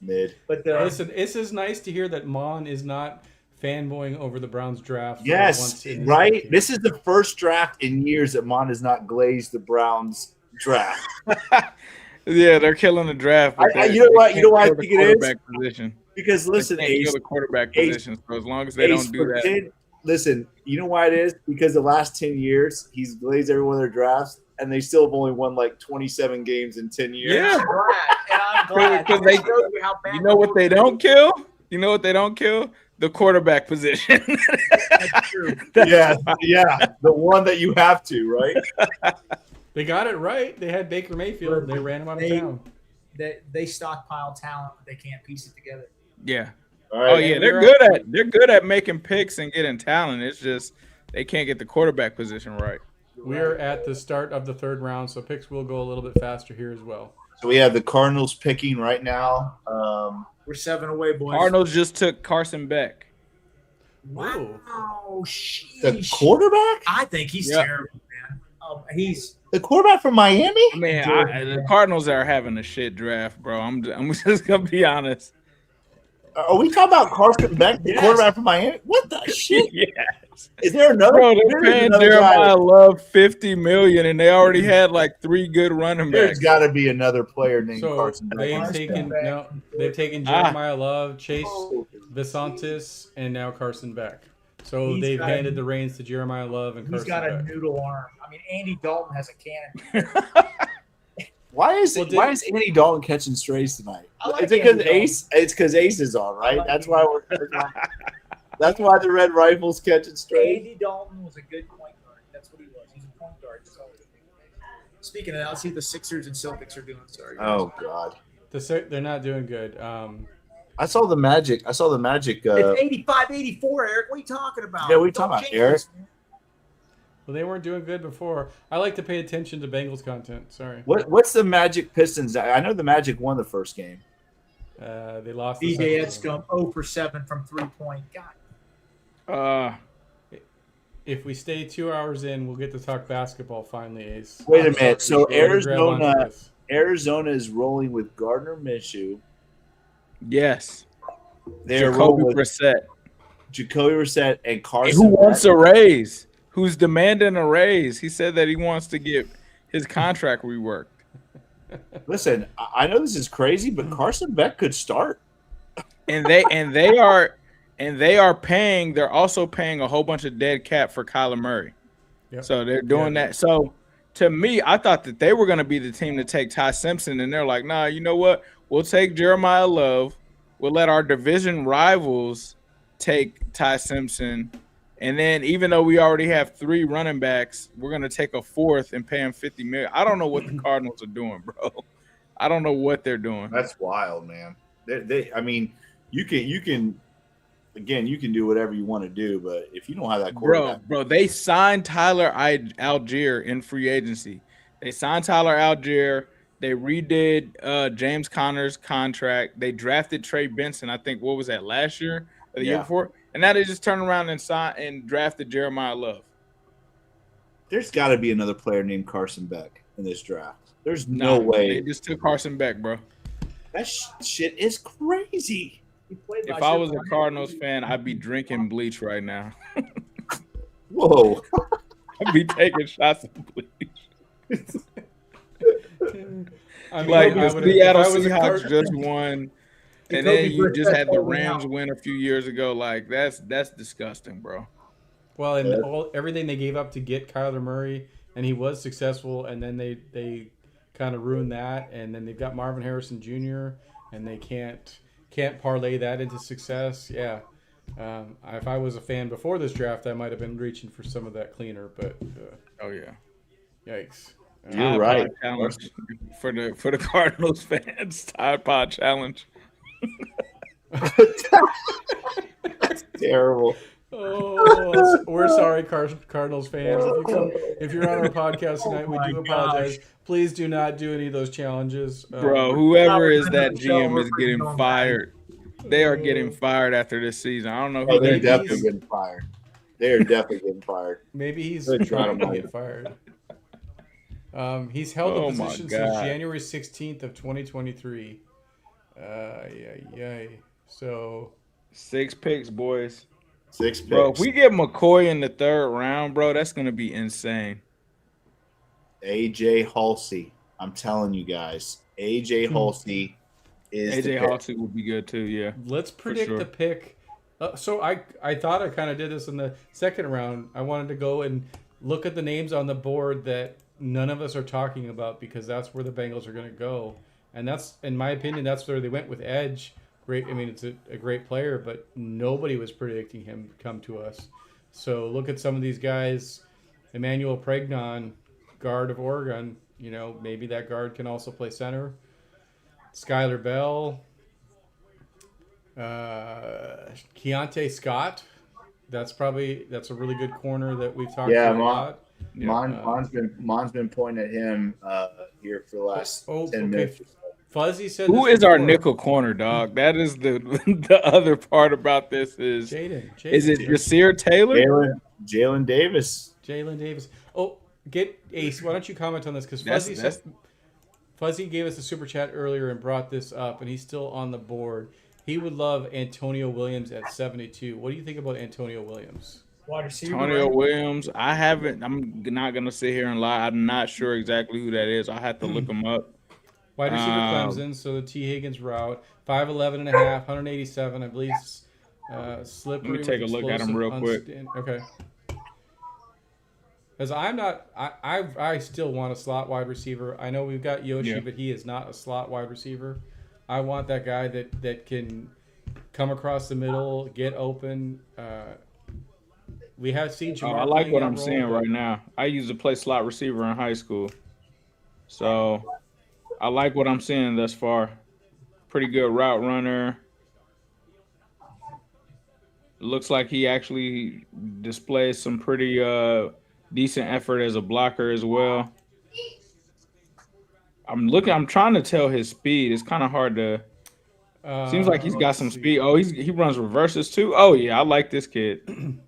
mid. But Listen, this is nice to hear that Mon is not fanboying over the Browns draft. for Yes, once in his right. decade. This is the first draft in years that Mon has not glazed the Browns draft. Yeah, they're killing the draft. but You know what? they You know why I can't think kill it the is? quarterback position. Because listen, They can't Ace, kill the quarterback Ace- position. So as long as they Ace don't do that, Fortin, listen, you know why it is? Because the last 10 years, he's glazed every one of their drafts, and they still have only won like 27 games in 10 years. yeah. I'm glad. Because It shows you how bad You know what they don't kill? You know what they don't kill? The quarterback position. That's true. Yeah, the one that you have to, right? They got it right. They had Baker Mayfield. And they ran him out of town. They stockpile talent, but they can't piece it together. Yeah. All right. Oh yeah, they're good at making picks and getting talent. It's just they can't get the quarterback position right. We're at the start of the third round, so picks will go a little bit faster here as well. So we have the Cardinals picking right now. We're 7 away, boys. Cardinals just took Carson Beck. Wow, sheesh. The quarterback? I think he's Yep. terrible, man. He's The quarterback from Miami? I mean, the Cardinals are having a shit draft, bro. I'm just gonna be honest. Are we talking about Carson Beck, the Yes. quarterback from Miami? What the shit? Yes. Is there another? Bro, they're there's paying another guy. Jeremiah Love $50 million, and they already had like 3 good running There's backs. got to be another player named So Carson Beck. they've taken Jeremiah Love, Chase Visantis, and now Carson Beck. So He's they've got- handed the reins to Jeremiah Love and he's Carson got a Beck. noodle arm. I mean, Andy Dalton has a cannon. Why is Well, why is Andy Dalton catching strays tonight? I like is it because Andy Dalton. Ace? It's because Ace is on, right? like That's Andy why that's why the Red Rifles catching strays. Andy Dalton was a good point guard. That's what he was. He's a point guard. So. Speaking of that, let's see what the Sixers and Celtics are doing. Sorry. Oh God, They're not doing good. I saw the Magic. It's 85-84, Eric. What are you talking about? Yeah, what are you Don't talking about, jinx Eric? us, man. Well, they weren't doing good before. I like to pay attention to Bengals content. Sorry. What's the Magic Pistons? I know the Magic won the first game. They lost. the DJ second one. Edscombe 0 for 7 from 3-point. God. If we stay 2 hours in, we'll get to talk basketball finally, Ace. Wait a minute. So We're gonna grab onto this. Arizona is rolling with Gardner Minshew. Yes. They're Jacoby rolling with Brissett. Jacoby Brissett and Carson. Who wants Beck. a raise? Who's demanding a raise? He said that he wants to get his contract reworked. Listen, I know this is crazy, but Carson Beck could start. And they are paying. They're also paying a whole bunch of dead cap for Kyler Murray. Yep. So they're doing that. So to me, I thought that they were going to be the team to take Ty Simpson, and they're like, nah, you know what? We'll take Jeremiah Love. We'll let our division rivals take Ty Simpson. And then even though we already have 3 running backs, we're going to take a 4th and pay him $50 million. I don't know what the Cardinals are doing, bro. I don't know what they're doing. That's wild, man. I mean, you can do whatever you want to do, but if you don't have that quarterback, Bro, they signed Tyler Algier in free agency. They signed Tyler Algier. They redid James Conner's contract. They drafted Trey Benson. I think what was that last year or the year before? And now they just turned around and signed and drafted Jeremiah Love. There's got to be another player named Carson Beck in this draft. There's no way. They just took Carson Beck, bro. That shit is crazy. If I was a Cardinals fan, I'd be drinking bleach right now. Whoa. I'd be taking shots of bleach. I mean, Like I the would've- Seattle if I was a Seahawks just won, and then you just had the Rams win a few years ago. Like that's disgusting, bro. Well, and everything they gave up to get Kyler Murray, and he was successful, and then they kind of ruined that, and then they've got Marvin Harrison Jr., and they can't parlay that into success. Yeah. If I was a fan before this draft, I might have been reaching for some of that cleaner, but oh yeah, yikes! You're right. Challenge for the Cardinals fans. Tide Pod challenge. That's terrible. Oh, we're sorry, Cardinals fans. If you're on our podcast tonight, we do apologize. Please do not do any of those challenges, bro. Whoever is that GM is getting fired. They are getting fired after this season. I don't know who they're definitely getting fired. They are definitely getting fired. Maybe he's trying to get fired. He's held the position since January 16th of 2023. So 6 picks, boys. 6 picks. Bro, if we get McCoy in the 3rd round, bro, that's gonna be insane. AJ Halsey. I'm telling you guys. AJ Halsey is AJ Halsey would be good too, yeah. Let's predict the pick. So I thought I kind of did this in the 2nd round. I wanted to go and look at the names on the board that none of us are talking about because that's where the Bengals are going to go. And that's, in my opinion, that's where they went with Edge. Great. I mean, it's a great player, but nobody was predicting him to come to us. So look at some of these guys. Emmanuel Pregnon, guard of Oregon. You know, maybe that guard can also play center. Skylar Bell. Keontae Scott. That's a really good corner that we've talked about a lot. Mon's been pointing at him here for the last 10 minutes. Fuzzy said, "Who is our nickel corner, dog?" That is the other part about this is Jaden. Is it Jasir Taylor? Jalen Davis. Jalen Davis. Oh, get Ace. Why don't you comment on this? Because Fuzzy gave us a super chat earlier and brought this up, and he's still on the board. He would love Antonio Williams at 72. What do you think about Antonio Williams? Antonio Williams. I'm not gonna sit here and lie. I'm not sure exactly who that is. I have to look him up. Wide receiver Clemson, so the T. Higgins route, 5'11 and a half, 187, I believe. Slippery. Let me take a look at him real quick. Okay. Because I still want a slot wide receiver. I know we've got Yoshi, but he is not a slot wide receiver. I want that guy that can come across the middle, get open. We have seen Jamar. I like what I'm seeing right now. I used to play slot receiver in high school, so I like what I'm seeing thus far. Pretty good route runner. Looks like he actually displays some pretty decent effort as a blocker as well. I'm trying to tell his speed. It's kind of hard to. Seems like he's got some speed. Oh, he runs reverses too. Oh yeah, I like this kid.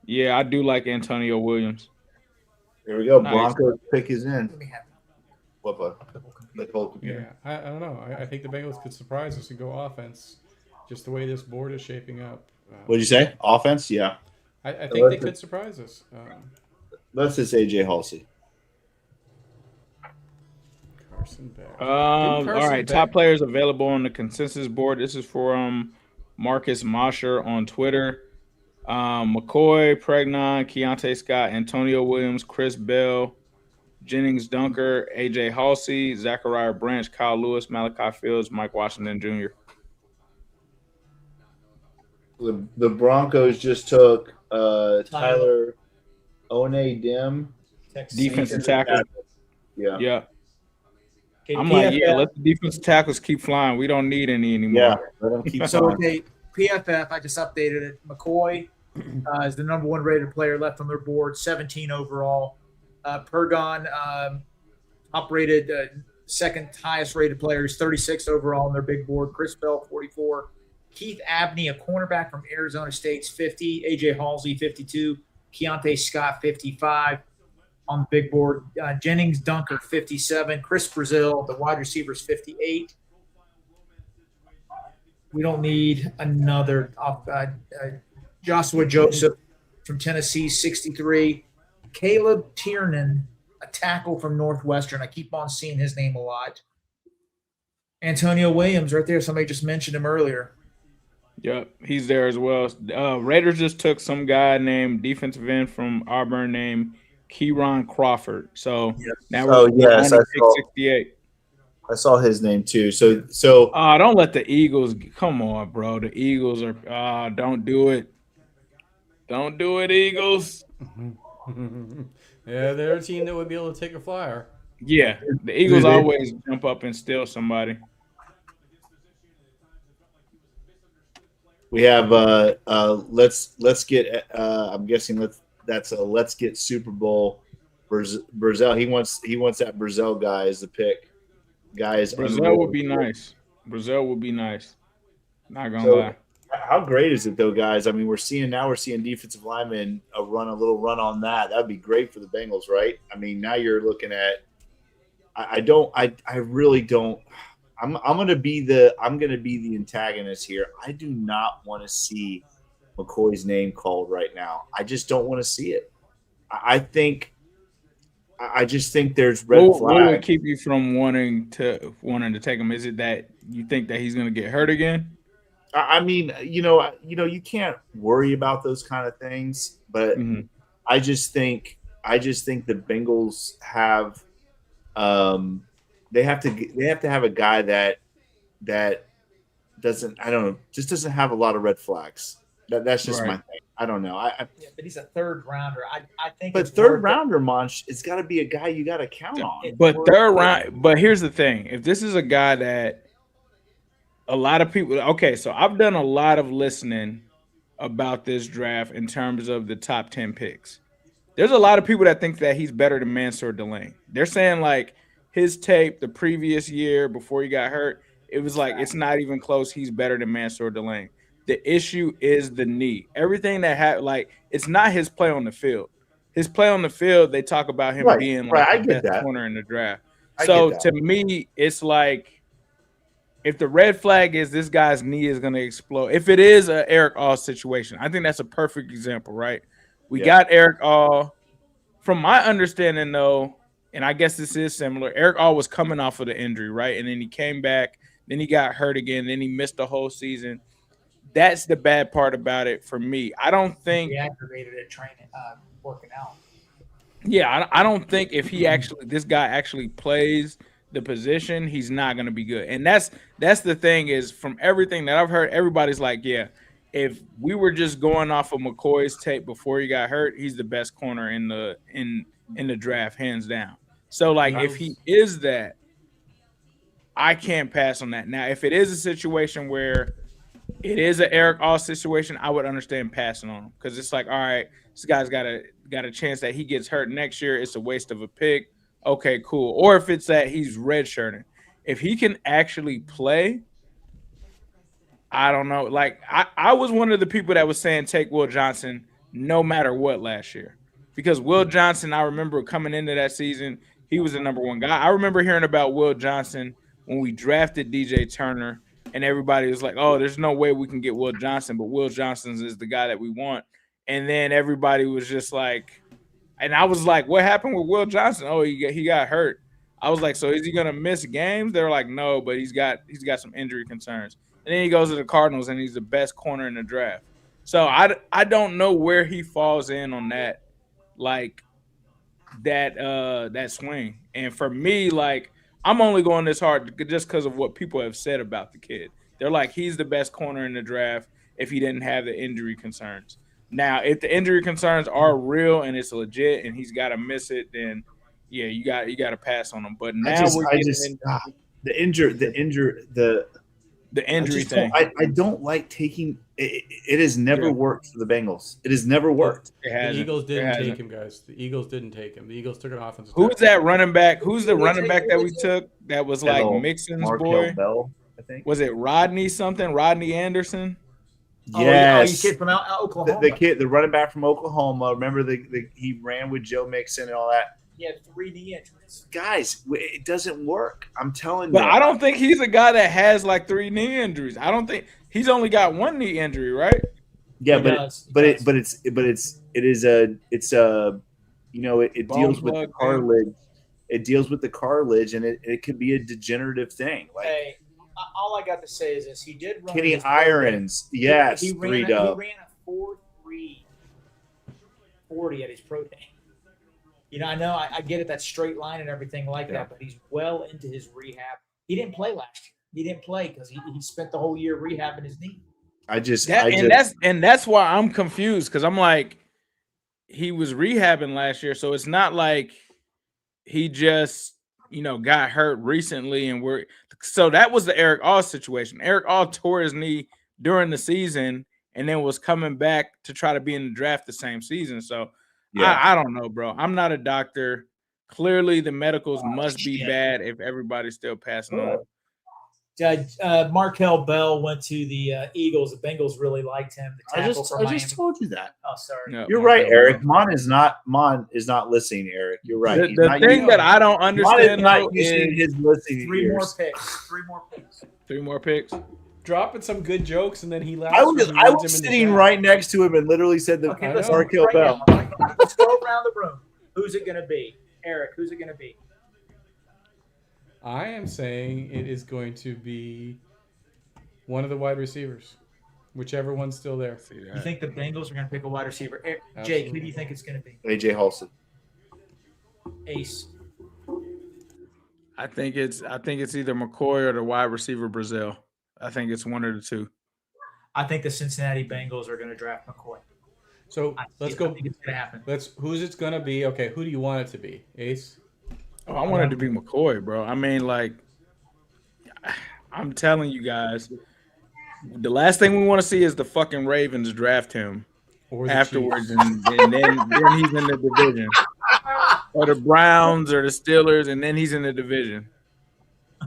Yeah, I do like Antonio Williams. There we go. Nice. Broncos pick is in. Yeah, I don't know. I think the Bengals could surprise us and go offense, just the way this board is shaping up. What did you say? Offense? Yeah. I think they could surprise us. Let's just AJ Halsey. Carson Beck. All right, top players available on the consensus board. This is for Marcus Mosher on Twitter. McCoy, Pregnon, Keontae Scott, Antonio Williams, Chris Bell, Jennings Dunker, AJ Halsey, Zachariah Branch, Kyle Lewis, Malachi Fields, Mike Washington Jr. The Broncos just took Tyler Dim, defensive tackle. Yeah. I'm like, let the defensive tackles keep flying. We don't need any anymore. Yeah, let them keep flying. PFF, I just updated it. McCoy is the #1 rated player left on their board, 17 overall. Pregnon top-rated, second highest-rated players, 36 overall on their big board. Chris Bell, 44. Keith Abney, a cornerback from Arizona State's 50. A.J. Halsey, 52. Keontae Scott, 55 on the big board. Jennings Dunker, 57. Chris Brazil, the wide receivers, 58. We don't need another. Joshua Joseph from Tennessee, 63. Caleb Tiernan, a tackle from Northwestern. I keep on seeing his name a lot. Antonio Williams right there. Somebody just mentioned him earlier. Yep, he's there as well. Raiders just took some guy named defensive end from Auburn named Kieron Crawford. So now we're on to pick 68. I saw his name too. So don't let the Eagles come on, bro. The Eagles are don't do it. Don't do it, Eagles. Yeah, they're a team that would be able to take a flyer. Yeah, the Eagles always jump up and steal somebody. we have let's get I'm guessing that's a let's get Super Bowl. Brazil, he wants that Brazil guy as the pick. Guys, Brazil would be nice. Brazil would be nice. Not gonna lie. How great is it though, guys? I mean, we're seeing defensive linemen run a little run on that. That'd be great for the Bengals, right? I mean, now you're looking at. I really don't. I'm gonna be the antagonist here. I do not want to see McCoy's name called right now. I just don't want to see it. I just think there's red flags. What would keep you from wanting to take him? Is it that you think that he's going to get hurt again? I mean, you can't worry about those kind of things, but I just think the Bengals have, they have to have a guy that doesn't, I don't know, just doesn't have a lot of red flags. That's just my thing. I don't know. But he's a third rounder. I think. But third rounder, Monch, it's got to be a guy you got to count on. But third round. But here's the thing: if this is a guy that a lot of people, okay, so I've done a lot of listening about this draft in terms of the top 10 picks. There's a lot of people that think that he's better than Mansour Delane. They're saying like his tape the previous year before he got hurt, it was like it's not even close. He's better than Mansour Delane. The issue is the knee. Everything that had it's not his play on the field. His play on the field, they talk about him being like the best corner in the draft. So to me, it's like if the red flag is this guy's knee is going to explode. If it is a Eric All situation, I think that's a perfect example, right? We got Eric All. From my understanding, though, and I guess this is similar, Eric All was coming off of the injury, right? And then he came back. Then he got hurt again. Then he missed the whole season. That's the bad part about it for me. I don't think he aggravated it training, working out. Yeah, I don't think if this guy actually plays the position, he's not going to be good. And that's the thing is from everything that I've heard, everybody's like, yeah, if we were just going off of McCoy's tape before he got hurt, he's the best corner in the draft, hands down. So like if he is that, I can't pass on that. Now, if it is a situation where it is an Eric All situation, I would understand passing on him because it's like, all right, this guy's got a chance that he gets hurt next year. It's a waste of a pick. Okay, cool. Or if it's that he's redshirting, if he can actually play, I don't know. Like I was one of the people that was saying take Will Johnson no matter what last year because Will Johnson, I remember coming into that season, he was the number one guy. I remember hearing about Will Johnson when we drafted DJ Turner. And everybody was like, oh, there's no way we can get Will Johnson, but Will Johnson is the guy that we want. And then everybody was just like, and I was like, what happened with Will Johnson? Oh, he got hurt. I was like, so is he going to miss games? They're like, no, but he's got some injury concerns. And then he goes to the Cardinals, and he's the best corner in the draft. So I don't know where he falls in on that, like that swing. And for me, like, I'm only going this hard just because of what people have said about the kid. They're like, he's the best corner in the draft if he didn't have the injury concerns. Now, if the injury concerns are real and it's legit and he's got to miss it, then yeah, you got to pass on him. But now the injury I thing. I don't like taking it. It has never worked for the Bengals. It has never worked. The Eagles didn't take him, guys. The Eagles didn't take him. The Eagles took an offensive. Who's that running back? Who's the running back that we took that was like Mixon's boy? Bell, I think. Was it Rodney something? Rodney Anderson? Yes. Oh, kid from Oklahoma. The running back from Oklahoma. Remember he ran with Joe Mixon and all that. He had 3 knee injuries. Guys, it doesn't work. I'm telling you. But I don't think he's a guy that has like 3 knee injuries. I don't think he's only got 1 knee injury, right? Yeah, it deals with the cartilage. It deals with the cartilage, and it could be a degenerative thing. Like, hey, all I got to say is this: he did run. Kenny Irons, yes, he ran a 4.3 40 at his pro day. You know, I get it, that straight line and everything like that, but he's well into his rehab. He didn't play last year. He didn't play because he spent the whole year rehabbing his knee. That's why I'm confused, because I'm like, he was rehabbing last year, so it's not like he just got hurt recently so that was the Eric All situation. Eric All tore his knee during the season and then was coming back to try to be in the draft the same season. So I don't know, bro. I'm not a doctor. Clearly the medicals must be bad if everybody's still passing on. Markel Bell went to the Eagles. The Bengals really liked him. I just told you that. Oh, sorry. No, You're right, Eric. Mon is not listening, Eric. You're right. The thing that I don't understand is his listening. 3 more picks. 3 more picks. 3 more picks. Dropping some good jokes, and then he laughs. I was sitting right next to him and literally said the Markel Bell. Let's go around the room. Who's it going to be? Eric, who's it going to be? I am saying it is going to be one of the wide receivers, whichever one's still there. You think the Bengals are going to pick a wide receiver? Jake, who do you think it's going to be? AJ Holson. Ace. I think it's either McCoy or the wide receiver Brazil. I think it's one of the two. I think the Cincinnati Bengals are going to draft McCoy. So let's go. I think it's going to happen. Who's it's going to be? Okay, who do you want it to be? Ace? Oh, I want it to be McCoy, bro. I mean, like, I'm telling you guys, the last thing we want to see is the fucking Ravens draft him afterwards, and then he's in the division. Or the Browns or the Steelers, and then he's in the division.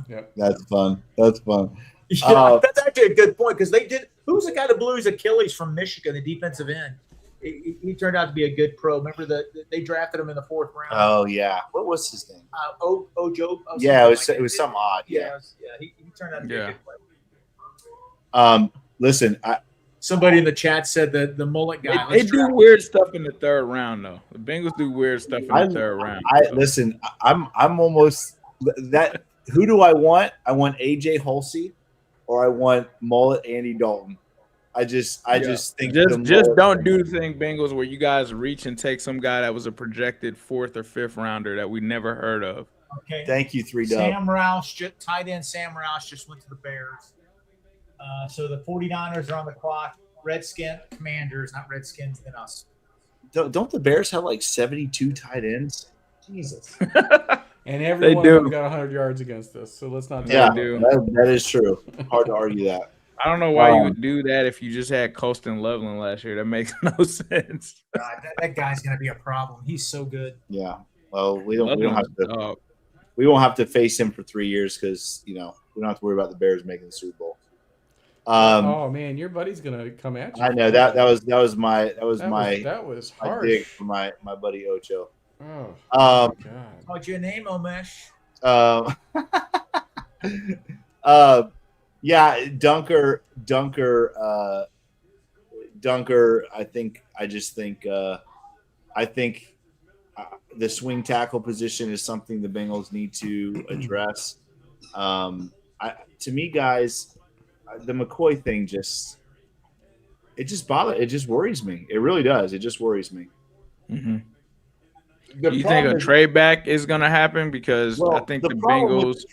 Yep. That's fun. That's fun. Yeah, that's actually a good point, because they did. Who's the guy that blew his Achilles from Michigan, the defensive end? He turned out to be a good pro. Remember they drafted him in the 4th round. Oh yeah, what was his name? Ojo. Yeah, it was something odd. Yeah, he turned out to be a good player. Listen, somebody in the chat said that the mullet guy. They do weird stuff in the 3rd round, though. The Bengals do weird stuff in the 3rd round. Listen, I'm almost that. Who do I want? I want AJ Holsey, or I want mullet Andy Dalton. I just think just don't do the thing, Bengals, where you guys reach and take some guy that was a projected 4th or 5th rounder that we never heard of. Okay. Thank you, 3 Dub. Sam Roush, tight end Sam Roush just went to the Bears. So the 49ers are on the clock. Commanders, not Redskins, than us. Don't the Bears have like 72 tight ends? Jesus. And every one of them got 100 yards against us. So let's not. Yeah, that is true. Hard to argue that. I don't know why you would do that if you just had Colston Loveland last year. That makes no sense. That guy's going to be a problem. He's so good. Yeah. Well, we don't have to. We won't have to face him for 3 years because we don't have to worry about the Bears making the Super Bowl. Oh man, your buddy's gonna come at you. I know that was my harsh. dig for my buddy Ocho. Oh God. What's your name, Omesh? Yeah, Dunker. I think the swing tackle position is something the Bengals need to address. To me, guys, the McCoy thing just worries me. It really does. It just worries me. Mm-hmm. You think a trade back is going to happen? Because I think the Bengals.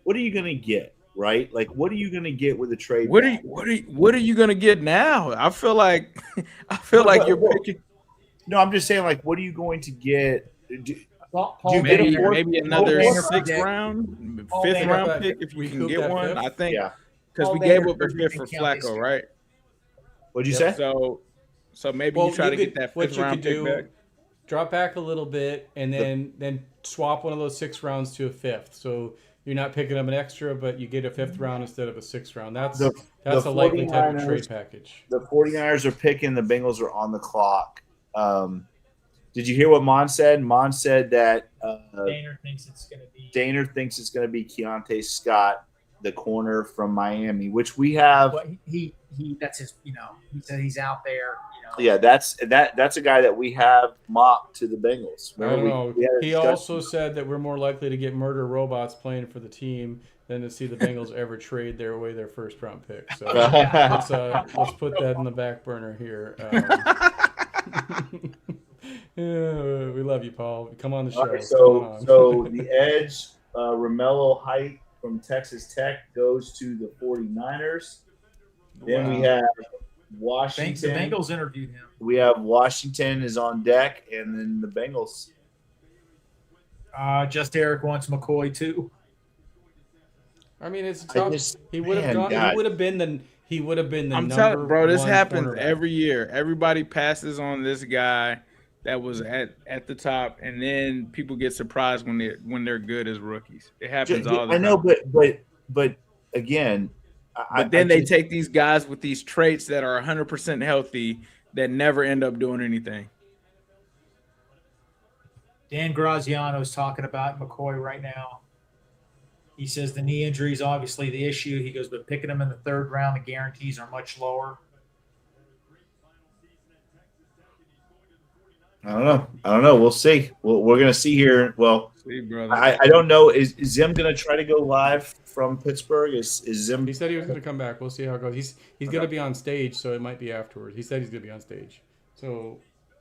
What are you going to get? Right? Like, what are you going to get with a trade? What are you going to get now? I feel like you're picking. No, I'm just saying, like, what are you going to get? Maybe another 6th round, 5th round pick if you can get one. I think because we gave up a fifth for Flacco, right? What'd you say? So maybe you try to get that fifth round pick back. Drop back a little bit and then swap one of those 6th rounds to a 5th. So you're not picking up an extra, but you get a 5th round instead of a 6th round. That's a likely type of trade package. The 49ers are picking. The Bengals are on the clock. Did you hear what Mon said? Mon said that Daner thinks it's going to be Keontae Scott, the corner from Miami, which we have. But he that's his. He said he's out there. Yeah, that's a guy that we have mocked to the Bengals. Remember, I don't know. He also said that we're more likely to get murder robots playing for the team than to see the Bengals ever trade their first round pick. So let's put that in the back burner here. We love you, Paul. Come on the show. Right, so the edge, Romello Height from Texas Tech goes to the 49ers. Then we have Washington. The Bengals interviewed him. We have Washington is on deck, and then the Bengals. Just Eric wants McCoy too. I mean, it's tough. He would have gone. He would have been the. He would have been the. I'm telling, bro, this happens every year. Everybody passes on this guy that was at the top, and then people get surprised when they're good as rookies. It happens all the time. I know, but again. But then they take these guys with these traits that are 100% healthy that never end up doing anything. Dan Graziano is talking about McCoy right now. He says the knee injury is obviously the issue. He goes, but picking him in the 3rd round, the guarantees are much lower. I don't know. We'll see. We're going to see here. Well, I don't know. Is Zim going to try to go live from Pittsburgh? Is Zim? He said he was going to come back. We'll see how it goes. He's going to be on stage, so it might be afterwards. He said he's going to be on stage. So,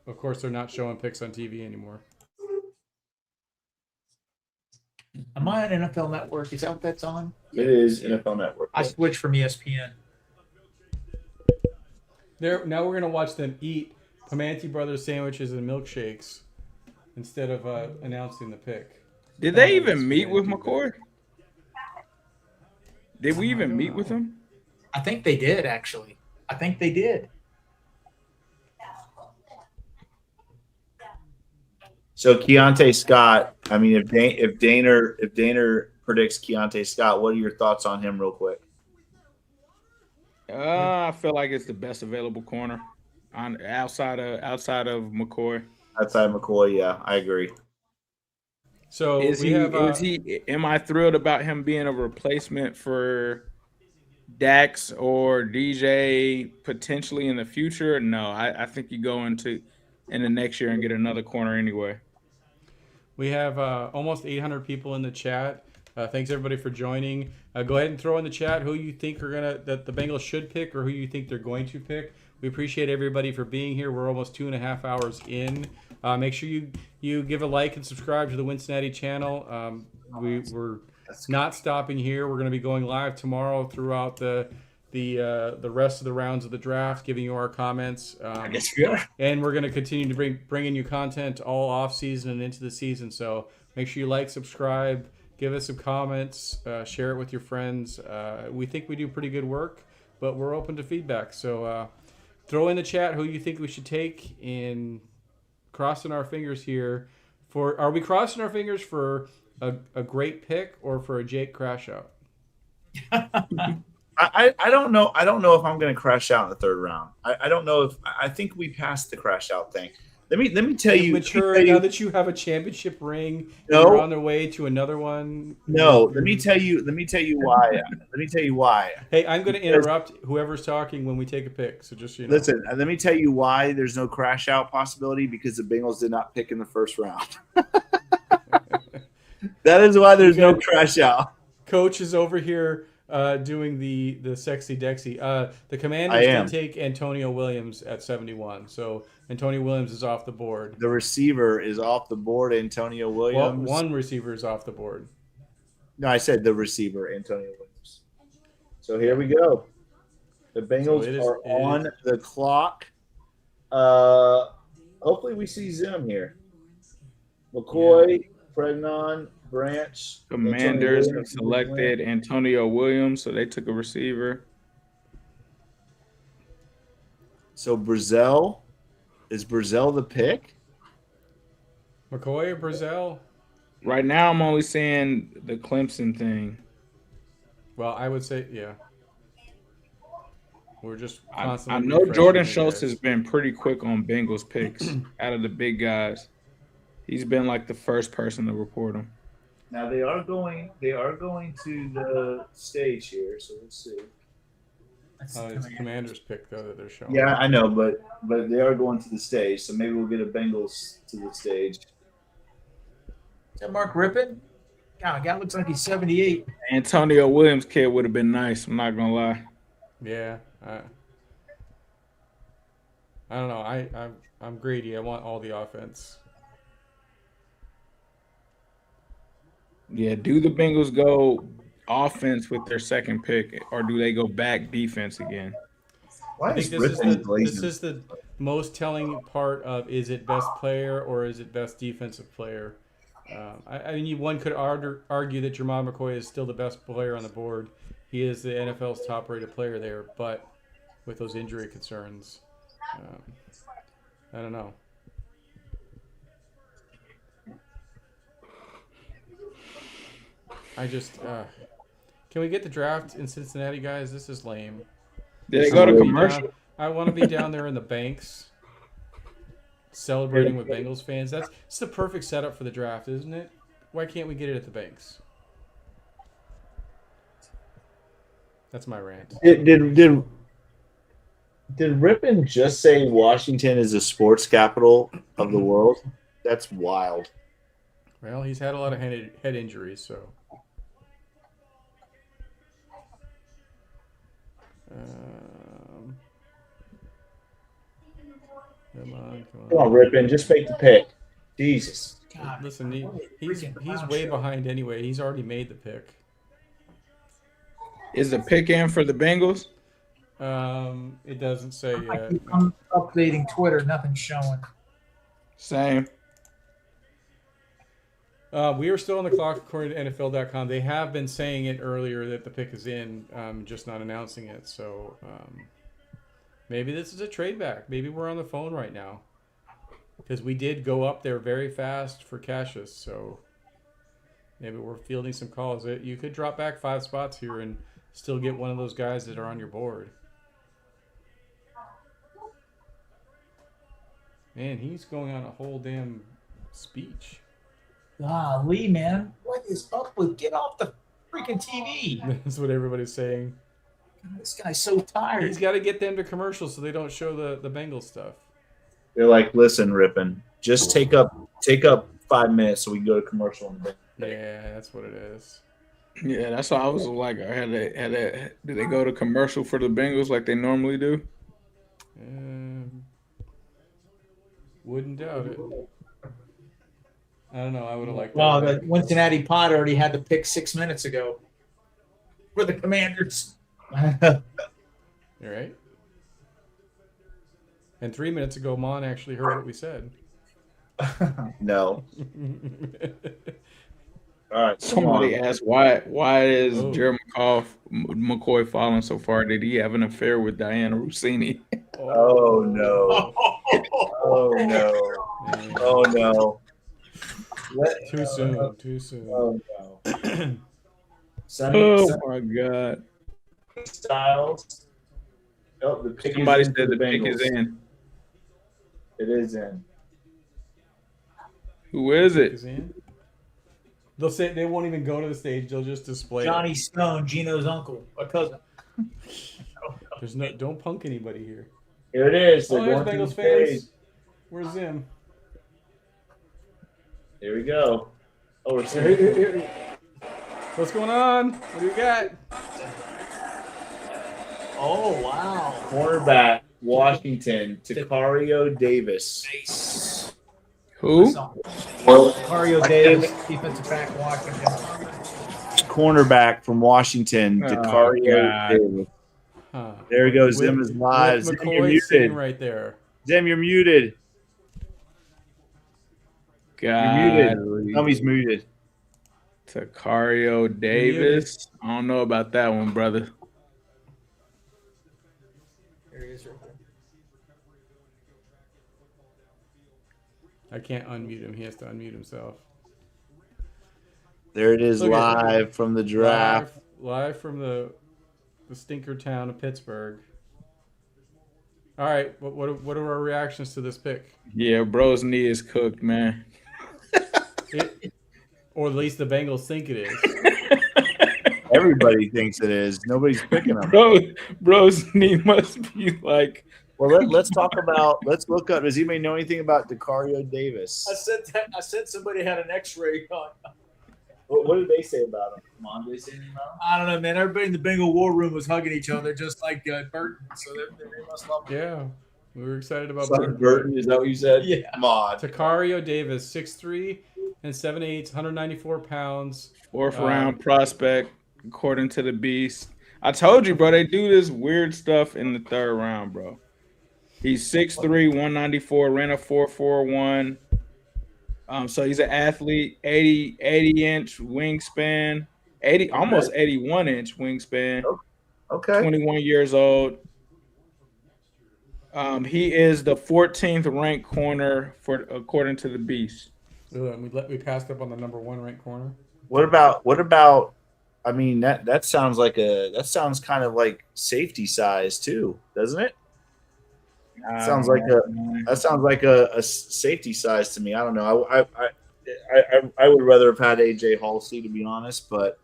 of course, they're not showing picks on TV anymore. Am I on NFL Network? Is that what that's on? It is NFL Network. I switched from ESPN. Now we're going to watch them eat Pamanti Brothers sandwiches and milkshakes instead of announcing the pick. Did they even meet with McCoy? Did we even meet with him? I think they did, actually. I think they did. So Keontae Scott, I mean, if Daner predicts Keontae Scott, what are your thoughts on him real quick? I feel like it's the best available corner outside of McCoy. Outside of McCoy, yeah, I agree. So am I thrilled about him being a replacement for Dax or DJ potentially in the future? No, I think you go into the next year and get another corner anyway. We have almost 800 people in the chat. Thanks everybody for joining. Go ahead and throw in the chat who you think that the Bengals should pick or who you think they're going to pick. We appreciate everybody for being here. We're almost 2.5 hours in. Make sure you give a like and subscribe to the Cincinnati channel. We're not stopping here. We're going to be going live tomorrow throughout the rest of the rounds of the draft, giving you our comments. I guess we are. And we're going to continue to bringing you content all off season and into the season. So make sure you like, subscribe, give us some comments, share it with your friends. We think we do pretty good work, but we're open to feedback. So throw in the chat who you think we should take, and crossing our fingers here are we crossing our fingers for a great pick or for a Jake crash out? I don't know. I don't know if I'm going to crash out in the 3rd round. I don't know if I think we passed the crash out thing. Let me tell you. Now that you have a championship ring, you're on their way to another one. No, let me tell you why. Hey, I'm going to interrupt whoever's talking when we take a pick. So just listen. Let me tell you why there's no crash out possibility, because the Bengals did not pick in the 1st round. That is why there's no crash out. Coach is over here doing the sexy Dexy. The Commanders did take Antonio Williams at 71, so Antonio Williams is off the board. The receiver is off the board. Antonio Williams. Well, one receiver is off the board. No, I said the receiver, Antonio Williams. So here we go. The Bengals are on the clock. Hopefully we see Zim here. McCoy, Pregnon, Branch. Commanders Antonio have selected Antonio Williams, so they took a receiver. So Brazil, is Brazil the pick? McCoy or Brazil? Right now, I'm only seeing the Clemson thing. Well, I would say, yeah. We're just I constantly. know refreshing Jordan the Schultz guys. has been pretty quick on Bengals picks out of the big guys. He's been like the first person to report them. Now they are going to the stage here, so we'll see. It's Commander's pick though that they're showing. Yeah, I know, but they are going to the stage, so maybe we'll get a Bengals to the stage. Is that Mark Rippon? God, guy looks like he's 78. Antonio Williams kid would have been nice. I'm not gonna lie. Yeah. I don't know. I'm greedy. I want all the offense. Yeah, do the Bengals go offense with their second pick, or do they go back defense again? Why I think is this is Rippon the blazing? most telling part of is it best player or is it best defensive player. I mean, one could argue that Jermon McCoy is still the best player on the board. He is the NFL's top-rated player there, but with those injury concerns, I don't know. I just can we get the draft in Cincinnati, guys? This is lame. Did they go to commercial? I want to be down there in the banks celebrating with Bengals fans. It's the perfect setup for the draft, isn't it? Why can't we get it at the banks? That's my rant. Did Rippon just say Washington is the sports capital of the world? That's wild. Well, he's had a lot of head injuries, so. Come on, Rippon, just make the pick. Jesus. God, listen, he's way behind anyway. He's already made the pick. Is the pick in for the Bengals? It doesn't say yet. I'm updating Twitter. Nothing's showing. Same. We are still on the clock according to NFL.com. They have been saying it earlier that the pick is in, just not announcing it. So maybe this is a trade back. Maybe we're on the phone right now. Because we did go up there very fast for Cassius. So maybe we're fielding some calls. You could drop back 5 spots here and still get one of those guys that are on your board. Man, he's going on a whole damn speech. Golly, man. What is up with get off the freaking TV? That's what everybody's saying. This guy's so tired. He's got to get them to commercials so they don't show the Bengals stuff. They're like, listen, Rippon, just take up 5 minutes so we can go to commercial. Yeah, that's what it is. Yeah, that's why I was like, did they go to commercial for the Bengals like they normally do? Wouldn't doubt it. I don't know. I would have liked that. Well, the Cincinnati Pod already had the pick 6 minutes ago for the Commanders. All right. And 3 minutes ago, Mon actually heard what we said. No. All right. Somebody asked why is Jerry McCoy falling so far? Did he have an affair with Diana Rossini? Oh no. Oh no. Oh no. Too soon. Oh no. Sonny, my God. Styles. Oh, the pick Somebody is said the pick is in. It is in. Who is it? They'll say they won't even go to the stage. They'll just display Johnny it. Stone, Gino's uncle, a cousin. There's don't punk anybody here. Here it is. There's Bengals fans. Where's Zim? Here we go. Oh, it's here. What's going on? What do we got? Oh, wow. Cornerback, Washington, Takario Davis. Nice. Who? Mario Davis, defensive back, Washington. Cornerback from Washington, Takario Davis. Huh. There he goes. Zim is live. Zim, you're muted. Right there. Zim, you're muted. God. You're muted. Tommy's muted. Tacario Davis. I don't know about that one, brother. There he is right there. I can't unmute him. He has to unmute himself. There it is, Look at it. live from the draft. Live from the stinker town of Pittsburgh. All right, what are our reactions to this pick? Yeah, bro's knee is cooked, man. Or at least the Bengals think it is. Everybody thinks it is. Nobody's picking him. Bro's knee must be like. Well, let's talk about. Let's look up. Does anybody know anything about Tacario Davis? I said somebody had an X-ray on. What did they say about him? Come on, did they say anything about him? I don't know, man. Everybody in the Bengal war room was hugging each other, just like Burton. So they must love him. Yeah, we were excited about Burton. Is that what you said? Yeah. Come on. Tacario Davis, 6'3" and 7'8", 194 pounds. Fourth round prospect, according to the Beast. I told you, bro, they do this weird stuff in the third round, bro. He's 6'3", 194, ran a 4.41. So he's an athlete, 80-inch wingspan, almost 81-inch wingspan. Okay. 21 years old. He is the 14th ranked corner according to the Beast. We passed up on the number 1 ranked corner. What about? I mean, that sounds kind of like safety size too, doesn't it? That sounds like a safety size to me. I don't know. I would rather have had AJ Halsey, to be honest, but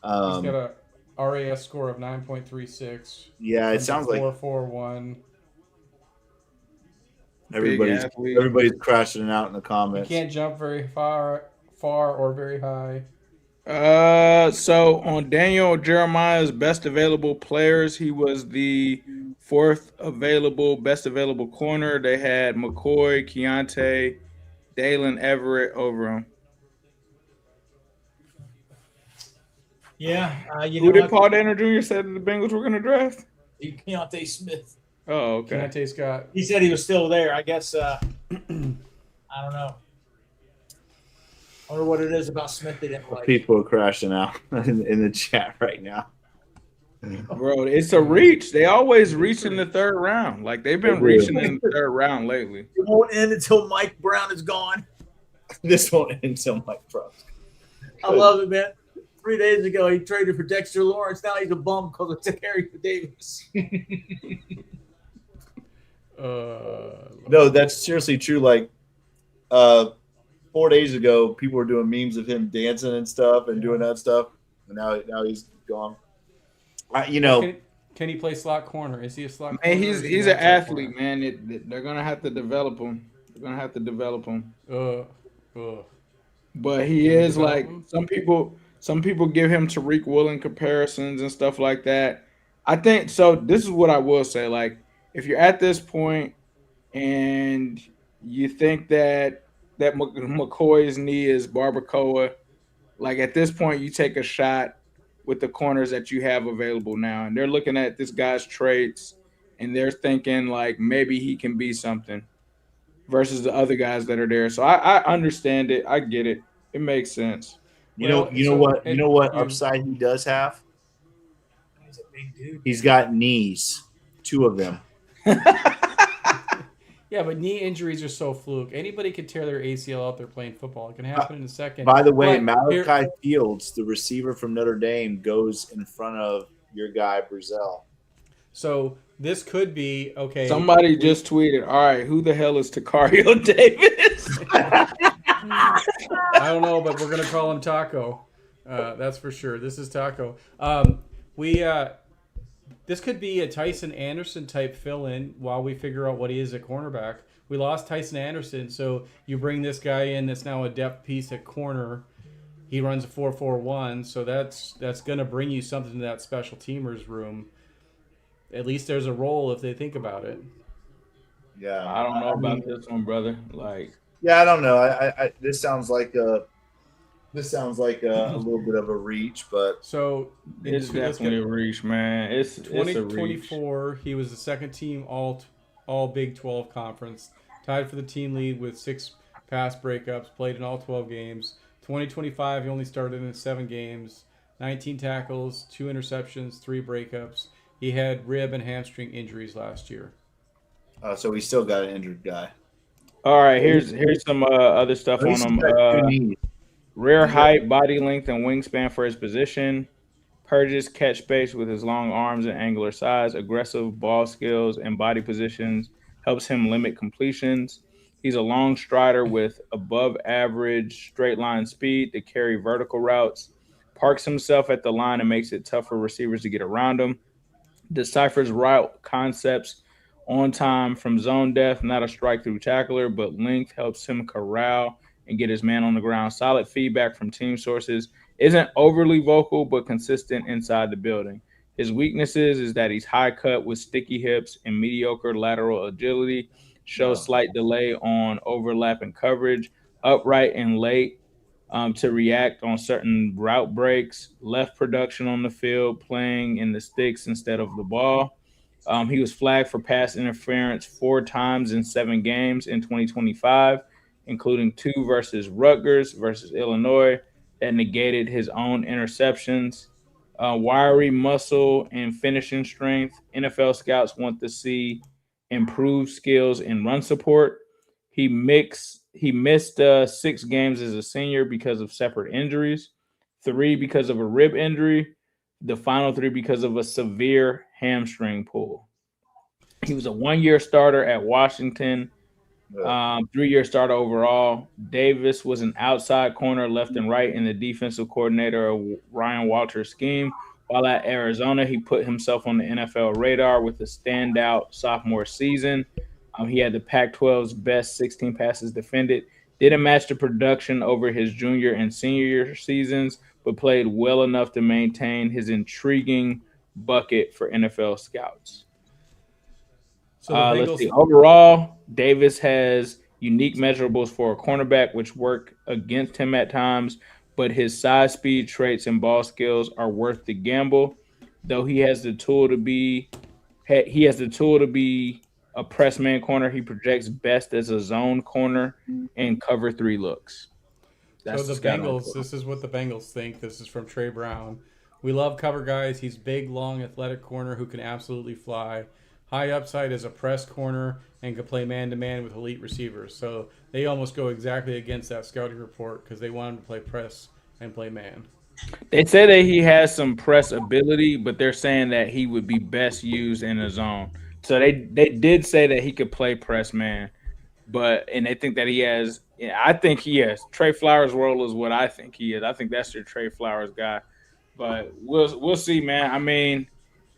he's got a RAS score of 9.36. Yeah, it sounds like 4.41. Everybody's crashing it out in the comments. He can't jump very far or very high. So on Daniel Jeremiah's best available players, he was the 4th best available corner. They had McCoy, Keontae, Dalen Everett over him. Yeah. Who did Paul Daniel Jr. said the Bengals were going to draft? Keontae Smith. Oh, okay. Keontae Scott. He said he was still there. I guess. I don't know. I wonder what it is about Smith they didn't like. People are crashing out in the chat right now. Bro, it's a reach. They always reach in the third round. Like, they've been reaching in the third round lately. It won't end until Mike Brown is gone. This won't end until Mike Brown. I love it, man. 3 days ago, he traded for Dexter Lawrence. Now he's a bum because of Tacario Davis. No, that's seriously true. Like, 4 days ago, people were doing memes of him dancing and stuff and doing that stuff, and now he's gone. Can he play slot corner? Is he a slot corner? Man, he's an athlete, man. They're gonna have to develop him. But he is like some people give him Tariq Woolen comparisons and stuff like that. I think so. This is what I will say. Like, if you're at this point and you think that McCoy's knee is barbacoa, like, at this point you take a shot with the corners that you have available now, and they're looking at this guy's traits and they're thinking like maybe he can be something versus the other guys that are there. So I understand it. I get it. It makes sense. You know what upside he does have? He's a big dude. He's got knees, 2 of them. Yeah, but knee injuries are so fluke. Anybody can tear their ACL out there playing football. It can happen in a second. By the way, Malachi Fields, the receiver from Notre Dame, goes in front of your guy, Brazil. So this could be, okay. Somebody just tweeted, all right, who the hell is Tacario Davis? I don't know, but we're going to call him Taco. That's for sure. This is Taco. This could be a Tyson Anderson type fill-in while we figure out what he is at cornerback. We lost Tyson Anderson, so you bring this guy in that's now a depth piece at corner. He runs a 4.41, so that's going to bring you something to that special teamers room. At least there's a role if they think about it. Yeah, I don't know about this one, brother. Like, yeah, I don't know. I this sounds like a little bit of a reach, but so it's definitely a reach, man. It's 2024. He was the second team all Big 12 conference, tied for the team lead with 6 pass breakups, played in all 12 games, 2025, he only started in 7 games, 19 tackles, 2 interceptions, 3 breakups. He had rib and hamstring injuries last year. So we still got an injured guy. All right, here's some other stuff on him. Rare height, body length, and wingspan for his position. Purges catch space with his long arms and angular size. Aggressive ball skills and body positions helps him limit completions. He's a long strider with above average straight line speed to carry vertical routes. Parks himself at the line and makes it tough for receivers to get around him. Deciphers route concepts on time from zone depth, not a strike through tackler, but length helps him corral and get his man on the ground. Solid feedback from team sources. Isn't overly vocal, but consistent inside the building. His weaknesses is that he's high cut with sticky hips and mediocre lateral agility, shows slight delay on overlap and coverage, upright and late to react on certain route breaks, left production on the field, playing in the sticks instead of the ball. He was flagged for pass interference 4 times in 7 games in 2025, including 2 versus Rutgers versus Illinois that negated his own interceptions. Wiry muscle and finishing strength. NFL scouts want to see improved skills in run support. He missed 6 games as a senior because of separate injuries, 3 because of a rib injury, the final 3 because of a severe hamstring pull. He was a 1-year starter at Washington, 3-year starter overall. Davis was an outside corner left and right in the defensive coordinator of Ryan Walter's scheme. While at Arizona, he put himself on the NFL radar with a standout sophomore season. He had the Pac-12's best 16 passes defended. Didn't match the production over his junior and senior year seasons, but played well enough to maintain his intriguing bucket for NFL scouts. So Let's see. Overall, Davis has unique measurables for a cornerback, which work against him at times, but his size, speed, traits, and ball skills are worth the gamble. Though he has the tool to be a press man corner, he projects best as a zone corner and cover 3 looks. So the Bengals, this is what the Bengals think. This is from Trey Brown. We love cover guys. He's big, long, athletic corner who can absolutely fly. High upside as a press corner and can play man-to-man with elite receivers. So they almost go exactly against that scouting report because they want him to play press and play man. They say that he has some press ability, but they're saying that he would be best used in a zone. So they did say that he could play press man, and they think that he has. I think he has. Trey Flowers' role is what I think he is. I think that's your Trey Flowers guy. But we'll see, man. I mean,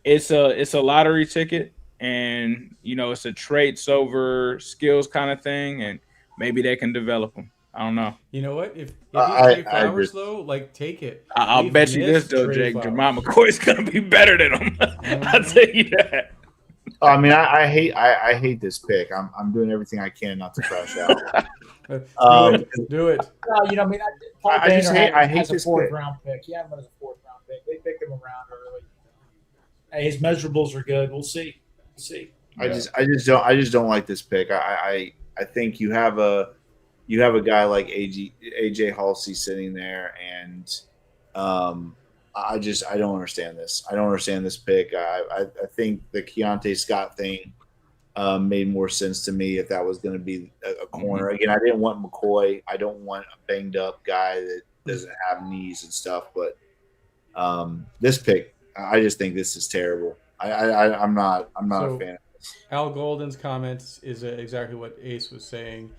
it's a lottery ticket. And, it's a traits over skills kind of thing, and maybe they can develop them. I don't know. You know what? If Trey Flowers, though, take it. I'll bet you this, though, Jake. Jamal McCoy's going to be better than him. I'll tell you that. I mean, I hate this pick. I'm doing everything I can not to crash out. Do it. I hate this 4th pick. round pick. Yeah, but it's a 4th round pick. They picked him around early. Hey, his measurables are good. We'll see. I just don't like this pick. I think you have a guy like AJ Halsey sitting there, and I don't understand this. I don't understand this pick. I think the Keontae Scott thing made more sense to me if that was going to be a corner. Again, I didn't want McCoy. I don't want a banged up guy that doesn't have knees and stuff. But this pick, I just think this is terrible. I'm not a fan of this. Al Golden's comments is exactly what Ace was saying.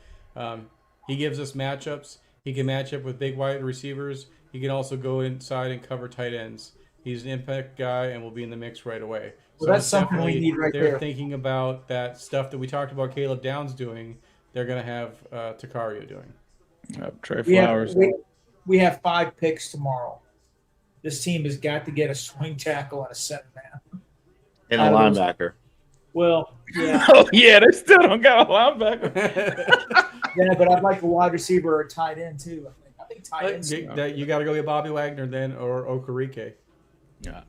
He gives us matchups. He can match up with big wide receivers. He can also go inside and cover tight ends. He's an impact guy and will be in the mix right away. Well, that's something we need right there. They're thinking about that stuff that we talked about Caleb Downs doing. They're going to have Takario doing. Trey Flowers. We have 5 picks tomorrow. This team has got to get a swing tackle and a 7-man. And a linebacker. Well, yeah. Oh, yeah, they still don't got a linebacker. Yeah, but I'd like a wide receiver or a tight end, too. I think tight ends. You got to go get Bobby Wagner then or Okereke. Yeah.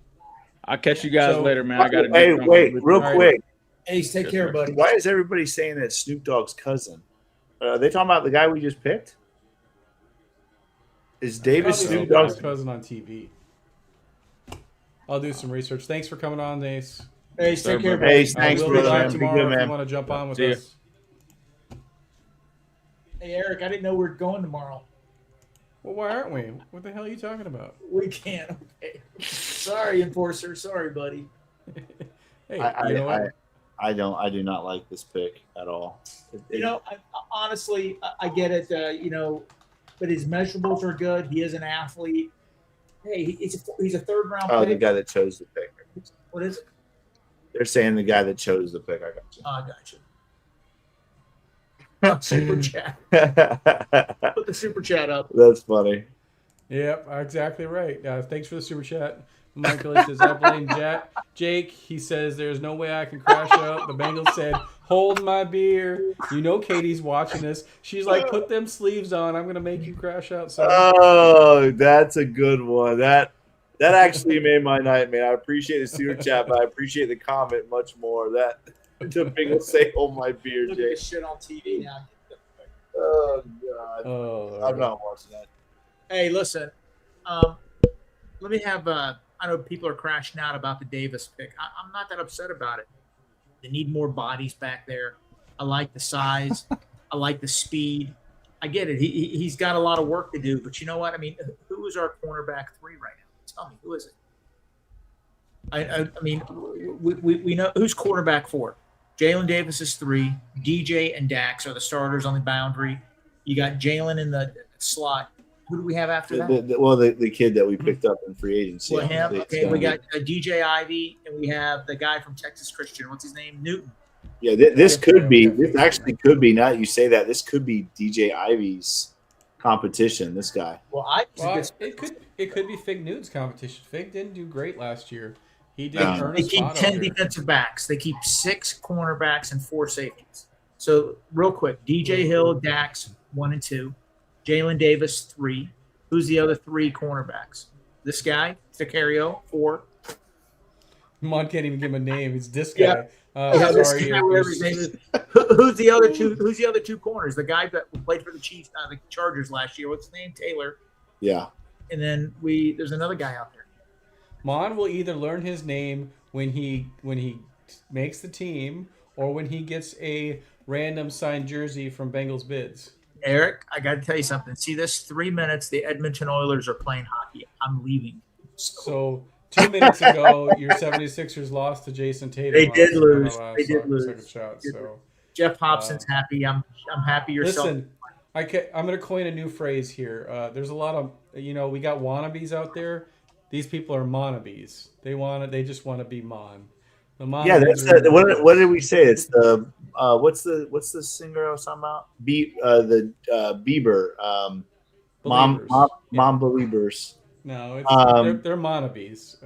I'll catch you guys later, man. I got to wait, real quick. Ace, take care, buddy. Why is everybody saying that Snoop Dogg's cousin? Are they talking about the guy we just picked? Is Davis Probably Snoop Snoop Dogg's Dogg? cousin on TV. I'll do some research. Thanks for coming on, Ace. Hey, take care, Hey, buddy. thanks, we'll brother, be live man. Be tomorrow good, if man. you want to jump on with See ya. us. Hey, Eric, I didn't know we were going tomorrow. Well, why aren't we? What the hell are you talking about? We can't. Okay. Sorry, enforcer. Sorry, buddy. Hey, you know what? I do not like this pick at all. You know, honestly, I get it. But his measurables are good. He is an athlete. Hey, he's a third round Oh, pick. the guy that chose the pick. What is it? They're saying the guy that chose the pick. I got you. Oh, I got you. Super chat. Put the super chat up. That's funny. Yep, exactly right. Thanks for the super chat. Michael says, I blame Jake. He says, there's no way I can crash out. The Bengals said, hold my beer. You know Katie's watching this. She's like, put them sleeves on. I'm going to make you crash out. So. Oh, that's a good one. That actually made my night, man. I appreciate the super chat, but I appreciate the comment much more. That the Bengals say, hold my beer, Look at Jake. this shit on TV now. Oh, God. Oh, I'm not watching that. Hey, listen. Let me have. I know people are crashing out about the Davis pick. I'm not that upset about it. They need more bodies back there. I like the size. I like the speed. I get it. He's got a lot of work to do, but you know what? I mean, who is our cornerback 3 right now? Tell me, who is it? I mean, we know who's quarterback 4. Jalen Davis is 3. DJ and Dax are the starters on the boundary. You got Jalen in the slot. Who do we have after that? The kid that we picked up in free agency. Well, him. Okay, we got DJ Ivy, and we have the guy from Texas Christian. What's his name? Newton. Yeah, this could be. This actually could be. Now that you say that, this could be DJ Ivy's competition. This guy. It could be Fig Newton's competition. Fig didn't do great last year. He didn't earn a They keep spot 10 out there. defensive backs. They keep 6 cornerbacks and 4 safeties. So real quick, DJ Hill, Dax 1 and 2, Jalen Davis 3. Who's the other 3 cornerbacks? This guy, Sicario 4. Mon can't even give him a name. He's this guy. Yeah. This Sorry. guy, whatever his name is. Who's the other 2? Who's the other 2 corners? The guy that played for the Chiefs, the Chargers last year. What's his name? Taylor. Yeah. And then there's another guy out there. Mon will either learn his name when he makes the team or when he gets a random signed jersey from Bengals Bids. Eric, I got to tell you something. See, this 3 minutes, the Edmonton Oilers are playing hockey. I'm leaving. So 2 minutes ago, your 76ers lost to Jason Tatum. They did lose. Second They did lose. Second shot. So Jeff Hobson's happy. I'm happy yourself. listen, I'm going to coin a new phrase here. There's a lot of we got wannabes out there. These people are monabes. They just want to be mon. Yeah, that's what did we say? It's the what's the singer I was talking about? Bieber. Mom Believers. No, it's they're monabes.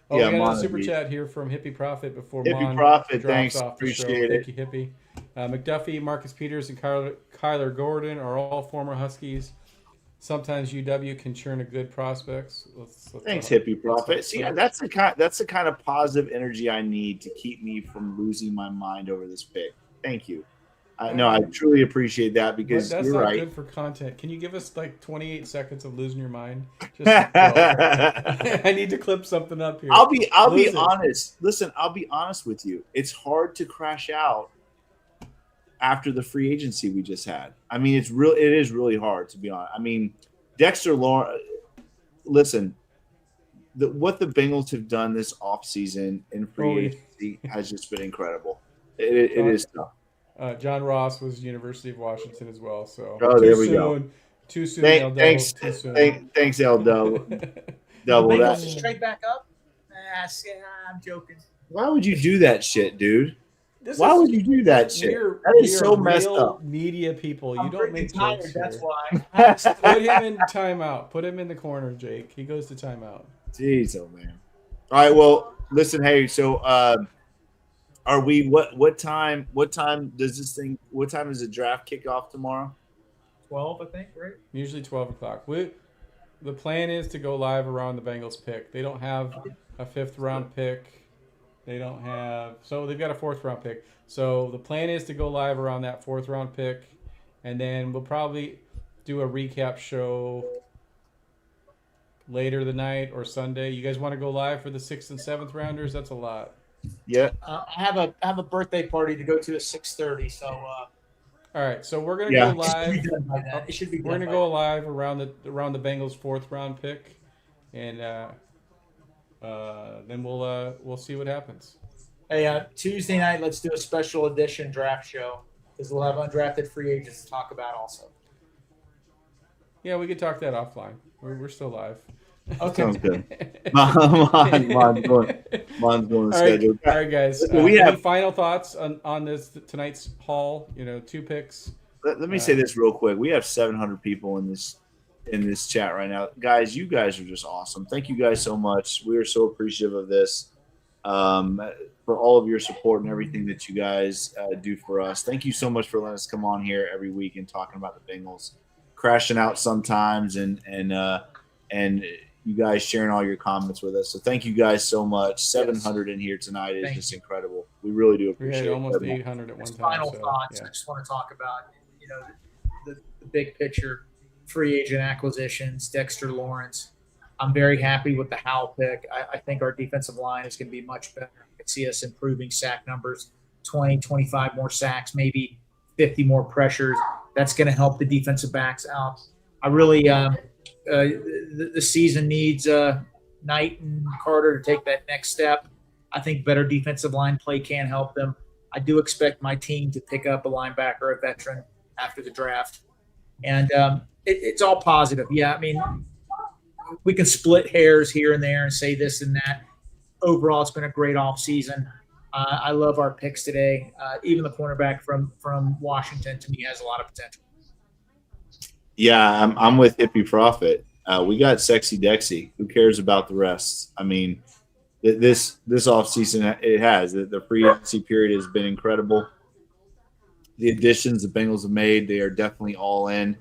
We got a super monabes. chat here from Hippie Prophet before Hippie Mon Prophet, drops thanks, off the show. appreciate it. Thank you, Hippie. McDuffie, Marcus Peters, and Kyler Gordon are all former Huskies. Sometimes UW can churn a good prospects. Thanks, Hippie Prophet. See, that's the kind of positive energy I need to keep me from losing my mind over this pick. Thank you. I truly appreciate that because that's you're not right. good for content. Can you give us like 28 seconds of losing your mind? I need to clip something up here. I'll be honest. Listen, I'll be honest with you. It's hard to crash out after the free agency we just had. I mean, it is really hard, to be honest. I mean, Dexter Lawrence, listen, what the Bengals have done this offseason in free agency has just been incredible. It is tough. John Ross was University of Washington as well. So there we go. Too soon. Thanks, L. Double. Bengals just straight back up? I'm joking. Why would you do that shit, dude? Why would you do that shit? That is so messed up. Media people, you don't make jokes here. That's why. Put him in timeout. Put him in the corner, Jake. He goes to timeout. Jeez, oh man. All right, well, listen, hey, so are we what time does the draft kick off tomorrow? 12, I think, right? Usually 12 o'clock. The plan is to go live around the Bengals pick. They don't have a 5th round pick. They've got a 4th round pick. So the plan is to go live around that 4th round pick, and then we'll probably do a recap show later the night or Sunday. You guys want to go live for the 6th and 7th rounders? That's a lot. Yeah. I have a birthday party to go to at 6:30, so All right, so we're gonna Yeah. go live. it should be done by then. It should be We're done gonna by go live around the Bengals 4th round pick, and then we'll see what happens. Hey, Tuesday night, let's do a special edition draft show because we'll have undrafted free agents to talk about also. Yeah, we could talk that offline. We're still live. Okay. Sounds good. Mine's going to schedule. All right, guys. We any have final thoughts on this tonight's haul? 2 picks. Let me say this real quick. We have 700 people in this chat right now. Guys, you guys are just awesome. Thank you guys so much. We are so appreciative of this, for all of your support and everything that you guys do for us. Thank you so much for letting us come on here every week and talking about the Bengals, crashing out sometimes, and you guys sharing all your comments with us. So thank you guys so much. 700 in here tonight is just incredible. We really do appreciate it. We had almost 800 at one time. Final thoughts. Yeah. I just want to talk about the big picture, free agent acquisitions, Dexter Lawrence. I'm very happy with the Howell pick. I think our defensive line is going to be much better. I could see us improving sack numbers, 20, 25 more sacks, maybe 50 more pressures. That's going to help the defensive backs out. I really the season needs Knight and Carter to take that next step. I think better defensive line play can help them. I do expect my team to pick up a linebacker, a veteran, after the draft. And it's all positive. Yeah, I mean, we can split hairs here and there and say this and that. Overall, it's been a great offseason. I love our picks today. Even the cornerback from Washington, to me, has a lot of potential. Yeah, I'm with Hippie Prophet. We got Sexy Dexy. Who cares about the rest? I mean, this offseason, it has. The free agency period has been incredible. The additions the Bengals have made, they are definitely all in.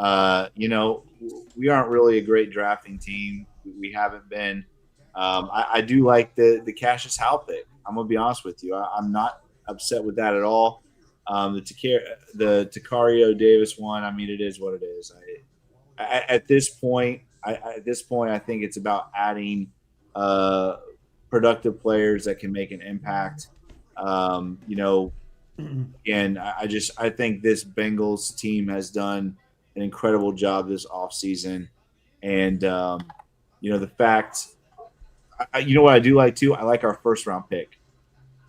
We aren't really a great drafting team. We haven't been. I do like the Cassius Howell pick. I'm going to be honest with you. I'm not upset with that at all. The Tacario Davis one, I mean, it is what it is. At this point, I think it's about adding productive players that can make an impact. And I think this Bengals team has done an incredible job this offseason. And, the fact, what I do like too? I like our first round pick,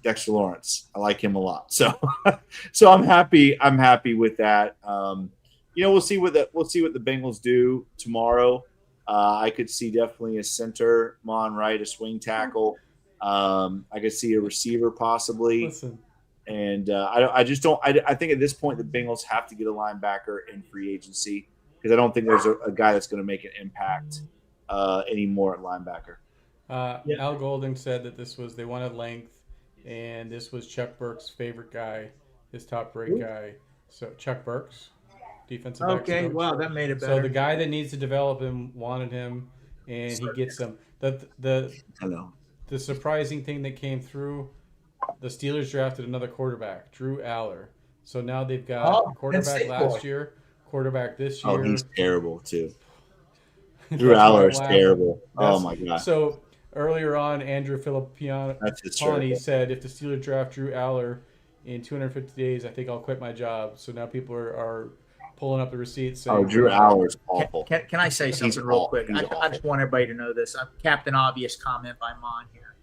Dexter Lawrence. I like him a lot. So I'm happy with that. We'll see what the Bengals do tomorrow. I could see definitely a center, Mon right, a swing tackle. I could see a receiver possibly. Listen. And I think at this point the Bengals have to get a linebacker in free agency because I don't think there's a guy that's going to make an impact anymore at linebacker. Al Golding said that they wanted length, and this was Chuck Burke's favorite guy, his top rate guy. So Chuck Burke's defensive back. Okay, wow, that made it better. So the guy that needs to develop him wanted him, and he gets him. The surprising thing that came through, the Steelers drafted another quarterback, Drew Aller. So now they've got quarterback last year, quarterback this year. Oh, he's terrible too. Drew Aller is terrible. Oh my god. So earlier on, Andrew Filippiani said, if the Steelers draft Drew Aller in 250 days, I think I'll quit my job. So now people are pulling up the receipts. Saying, Drew Aller's awful. Can I say something real quick? I just want everybody to know this. Captain Obvious comment by Mon here.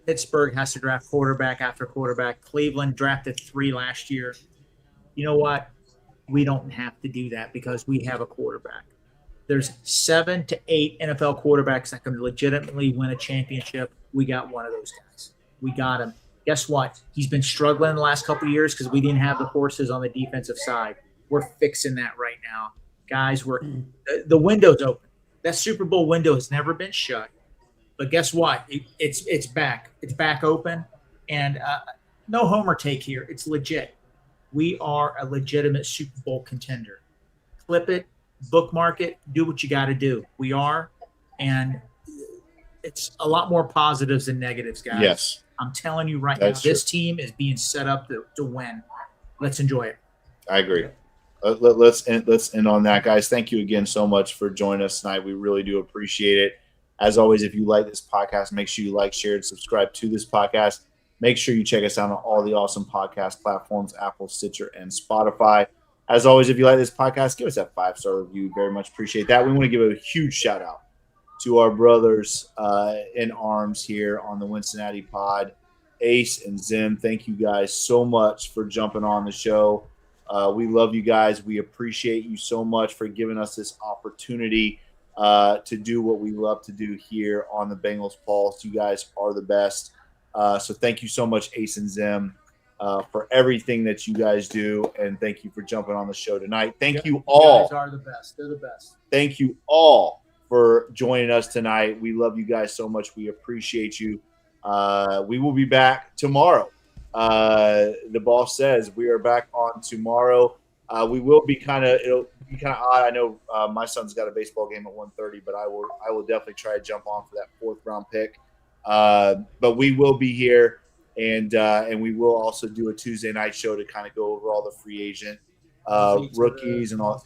Pittsburgh has to draft quarterback after quarterback. Cleveland drafted 3 last year. You know what? We don't have to do that because we have a quarterback. There's 7 to 8 NFL quarterbacks that can legitimately win a championship. We got one of those guys. We got him. Guess what? He's been struggling the last couple of years because we didn't have the horses on the defensive side. We're fixing that right now. Guys, the window's open. That Super Bowl window has never been shut. But guess what? It's back. It's back open. And no homer take here. It's legit. We are a legitimate Super Bowl contender. Clip it, bookmark it, do what you got to do. We are. And it's a lot more positives than negatives, guys. Yes. I'm telling you right now, this team is being set up to win. Let's enjoy it. I agree. let's end on that, guys. Thank you again so much for joining us tonight. We really do appreciate it. As always, if you like this podcast, make sure you like, share, and subscribe to this podcast. Make sure you check us out on all the awesome podcast platforms, Apple, Stitcher, and Spotify. As always, if you like this podcast, give us that 5-star review. Very much appreciate that. We want to give a huge shout out to our brothers in arms here on the Cincinnati Pod, Ace and Zim. Thank you guys so much for jumping on the show. We love you guys. We appreciate you so much for giving us this opportunity to do what we love to do here on the Bengals Pulse. You guys are the best. So thank you so much, Ace and Zim, for everything that you guys do. And thank you for jumping on the show tonight. Thank you all. You guys are the best. They're the best. Thank you all for joining us tonight. We love you guys so much. We appreciate you. We will be back tomorrow. The boss says we are back on tomorrow. We will be it'll be kind of odd. I know my son's got a baseball game at 1:30, but I will definitely try to jump on for that 4th round pick. But we will be here, and we will also do a Tuesday night show to kind of go over all the free agent rookies and all.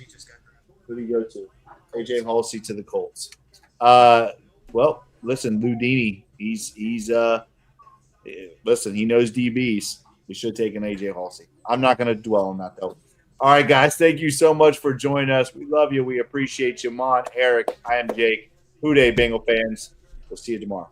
Who do you go to? AJ Halsey to the Colts. Well, listen, Ludini, he's listen, he knows DBs. We should take an AJ Halsey. I'm not going to dwell on that, though. All right, guys, thank you so much for joining us. We love you. We appreciate you. Mon, Eric, I am Jake. Hoo day, Bengal fans. We'll see you tomorrow.